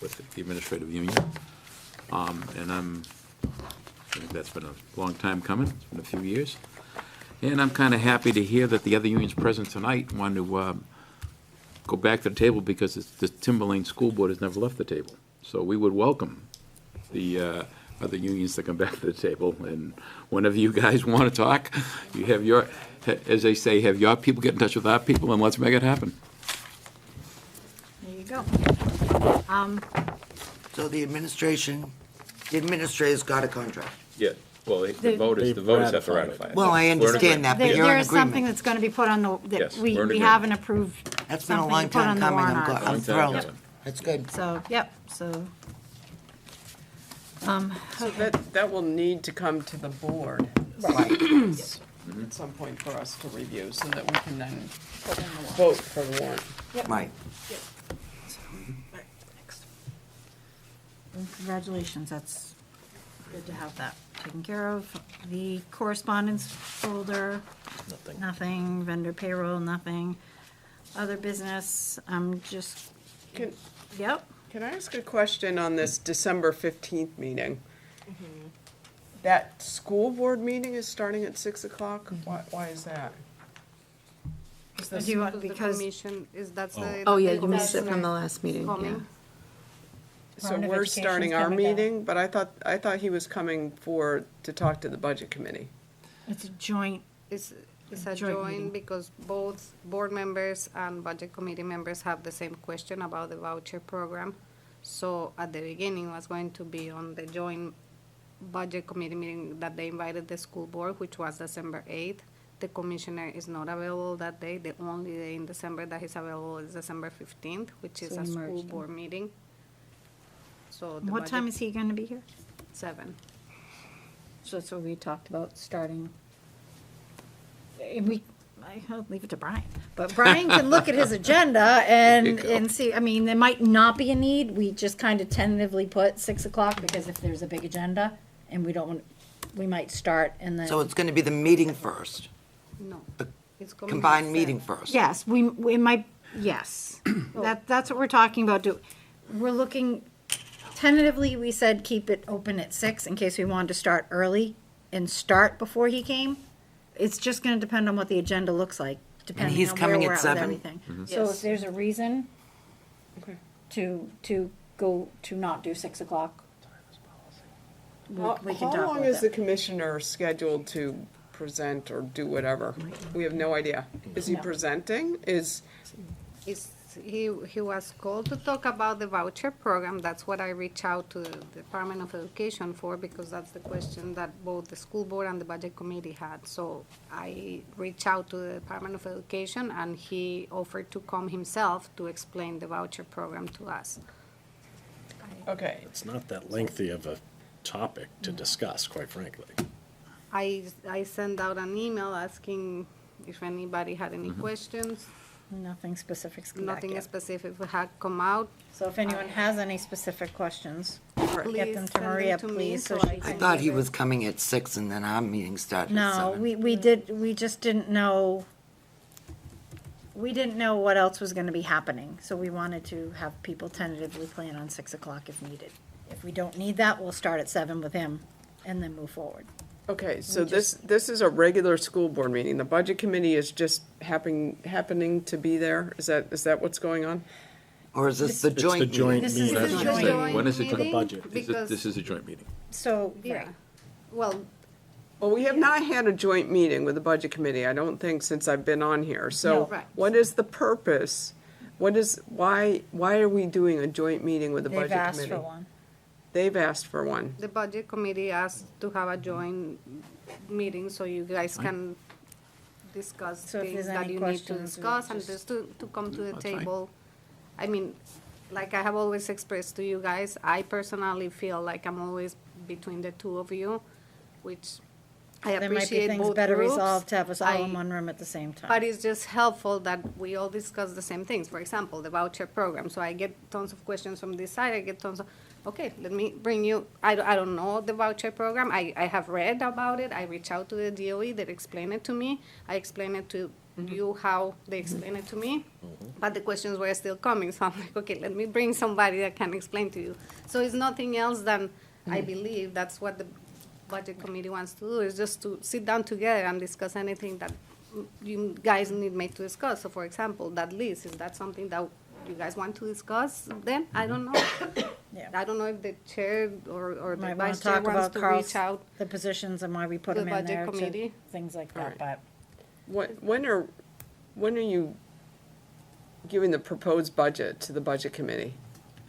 with the administrative union. And I think that's been a long time coming, it's been a few years. And I'm kind of happy to hear that the other unions present tonight want to go back to the table, because the Timberlane School Board has never left the table. So we would welcome the other unions to come back to the table, and whenever you guys want to talk, you have your, as they say, have your people get in touch with our people, and let's make it happen. There you go. So the administrators got a contract. Yeah, well, the The- voters have to ratified it. ratify it. Well, I We're in understand agreement. that, but There you're there in is something agreement. that's gonna be put on the, that Yes, we we're in we agreement. haven't approved. That's been a something long to put on time the coming. warrant I'm article. Long time thrilled. coming. That's good. So, yep, so. So that will need to come to the board. At some point for us to review, so that we can then vote for the warrant. Right. And congratulations, that's good to have that taken care of. The correspondence folder. Nothing, vendor payroll, nothing. Other business, I'm just, Can, yep. can I ask a question on this December 15th meeting? That school board meeting is starting at 6 o'clock? Why is that? Do you want, because, Oh, yeah, you missed it from the last meeting, yeah. Coming. So Department of we're Education's starting our coming down. meeting, but I thought he was coming to talk to the budget committee. it's a joint, It's Joint a meeting. joint because both board members and budget committee members have the same question about the voucher program. So at the beginning was going to be on the joint budget committee meeting that they invited the school board, which was December 8th. The commissioner is not available that day. The only day in December that he's available is December 15th, which is So a we school merged them. board meeting. So the what time budget- is he gonna be here? 7. So that's what we talked about, starting. I'll leave it to Brian, but Brian can look at his agenda There you and, go. and see, I mean, there might not be a need, we just kind of tentatively put 6 o'clock, because if there's a big agenda, and we don't want, we might start and then. So it's gonna be the meeting first, No. the It's coming combined at meeting 7. first. Yes, we might, yes. That's what we're talking about. We're looking, tentatively, we said keep it open at 6 in case we wanted to start early and start before he came. It's just gonna depend on what the agenda looks like, depending he's on where coming we're at at with 7? everything. Mhm. So Yes. if there's a reason Okay. to go, to not do 6 o'clock, we can How talk long with is the it. commissioner scheduled to present or do whatever? We have no idea. Is he No. presenting? He was called to talk about the voucher program. That's what I reached out to the Department of Education for, because that's the question that both the school board and the budget committee had. So I reached out to the Department of Education, and he offered to come himself to explain the voucher program to us. Okay. It's not that lengthy of a topic to discuss, quite frankly. I sent out an email asking if anybody had any questions. Nothing specific's come back Nothing yet. specific had come out. So if anyone has any specific questions, get Please them to send Maria, to me please, so so she I I can. thought he was coming at 6 and then our meeting started at No, 7. we just didn't know, we didn't know what else was gonna be happening, so we wanted to have people tentatively plan on 6 o'clock if needed. If we don't need that, we'll start at 7 with him and then move forward. Okay, so this is a regular school board meeting. The budget committee is just happening to be there? Is that what's going on? Or is this the It's the joint meeting? joint This is meeting. the That's what I'm joint saying. When is it For the meeting? budget. Because- This is a joint meeting. So, Yeah, right, well, Well, we have not had a joint meeting with the budget committee, I don't think, since I've been on here. No. So Right. what is the purpose? Why are we doing a joint meeting with the they've budget asked committee? for one. They've asked for one. the budget committee asked to have a joint meeting so you guys can discuss So if things there's that any you need to questions, we discuss and just- just to come to the That's fine. table. I mean, like I have always expressed to you guys, I personally feel like I'm always between the two of you, which I There might be appreciate things both better groups. resolved to have us all in I- one room at the same time. But it's just helpful that we all discuss the same things. For example, the voucher program. So I get tons of questions from this side. I get tons of, okay, let me bring you, I don't know the voucher program. I have read about it. I reach out to the DOE that explain it to me. I explain it to you how they explain it to me. But the questions were still coming. So I'm like, okay, let me bring somebody that can explain to you. So it's nothing else than, I believe that's what the budget committee wants to do, is just to sit down together and discuss anything that you guys need me to discuss. So for example, that list, is that something that you guys want to discuss then? I don't know. Yeah. I don't know if the chair or the Might wanna vice chair talk wants about to Carl's, reach out. the positions and why we put the them in budget there, to committee. things like that, Alright. but. When are you giving the proposed budget to the budget committee?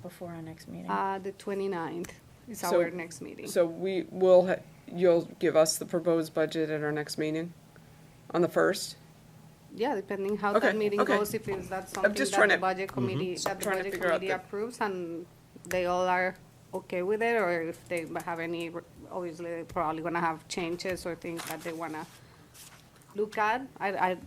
Before our next meeting. The 29th is So- our next meeting. So we will, you'll give us the proposed budget at our next meeting? On the 1st? Yeah, depending how Okay, that meeting okay. goes, if it's that something just that trying the to- budget committee, that the Trying to budget figure out committee the- approves and they all are okay with it, or if they have any, obviously they're probably gonna have changes or things that they wanna look at.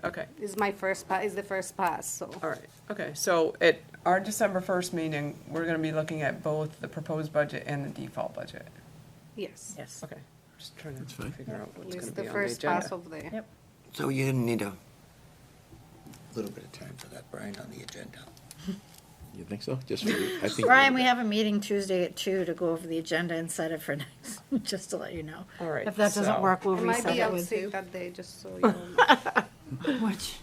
Okay. It's the first pass, so. All right, okay, so at our December 1st meeting, we're gonna be looking at both the proposed budget and the default budget. Yes. Yes. Okay, just trying to fine. figure out what's It's gonna the be on the first pass agenda. of the. Yep. So you didn't need a little bit of time for that, Brian, on the agenda. You think so? Just for you? I think. Brian, we have a meeting Tuesday at 2 to go over the agenda and set it for next, just to let you know. All right, If that doesn't so- work, we'll I might reset be it out with sick you. that day, just so you know. Which,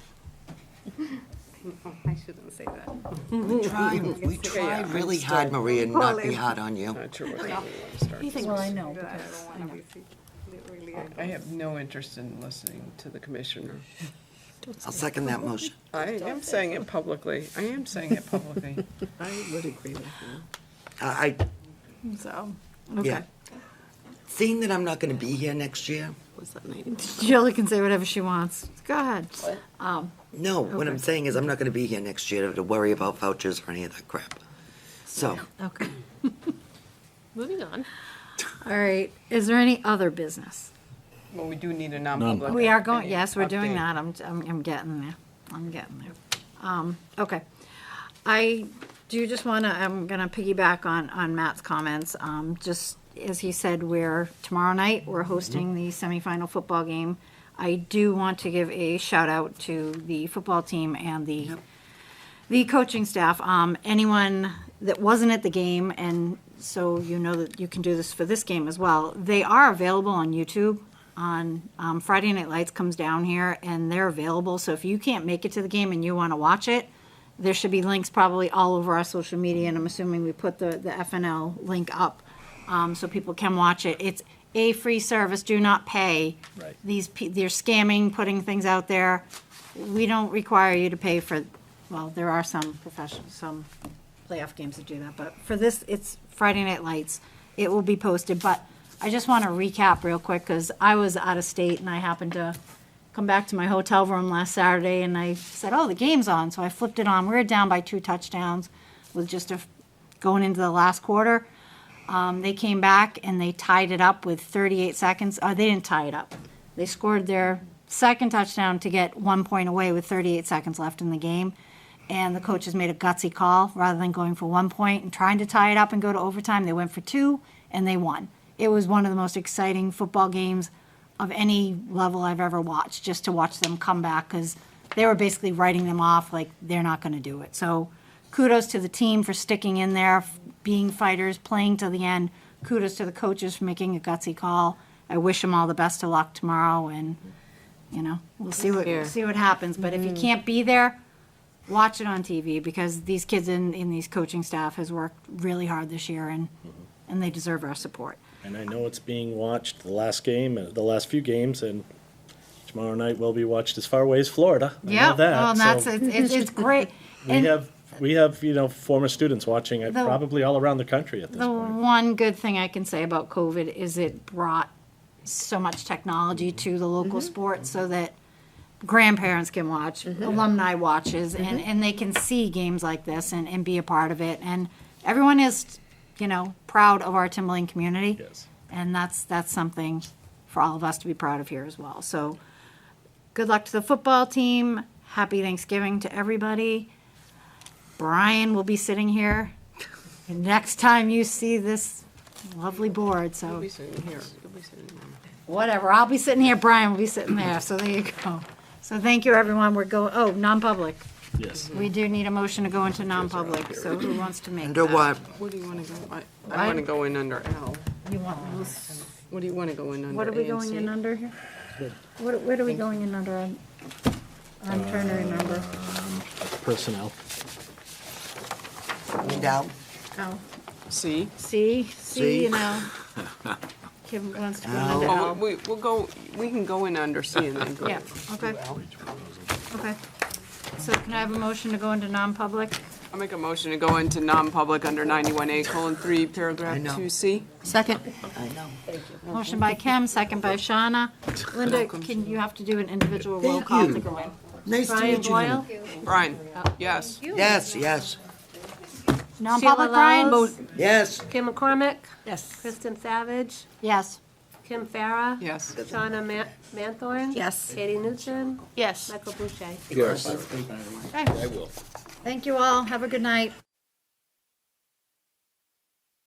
I shouldn't say that. We tried really hard, Maria, not be hard on you. Not sure what we want to start. well, I know, I because, don't I wanna know. be sick, really. I have no interest in listening to the commissioner. I'll second that motion. I am saying it publicly, I am saying it publicly. I would agree with you. I, So, yeah. okay. Seeing that I'm not gonna be here next year, Was that night? Jill can say whatever she wants. Go ahead. no, what I'm saying is I'm not gonna be here next year to worry about vouchers or any of that crap. So, Okay. Moving on. All right. Is there any other business? Well, we do need a non-public. We are going, yes, we're update. doing that. I'm getting there. I'm getting there. Okay. I do just want to, I'm going to piggyback on Matt's comments. Just as he said, tomorrow night, we're hosting the semifinal football game. I do want to give a shout out to the football team and the coaching staff. Anyone that wasn't at the game, and so you know that you can do this for this game as well, they are available on YouTube. On Friday Night Lights comes down here, and they're available. So if you can't make it to the game and you want to watch it, there should be links probably all over our social media, and I'm assuming we put the FNL link up so people can watch it. It's a free service. Do not pay. Right. They're scamming, putting things out there. We don't require you to pay for. Well, there are some some playoff games that do that, but for this, it's Friday Night Lights. It will be posted, but I just want to recap real quick because I was out of state and I happened to come back to my hotel room last Saturday and I said, oh, the game's on. So I flipped it on. We were down by 2 touchdowns with just going into the last quarter. They came back and they tied it up with 38 seconds. They didn't tie it up. They scored their second touchdown to get 1 point away with 38 seconds left in the game. And the coaches made a gutsy call. Rather than going for 1 point and trying to tie it up and go to overtime, they went for 2 and they won. It was one of the most exciting football games of any level I've ever watched, just to watch them come back, because they were basically writing them off like they're not going to do it. So kudos to the team for sticking in there, being fighters, playing to the end. Kudos to the coaches for making a gutsy call. I wish them all the best of luck tomorrow, and we'll see what happens. But if you can't be there, watch it on TV, because these kids in these coaching staff has worked really hard this year, and they deserve our support. And I know it's being watched, the last few games, and tomorrow night will be watched as far away as Florida. I know that. Well, so it's great. we have former students watching it probably all around the country at this point. The one good thing I can say about COVID is it brought so much technology to the local sport so that grandparents can watch, alumni watches, and they can see games like this and be a part of it. And everyone is proud of our Timberlane community. Yes. And that's something for all of us to be proud of here as well. So good luck to the football team. Happy Thanksgiving to everybody. Brian will be sitting here next time you see this lovely board. So You'll be sitting here. You'll be sitting there. whatever. I'll be sitting here. Brian will be sitting there. So there you go. So thank you, everyone. We're going, non-public. Yes. We do need a motion to go into non-public. So who wants to make Under that? what? What do you want to go, I want to go in under L. You want, What do you want to go in under? what are we A and going C? in under here? What are we going in under? I'm trying to remember. Personnel. Down. Oh, C. C, C. Kim wants to go L. under Oh, L. we can go in under C and then go. Yeah, okay. Okay. So can I have a motion to go into non-public? I'll make a motion to go into non-public under 91A:3, paragraph 2C. Second. I know. Motion by Kim, second by Shauna. Linda, you have to do an individual roll Thank call you. to go in. Nice to Brian meet you. Boyle? Brian, yes. Yes. Non-public, Brian? Lyles? Yes. Kim McCormick? Yes. Kristen Savage? Yes. Kim Farah? Yes. Shauna Manthorn? Yes. Katie Newton? Yes. Michael Boucher? Yes. I will. Thank you all. Have a good night.